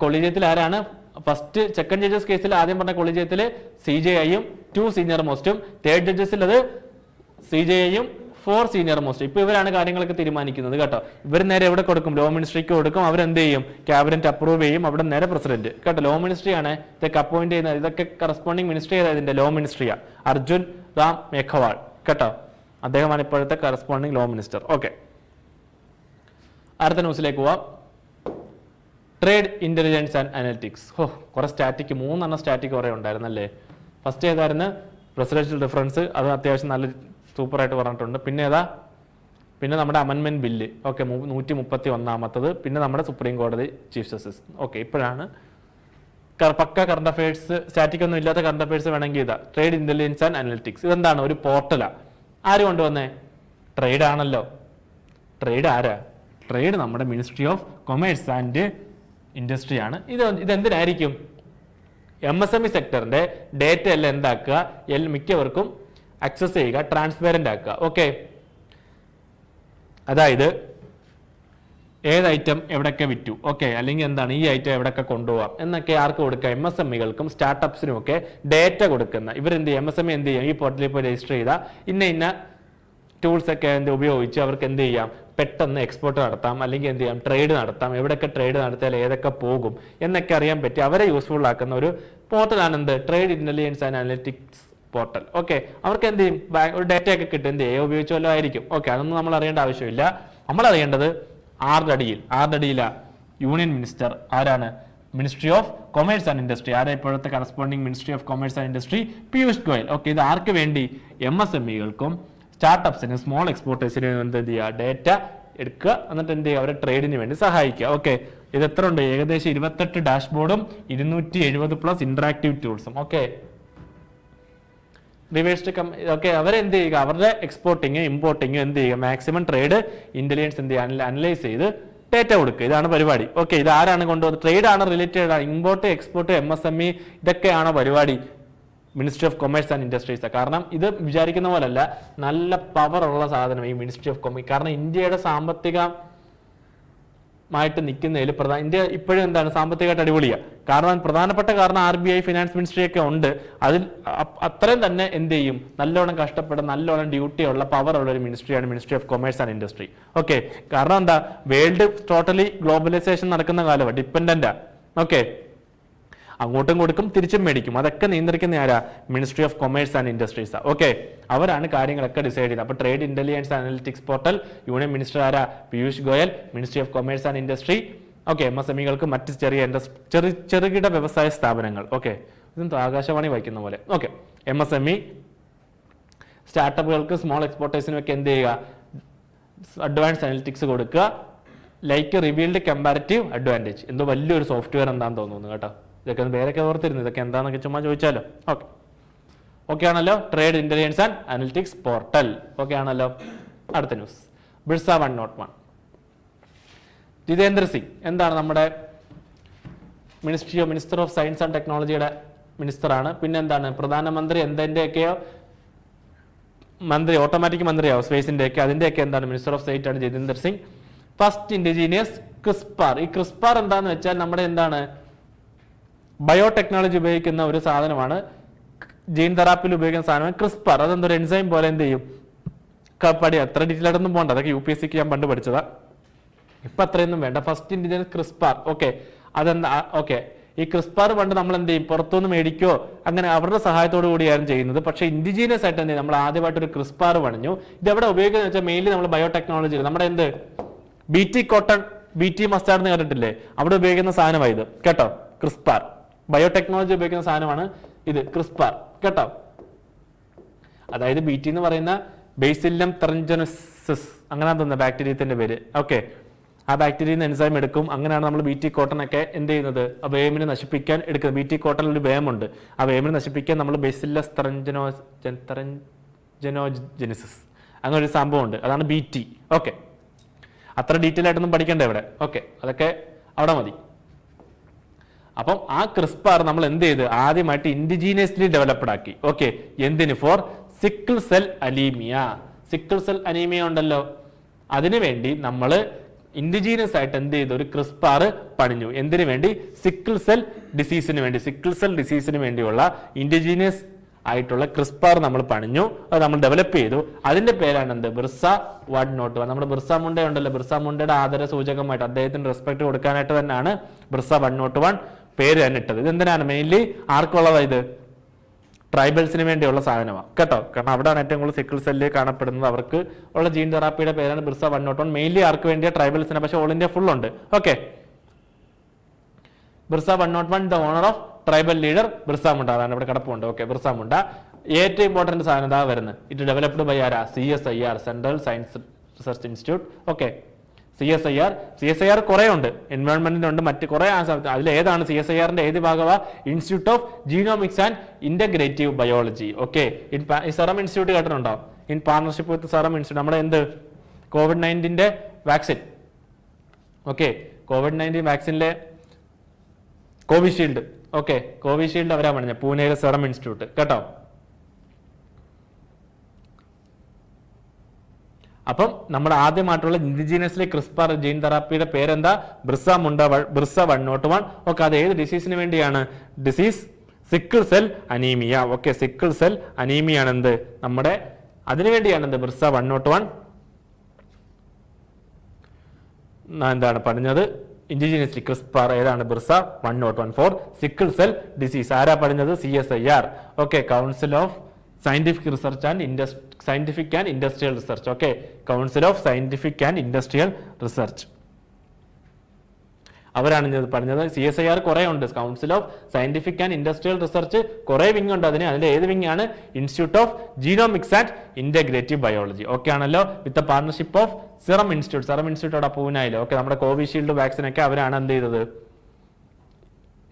കൊളീജിയത്തിൽ ആരാണ്? ഫസ്റ്റ് സെക്കൻഡ് ജഡ്ജസ് കേസിൽ ആദ്യം പറഞ്ഞ കൊളീജിയത്തിൽ CJIയും 2 സീനിയർ മോസ്റ്റും, തേർഡ് ജഡ്ജസിൽ അത് CJIയും 4 സീനിയർ മോസ്റ്റ്. ഇപ്പൊ ഇവരാണ് കാര്യങ്ങളൊക്കെ തീരുമാനിക്കുന്നത്. കേട്ടോ, ഇവർ നേരെ എവിടെ കൊടുക്കും? ലോ മിനിസ്ട്രിക്ക് കൊടുക്കും. അവരെന്ത് ചെയ്യും? ക്യാബിനറ്റ് അപ്രൂവ് ചെയ്യും. അവിടെ നേരെ പ്രസിഡന്റ്. കേട്ടോ, ലോ മിനിസ്ട്രി ആണ് ഇതൊക്കെ അപ്പോയിന്റ് ചെയ്യുന്നത്. ഇതൊക്കെ കറസ്പോണ്ടിങ് മിനിസ്ട്രി ഇതിന്റെ ലോ മിനിസ്ട്രിയാ, അർജുൻ റാം മേഘവാൾ. കേട്ടോ, അദ്ദേഹമാണ് ഇപ്പോഴത്തെ കറസ്പോണ്ടിങ് ലോ മിനിസ്റ്റർ. ഓക്കെ, അടുത്ത ന്യൂസിലേക്ക് പോവാം. Trade intelligence and analytics. കുറെ സ്റ്റാറ്റിക്, 3 സ്റ്റാറ്റിക് കുറെ ഉണ്ടായിരുന്നല്ലേ? ഫസ്റ്റ് ഏതായിരുന്നു? പ്രസിഡൻഷ്യൽ ഡിഫറൻസ്, അത് അത്യാവശ്യം നല്ല സൂപ്പറായിട്ട് പറഞ്ഞിട്ടുണ്ട്. പിന്നെ നമ്മുടെ അമെൻമെന്റ് ബില്ല്. ഓക്കെ, 131ാമത്തത്. പിന്നെ നമ്മുടെ സുപ്രീം കോടതി ചീഫ് ജസ്റ്റിസ്. ഓക്കെ, ഇപ്പോഴാണ് പക്ക കറണ്ട് അഫയേഴ്സ്, സ്റ്റാറ്റിക് ഒന്നും ഇല്ലാത്ത കറണ്ട് അഫയേഴ്സ് വേണമെങ്കിൽ ഇതാ ട്രേഡ് ഇന്റലിജൻസ് ആൻഡ് അനലിറ്റിക്സ്. ഇതെന്താണ്? ഒരു പോർട്ടലാ. ആര് കൊണ്ടുവന്നേ? ട്രേഡ് ആണല്ലോ. ട്രേഡ് ആരാ? ട്രേഡ് നമ്മുടെ ministry of commerce and industry ആണ്. ഇതെന്തിനായിരിക്കും? MSME സെക്ടറിന്റെ ഡേറ്റ എല്ലാം എന്താക്കുക? മിക്കവർക്കും ആക്സസ് ചെയ്യുക, ട്രാൻസ്പെറന്റ് ആക്കുക. ഓക്കെ, അതായത് ഏത് ഐറ്റം എവിടെയൊക്കെ വിറ്റു, ഓക്കെ, അല്ലെങ്കിൽ എന്താണ് ഈ ഐറ്റം എവിടെയൊക്കെ കൊണ്ടുപോകാം എന്നൊക്കെ ആർക്ക് കൊടുക്കുക? MSMEകൾക്കും സ്റ്റാർട്ടപ്സിനും ഒക്കെ ഡേറ്റ കൊടുക്കുന്ന ഇവരെന്ത് ചെയ്യും? MSME എന്ത് ചെയ്യും? ഈ പോർട്ടലിൽ പോയി രജിസ്റ്റർ ചെയ്താൽ ഇന്ന ടൂൾസ് ഒക്കെ ഉപയോഗിച്ച് അവർക്ക് എന്ത് ചെയ്യാം? പെട്ടെന്ന് എക്സ്പോർട്ട് നടത്താം, അല്ലെങ്കിൽ എന്ത് ചെയ്യാം? ട്രേഡ് നടത്താം. എവിടെയൊക്കെ ട്രേഡ് നടത്തിയാൽ ഏതൊക്കെ പോകും എന്നൊക്കെ അറിയാൻ പറ്റി അവരെ യൂസ്ഫുൾ ആക്കുന്ന ഒരു പോർട്ടലാണ് എന്ത്? Trade intelligence and analytics portal. Okay, അവർക്ക് എന്ത് ചെയ്യും? ഒരു ഡേറ്റ ഒക്കെ കിട്ടും. എന്ത് ചെയ്യും? ഉപയോഗിച്ച് വല്ലതും ആയിരിക്കും. ഓക്കെ, അതൊന്നും നമ്മൾ അറിയേണ്ട ആവശ്യമില്ല. നമ്മൾ അറിയേണ്ടത് ആറുതടിയില യൂണിയൻ മിനിസ്റ്റർ ആരാണ്? Ministry of commerce and industry. ആരാ ഇപ്പോഴത്തെ corresponding ministry of commerce and industry? Piyush Goyal. Okay, ഇത് ആർക്ക് വേണ്ടി? MSMEകൾക്കും സ്റ്റാർട്ടപ്സിനും സ്മോൾ എക്സ്പോർട്ടേഴ്സിനും എന്ത് ചെയ്യുക? ഡേറ്റ എടുക്കുക, എന്നിട്ട് എന്ത് ചെയ്യുക? അവരെ ട്രേഡിന് വേണ്ടി സഹായിക്കുക. ഓക്കെ, ഇത് എത്ര ഉണ്ട്? ഏകദേശം 28 ഡാഷ്ബോർഡും 270+ ഇന്ററാക്റ്റീവ് ടൂൾസും. ഓക്കെ, റിവേഴ്സ്ഡ് ഓക്കെ, അവരെന്ത് ചെയ്യുക, അവരുടെ എക്സ്പോർട്ടിങ് ഇമ്പോർട്ടിങ് എന്ത് ചെയ്യുക, മാക്സിമം ട്രേഡ് ഇന്റലിജൻസ് എന്ത് ചെയ്യുക, അനലൈസ് ചെയ്ത് ഡേറ്റ കൊടുക്കുക. ഇതാണ് പരിപാടി. ഓക്കെ, ഇത് ആരാണ് കൊണ്ടുവന്നത്? ട്രേഡ് ആണ് റിലേറ്റഡ് ആണ്. ഇമ്പോർട്ട് എക്സ്പോർട്ട് MSME ഇതൊക്കെയാണോ പരിപാടി? Ministry of commerce and industries. കാരണം ഇത് വിചാരിക്കുന്ന പോലല്ല, നല്ല പവർ ഉള്ള സാധനം ഈ മിനിസ്ട്രി ഓഫ് കൊമേഴ്സ്. കാരണം ഇന്ത്യയുടെ സാമ്പത്തികമായിട്ട് നിൽക്കുന്നതിൽ ഇന്ത്യ ഇപ്പോഴും എന്താണ് സാമ്പത്തികമായിട്ട് അടിപൊളിയാണ്. കാരണം പ്രധാനപ്പെട്ട കാരണം RBI ഫിനാൻസ് മിനിസ്ട്രി ഒക്കെ ഉണ്ട്. അതിൽ അത്രയും തന്നെ എന്ത് ചെയ്യും, നല്ലോണം കഷ്ടപ്പെടുന്ന നല്ലോണം ഡ്യൂട്ടിയുള്ള പവർ ഉള്ള ഒരു മിനിസ്ട്രിയാണ് ministry of commerce and industry. Okay, കാരണം എന്താ, വേൾഡ് ടോട്ടലി ഗ്ലോബലൈസേഷൻ നടക്കുന്ന കാലമാണ്, ഡിപ്പെൻഡന്റാ. ഓക്കെ, അങ്ങോട്ടും കൊടുക്കും തിരിച്ചും മേടിക്കും. അതൊക്കെ നിയന്ത്രിക്കുന്ന ആരാ? Ministry of commerce and industries. Okay, അവരാണ് കാര്യങ്ങളൊക്കെ ഡിസൈഡ് ചെയ്യുന്നത്. അപ്പോൾ trade intelligence analytics portal union minister ആരാ? Piyush Goyal. Ministry of commerce and industry. Okay, MSMEകൾക്ക് മറ്റ് ചെറുകിട വ്യവസായ സ്ഥാപനങ്ങൾ. ഓക്കെ, ഇതെന്താ ആകാശവാണി വായിക്കുന്ന പോലെ. ഓക്കെ, MSME സ്റ്റാർട്ടപ്പുകൾക്ക് സ്മോൾ എക്സ്പോർട്ടേഴ്സിനും ഒക്കെ എന്ത് ചെയ്യുക, അഡ്വാൻസ് അനലിറ്റിക്സ് കൊടുക്കുക. Like revealed comparative advantage. എന്തോ വലിയൊരു സോഫ്റ്റ്വെയർ എന്താണെന്ന് തോന്നുന്നു കേട്ടോ. ഇതൊക്കെ പേരൊക്കെ ഓർത്തിരുന്നു, ഇതൊക്കെ എന്താണെന്നൊക്കെ ചുമ്മാ ചോദിച്ചാലോ. ഓക്കെ ആണല്ലോ, trade intelligence and analytics portal. Okay ആണല്ലോ. അടുത്ത ന്യൂസ്, ബിർസ 101. ജിതേന്ദ്ര സിംഗ് എന്താണ് നമ്മുടെ മിനിസ്റ്റർ ഓഫ് സയൻസ് ആൻഡ് ടെക്നോളജിയുടെ മിനിസ്റ്ററാണ്. പിന്നെ എന്താണ് പ്രധാനമന്ത്രി എന്തിൻ്റെയൊക്കെയോ മന്ത്രി, ഓട്ടോമാറ്റിക് മന്ത്രിയാവും സ്പേസിൻ്റെയൊക്കെ, അതിൻ്റെയൊക്കെ എന്താണ് മിനിസ്റ്റർ ഓഫ് സ്റ്റേറ്റ് ആണ് Jitendra Singh. First indigenous CRISPR. ഈ ക്രിസ്പാർ എന്താണെന്ന് വെച്ചാൽ നമ്മുടെ എന്താണ് ബയോടെക്നോളജി ഉപയോഗിക്കുന്ന ഒരു സാധനമാണ്. ജീൻ തെറാപ്പിയിൽ ഉപയോഗിക്കുന്ന സാധനമാണ് ക്രിസ്പാർ. അതെന്തൊരു എൻസൈം പോലെ എന്ത് ചെയ്യും, അത്ര ഡീറ്റെയിൽ ആയിട്ടൊന്നും പോകണ്ട, അതൊക്കെ UPSCക്ക് ഞാൻ പണ്ട് പഠിച്ചതാ, ഇപ്പൊ അത്രയൊന്നും വേണ്ട. First indigenous CRISPR. ഓക്കെ, അതെന്താ? ഓക്കെ, ഈ ക്രിസ്പാർ പണ്ട് നമ്മൾ എന്ത് ചെയ്യും, പുറത്തുനിന്ന് മേടിക്കോ അങ്ങനെ അവരുടെ സഹായത്തോടു കൂടിയാണ് ചെയ്യുന്നത്. പക്ഷെ ഇൻഡിജീനിയസ് ആയിട്ട് എന്ത് ചെയ്യും, നമ്മൾ ആദ്യമായിട്ട് ഒരു ക്രിസ്പാർ പണിഞ്ഞു. ഇതെവിടെ ഉപയോഗിക്കുന്നത് വെച്ചാൽ മെയിൻലി നമ്മൾ ബയോടെക്നോളജി, നമ്മുടെ എന്ത് BT കോട്ടൺ, BT മസ്റ്റാർഡ് എന്ന് കേട്ടിട്ടില്ലേ, അവിടെ ഉപയോഗിക്കുന്ന സാധനമാണ് ഇത് കേട്ടോ. ക്രിസ്പാർ ബയോടെക്നോളജി ഉപയോഗിക്കുന്ന സാധനമാണ് ഇത് ക്രിസ്പാർ കേട്ടോ. അതായത് BT എന്ന് പറയുന്ന ബേസില്ലം തെറഞ്ചനസിസ് അങ്ങനെ തോന്നുന്ന ബാക്ടീരിയത്തിന്റെ പേര്. ഓക്കെ, ആ ബാക്ടീരിയയിൽ നിന്ന് എൻസൈം എടുക്കും. അങ്ങനെയാണ് നമ്മൾ BT കോട്ടൺ ഒക്കെ എന്ത് ചെയ്യുന്നത്, ആ വേമിനെ നശിപ്പിക്കാൻ എടുക്കുന്നത്. BT കോട്ടണിൽ ഒരു വേമുണ്ട്, ആ വേമിനെ നശിപ്പിക്കാൻ നമ്മൾ ബേസില്ലസ് തെറഞ്ചനോജനിസിസ് അങ്ങനെ ഒരു സംഭവം ഉണ്ട്, അതാണ് BT. ഓക്കെ, അത്ര ഡീറ്റെയിൽ ആയിട്ടൊന്നും പഠിക്കണ്ട ഇവിടെ. ഓക്കെ, അതൊക്കെ അവിടെ മതി. അപ്പം ആ ക്രിസ്പാർ നമ്മൾ എന്ത് ചെയ്ത് ആദ്യമായിട്ട് ഇൻഡിജീനിയസ്ലി ഡെവലപ്ഡ് ആക്കി. ഓക്കെ, എന്തിന്? For sickle cell anaemia. Sickle cell anaemia ഉണ്ടല്ലോ, അതിനു വേണ്ടി നമ്മൾ ഇൻഡിജീനിയസ് ആയിട്ട് എന്ത് ചെയ്തു, ഒരു ക്രിസ്പാർ പണിഞ്ഞു. എന്തിനു വേണ്ടി? സിക്കിൾ സെൽ ഡിസീസിന് വേണ്ടി. സിക്കിൾ സെൽ ഡിസീസിന് വേണ്ടിയുള്ള ഇൻഡിജീനിയസ് ആയിട്ടുള്ള ക്രിസ്പാർ നമ്മൾ പണിഞ്ഞു, അത് നമ്മൾ ഡെവലപ്പ് ചെയ്തു. അതിന്റെ പേരാണ് എന്ത്? ബിർസ 101. നമ്മുടെ ബിർസ മുണ്ട ഉണ്ടല്ലോ, ബിർസ മുണ്ടയുടെ ആദര സൂചകമായിട്ട് അദ്ദേഹത്തിന് റെസ്പെക്ട് കൊടുക്കാനായിട്ട് തന്നെയാണ് ബിർസ 101 പേര് തന്നെ ഇട്ടത്. ഇതെന്തിനാണ്? മെയിൻലി ആർക്കുള്ളതാ ഇത്? ട്രൈബൽസിന് വേണ്ടിയുള്ള സാധനമാണ് കേട്ടോ. കാരണം അവിടെയാണ് ഏറ്റവും കൂടുതൽ സിക്കിൾ സെല്ല് കാണപ്പെടുന്നത്. അവർക്ക് ഉള്ള ജീൻ തെറാപ്പിയുടെ പേരാണ് ബിർസ 101. മെയിൻലി ആർക്ക് വേണ്ടിയ? ട്രൈബൽസിന്. പക്ഷെ ഓൾ ഇന്ത്യ ഫുൾ ഉണ്ട്. Okay, Birsa 101 the honour of tribal leader Birsa Munda. അതാണ് ഇവിടെ കിടപ്പുണ്ട്. ഓക്കെ, ബിർസ മുണ്ട. ഏറ്റവും ഇമ്പോർട്ടന്റ് സാധനം ഇതാ വരുന്നത്. ഇറ്റ് ഡെവലപ്ഡ് ബൈ ആരാ? CSIR, central science research institute. Okay, CSIR കുറെ ഉണ്ട്, എൻവയോൺമെന്റിനുണ്ട്, മറ്റ് കുറെ. അതിൽ ഏതാണ് CSIRന്റെ ഏത് ഭാഗമാ? Institute of genomics and integrative biology. Okay, serum institute കേട്ടിട്ടുണ്ടോ? In partnership with serum institute. നമ്മുടെ എന്ത് COVID-19 വാക്സിൻ. ഓക്കെ, COVID-19 വാക്സിനിലെ കോവിഷീൽഡ്. ഓക്കെ, കോവിഷീൽഡ് അവരാ പറഞ്ഞ പൂനെയിലെ സെറം ഇൻസ്റ്റിറ്റ്യൂട്ട് കേട്ടോ. അപ്പം നമ്മുടെ ആദ്യമായിട്ടുള്ള ഇൻഡിജീനിയസ്ലി ക്രിസ്പാർ ജീൻ തെറാപ്പിയുടെ പേരെന്താ? ബിർസ മുണ്ട, ബിർസ 101. ഓക്കെ, അത് ഏത് ഡിസീസിന് വേണ്ടിയാണ്? Disease sickle cell anaemia. Okay, sickle cell anaemia ആണ് എന്ത് നമ്മുടെ, അതിനുവേണ്ടിയാണ് എന്ത് ബിർസ 101 എന്താണ് പറഞ്ഞത്? ഇൻഡിജീനിയസ്ലി ക്രിസ്പാർ ഏതാണ്? Birsa 101 for sickle cell disease. ആരാ പറഞ്ഞത്? CSIR. Okay, council of scientific research and industrial research. Okay, council of scientific and industrial research അവരാണ് പറഞ്ഞത്. CSIR കുറെ ഉണ്ട്, council of scientific and industrial research കുറെ വിങ് ഉണ്ട് അതിന്റെ ഏത് വിങ് ആണ്? Institute of genomics and integrative biology. Okay ആണല്ലോ, with partnership of serum institute. Serum institute അവിടെ പൂനായില്ലോ. ഓക്കെ, നമ്മുടെ കോവിഷീൽഡ് വാക്സിൻ ഒക്കെ അവരാണ് എന്ത് ചെയ്തത്?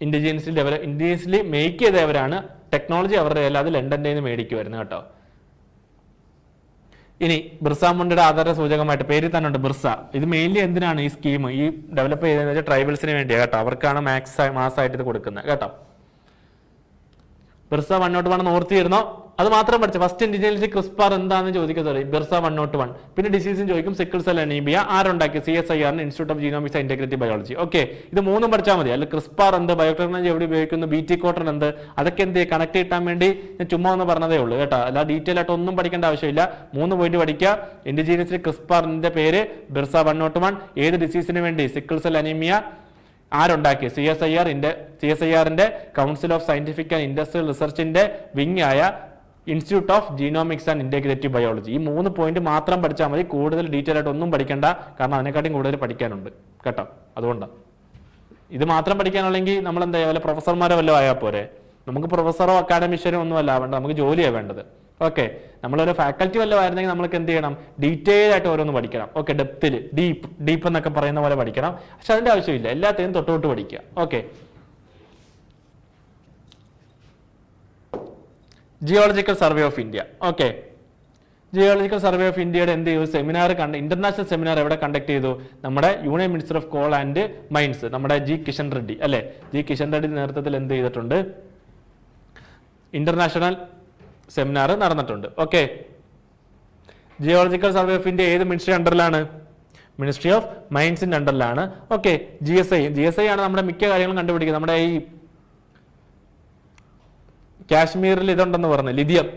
ഇൻഡിജീനിയസ്ലി മേക്ക് ചെയ്തവരാണ്. ടെക്നോളജി അവരുടെ കയ്യിൽ, അത് ലണ്ടൻ്റെ നിന്ന് മേടിക്കുമായിരുന്നു കേട്ടോ. ഇനി ബിർസ മുണ്ടയുടെ ആധാര സൂചകമായിട്ട് പേരിൽ തന്നെ ഉണ്ട് ബിർസ. ഇത് മെയിൻലി എന്തിനാണ് ഈ സ്കീം ഈ ഡെവലപ്പ് ചെയ്തതെന്ന് വെച്ചാൽ ട്രൈബൽസിന് വേണ്ടിയാണ് കേട്ടോ. അവർക്കാണ് മാസമായിട്ട് ഇത് കൊടുക്കുന്നത് കേട്ടോ. ബിർസ 101 ഓർത്തിരുന്നോ? അത് മാത്രം പഠിച്ചു. ഫസ്റ്റ് ഇൻഡിജിനലിറ്റി ക്രിസ്പാർ എന്താണെന്ന് ചോദിക്കത്തുള്ളൂ. ബിർസ 101. പിന്നെ ഡിസീസും ചോദിക്കും. സിക്കിൾ സെൽ അനീമിയ ആരുണ്ടാക്കി? CSIR institute of genomics and integrative biology. Okay, ഇത് മൂന്നും പഠിച്ചാൽ മതി. അല്ല ക്രിസ്പാർ എന്ത്, ബയോടെക്നോളജി എവിടെ ഉപയോഗിക്കുന്നു, BT കോട്ടൺ എന്ത്, അതൊക്കെ എന്ത് കണക്ട് കിട്ടാൻ വേണ്ടി ഞാൻ ചുമ്മാ ഒന്ന് പറഞ്ഞതേ ഉള്ളൂ കേട്ടോ. അല്ല ഡീറ്റെയിൽ ആയിട്ട് ഒന്നും പഠിക്കേണ്ട ആവശ്യമില്ല. 3 പോയിന്റ് പഠിക്കുക. ഇൻഡിജിനസ് ക്രിസ്പാറിന്റെ പേര് ബിർസ 101. ഏത് ഡിസീസിന് വേണ്ടി? സിക്കിൾ സെൽ അനീമിയ ആരുണ്ടാക്കി? CSIR-ന്റെ council of scientific and industrial റിസർച്ചിന്റെ വിങ് ആയ institute of genomics and integrative biology. ഈ 3 പോയിന്റ് മാത്രം പഠിച്ചാൽ മതി. കൂടുതൽ ഡീറ്റെയിൽ ആയിട്ട് ഒന്നും പഠിക്കേണ്ട, കാരണം അതിനെക്കാട്ടും കൂടുതൽ പഠിക്കാനുണ്ട് കേട്ടോ. അതുകൊണ്ടാണ് ഇത് മാത്രം പഠിക്കാനുള്ളെങ്കിൽ നമ്മൾ എന്താ വല്ല പ്രൊഫസർമാരോ വല്ലതും ആയാൽ പോരെ. നമുക്ക് പ്രൊഫസറോ അക്കാഡമിഷ്യനോ ഒന്നും അല്ല വേണ്ട, നമുക്ക് ജോലിയാണ് വേണ്ടത്. ഓക്കെ, നമ്മളൊരു ഫാക്കൽറ്റി വല്ലതും ആയിരുന്നെങ്കിൽ നമ്മൾക്ക് എന്ത് ചെയ്യണം? ഡീറ്റെയിൽ ആയിട്ട് ഓരോന്ന് പഠിക്കണം. ഓക്കെ, ഡെപ്തിൽ ഡീപ്പ് എന്നൊക്കെ പറയുന്ന പോലെ പഠിക്കണം. പക്ഷെ അതിന്റെ ആവശ്യമില്ല, എല്ലാത്തിനും തൊട്ട് പഠിക്കുക. Okay, geological survey of India. Okay, geological survey of ഇന്ത്യയുടെ എന്ത് ചെയ്തു? സെമിനാർ ഇന്റർനാഷണൽ സെമിനാർ എവിടെ കണ്ടക്ട് ചെയ്തു? നമ്മുടെ union minister of coal and mines, നമ്മുടെ കിഷൻ റെഡ്ഡി അല്ലെ. കിഷൻ റെഡ്ഡി നേതൃത്വത്തിൽ എന്ത് ചെയ്തിട്ടുണ്ട്? ഇന്റർനാഷണൽ സെമിനാർ നടന്നിട്ടുണ്ട്. Okay, geological survey of India ഏത് മിനിസ്ട്രി അണ്ടറിലാണ്? മിനിസ്ട്രി ഓഫ് മൈൻസിന്റെ അണ്ടറിലാണ്. ഓക്കെ, GSI ആണ് നമ്മുടെ മിക്ക കാര്യങ്ങളും കണ്ടുപിടിക്കുന്നത്. നമ്മുടെ ഈ കാശ്മീരിൽ ഇതുണ്ടെന്ന് പറഞ്ഞു, ലിഥിയം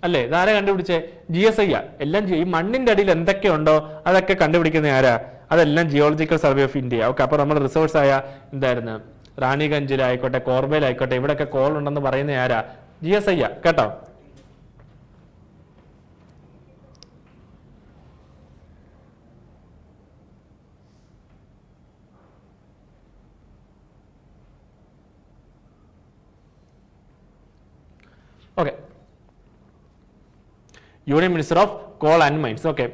അല്ലേ, ഇതാരെ കണ്ടുപിടിച്ചേ? GSI. എല്ലാം ഈ മണ്ണിന്റെ അടിയിൽ എന്തൊക്കെയുണ്ടോ അതൊക്കെ കണ്ടുപിടിക്കുന്ന ആരാ? അതെല്ലാം geological survey of India. Okay, അപ്പൊ നമ്മുടെ റിസോഴ്സ് ആയ എന്തായിരുന്നു? റാണിഗഞ്ചിലായിക്കോട്ടെ, കോർബയിലായിക്കോട്ടെ, ഇവിടെയൊക്കെ കോൾ ഉണ്ടെന്ന് പറയുന്ന ആരാ? GSI കേട്ടോ. Okay, union minister of coal and mines. Okay,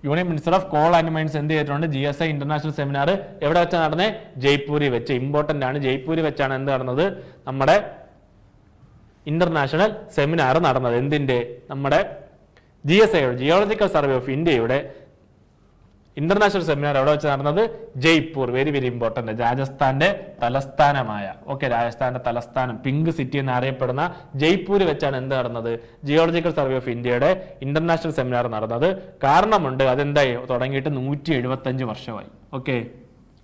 union minister of coal and mines എന്ത് ചെയ്തിട്ടുണ്ട്? GSI ഇന്റർനാഷണൽ സെമിനാർ എവിടെ വെച്ചാണ് നടന്നത്? ജയ്പൂരിൽ വെച്ച്. ഇമ്പോർട്ടന്റ് ആണ്, ജയ്പൂരിൽ വെച്ചാണ് എന്ത് നടന്നത്? നമ്മുടെ ഇന്റർനാഷണൽ സെമിനാർ നടന്നത്. എന്തിന്റെ? നമ്മുടെ GSIയുടെ ജിയോളജിക്കൽ സർവേ ഓഫ് ഇന്ത്യയുടെ ഇന്റർനാഷണൽ സെമിനാർ എവിടെ വെച്ച് നടന്നത്? ജയ്പൂർ. Very very important. രാജസ്ഥാന്റെ തലസ്ഥാനമായ, ഓക്കെ, രാജസ്ഥാന്റെ തലസ്ഥാനം പിങ്ക് സിറ്റി എന്ന് അറിയപ്പെടുന്ന ജയ്പൂർ വെച്ചാണ് എന്ത് നടന്നത്? ജിയോളജിക്കൽ സർവേ ഓഫ് ഇന്ത്യയുടെ ഇന്റർനാഷണൽ സെമിനാർ നടന്നത്. കാരണമുണ്ട്, അതെന്തായി? തുടങ്ങിയിട്ട് 175 വർഷമായി. ഓക്കെ,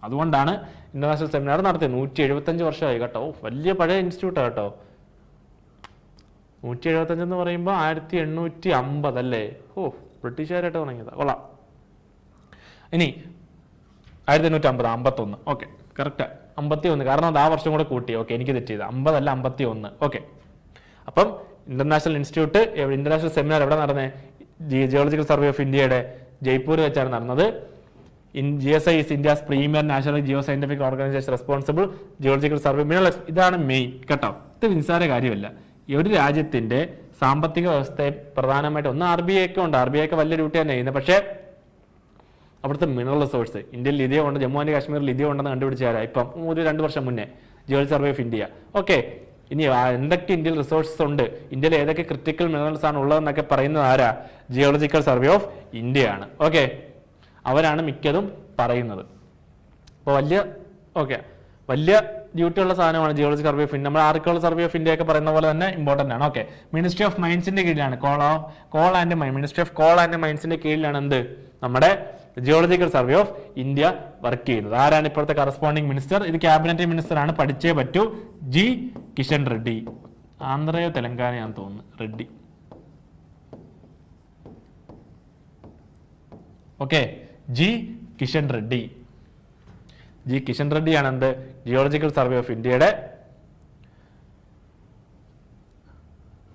അതുകൊണ്ടാണ് ഇന്റർനാഷണൽ സെമിനാർ നടത്തിയത്. 175 വർഷമായി കേട്ടോ. വലിയ പഴയ ഇൻസ്റ്റിറ്റ്യൂട്ടാണ് കേട്ടോ. 175 എന്ന് പറയുമ്പോൾ 1850 അല്ലേ? ബ്രിട്ടീഷുകാരായിട്ട് തുടങ്ങിയതാ. കൊള്ളാം. ഇനി 1851. Okay, correct 51. കാരണം അത് ആ വർഷം കൂടെ കൂട്ടി. ഓക്കെ, എനിക്ക് തെറ്റിയത്. 50 അല്ല, 51. ഓക്കെ, അപ്പം ഇന്റർനാഷണൽ ഇൻസ്റ്റിറ്റ്യൂട്ട് ഇന്റർനാഷണൽ സെമിനാർ എവിടെ നടന്നത്? ജിയോളജിക്കൽ സർവേ ഓഫ് ഇന്ത്യയുടെ ജയ്പൂർ വെച്ചാണ് നടന്നത്. GSI is India's premier national geoscientific organization responsible geological survey mineral. ഇതാണ് മെയിൻ കേട്ടോ. ഇത് നിസ്സാര കാര്യമല്ല. ഈ ഒരു രാജ്യത്തിന്റെ സാമ്പത്തിക വ്യവസ്ഥയെ പ്രധാനമായിട്ട് ഒന്ന് RBI ഒക്കെ ഉണ്ട്. RBI ഒക്കെ വലിയ ഡ്യൂട്ടി തന്നെ ചെയ്യുന്നത്. പക്ഷേ അവിടുത്തെ മിനറൽ റിസോഴ്സ്, ഇന്ത്യയിൽ ലിഥിയം ഉണ്ട്, ജമ്മു ആൻഡ് കാശ്മീരിൽ ലിഥിയം ഉണ്ടെന്ന് കണ്ടുപിടിച്ചാരാ? ഇപ്പം 2 വർഷം മുന്നേ geological survey of India. Okay, ഇനി എന്തൊക്കെ ഇന്ത്യയിൽ റിസോഴ്സസ് ഉണ്ട്, ഇന്ത്യയിൽ ഏതൊക്കെ ക്രിട്ടിക്കൽ മിനറൽസ് ആണ് ഉള്ളതെന്നൊക്കെ പറയുന്നത് ആരാ? ജിയോളജിക്കൽ സർവേ ഓഫ് ഇന്ത്യയാണ്. ഓക്കെ, അവരാണ് മിക്കതും പറയുന്നത്. അപ്പോൾ വലിയ ഡ്യൂട്ടി ഉള്ള സാധനമാണ് ജിയോളജിക്കൽ സർവേ ഓഫ് ഇന്ത്യ. നമ്മൾ ആർക്കിയോളജിക്കൽ സർവേ ഓഫ് ഇന്ത്യ ഒക്കെ പറയുന്ന പോലെ തന്നെ ഇമ്പോർട്ടന്റ് ആണ്. ഓക്കെ, മിനിസ്ട്രി ഓഫ് മൈൻസിന്റെ കീഴിലാണ് coal and mine. Ministry of coal and മൈൻസിന്റെ കീഴിലാണ് എന്ത്? നമ്മുടെ geological survey of India work ചെയ്യുന്നത്. ആരാണ് ഇപ്പോഴത്തെ കറസ്പോണ്ടിങ് മിനിസ്റ്റർ? ഇത് ക്യാബിനറ്റ് മിനിസ്റ്റർ ആണ്, പഠിച്ചേ പറ്റൂ. കിഷൻ റെഡ്ഡി. ആന്ധ്രയോ തെലങ്കാനയാണെന്ന് തോന്നുന്നു. റെഡ്ഡി. ഓക്കെ, കിഷൻ റെഡ്ഡി. കിഷൻ റെഡ്ഡിയാണ് എന്ത്? ജിയോളജിക്കൽ സർവേ ഓഫ് ഇന്ത്യയുടെ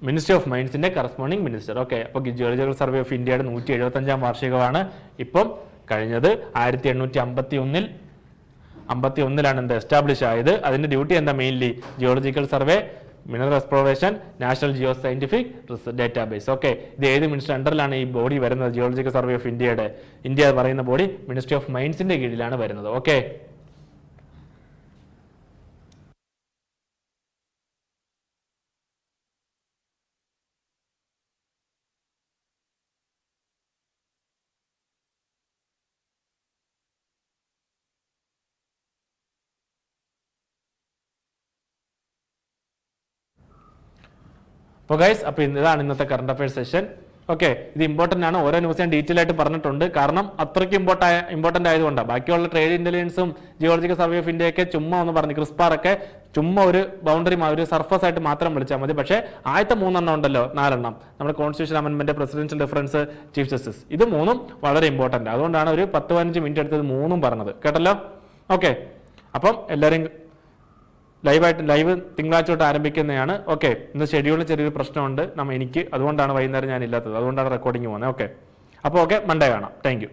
മിനിസ്ട്രി ഓഫ് മൈൻസിന്റെ കറസ്പോണ്ടിങ് മിനിസ്റ്റർ. ഓക്കെ, അപ്പോൾ ജിയോളജിക്കൽ സർവേ ഓഫ് ഇന്ത്യയുടെ 175ാം വാർഷികമാണ് ഇപ്പം കഴിഞ്ഞത്. 1851-ലാണ് എന്ത് എസ്റ്റാബ്ലിഷ് ആയത്. അതിന്റെ ഡ്യൂട്ടി എന്താ? Mainly geological survey, mineral exploration, national Jio scientific database. Okay, ഇത് ഏത് മിനിസ്റ്റർ അണ്ടറിലാണ് ഈ ബോഡി വരുന്നത്? ജിയോളജിക്കൽ സർവേ ഓഫ് ഇന്ത്യയുടെ ഇന്ത്യ പറയുന്ന ബോഡി മിനിസ്ട്രി ഓഫ് മൈൻസിന്റെ കീഴിലാണ് വരുന്നത്. ഓക്കെ. അപ്പോൾ ഗൈസ്, അപ്പോൾ ഇതാണ് ഇന്നത്തെ കറണ്ട് അഫയേഴ്സ് സെഷൻ. ഓക്കെ, ഇത് ഇമ്പോർട്ടൻ്റ് ആണ്. ഓരോ ന്യൂസ് ഞാൻ ഡീറ്റെയിൽ ആയിട്ട് പറഞ്ഞിട്ടുണ്ട്. കാരണം അത്രയ്ക്ക് ഇമ്പോർട്ടൻ്റ് ആയതുകൊണ്ടാണ്. ബാക്കിയുള്ള ട്രേഡ് ഇന്റലിജൻസും ജിയോളജിക്കൽ സർവേ ഓഫ് ഇന്ത്യയൊക്കെ ചുമ്മാ ഒന്ന് പറഞ്ഞു, ക്രിസ്പാറൊക്കെ ചുമ്മാ ഒരു ബൗണ്ടറി ഒരു സർഫസ് ആയിട്ട് മാത്രം വിളിച്ചാൽ മതി. പക്ഷേ ആദ്യത്തെ 3 ഉണ്ടല്ലോ, 4 നമ്മുടെ constitution amendment, presidential difference, chief justice, ഇത് 3 വളരെ ഇമ്പോർട്ടൻ്റ്. അതുകൊണ്ടാണ് ഒരു 10-15 മിനിറ്റ് എടുത്തത് 3 പറഞ്ഞത്. കേട്ടല്ലോ? ഓക്കെ, അപ്പം എല്ലാവരും ലൈവ് തിങ്കളാഴ്ച തൊട്ട് ആരംഭിക്കുന്നതാണ്. ഓക്കെ, ഇന്ന് ഷെഡ്യൂളിൽ ചെറിയൊരു പ്രശ്നമുണ്ട് എനിക്ക്, അതുകൊണ്ടാണ് വൈകുന്നേരം ഞാൻ ഇല്ലാത്തത്, അതുകൊണ്ടാണ് റെക്കോർഡിങ് പോകുന്നത്. ഓക്കെ, അപ്പോൾ ഓക്കെ, മൺഡേ കാണാം. താങ്ക്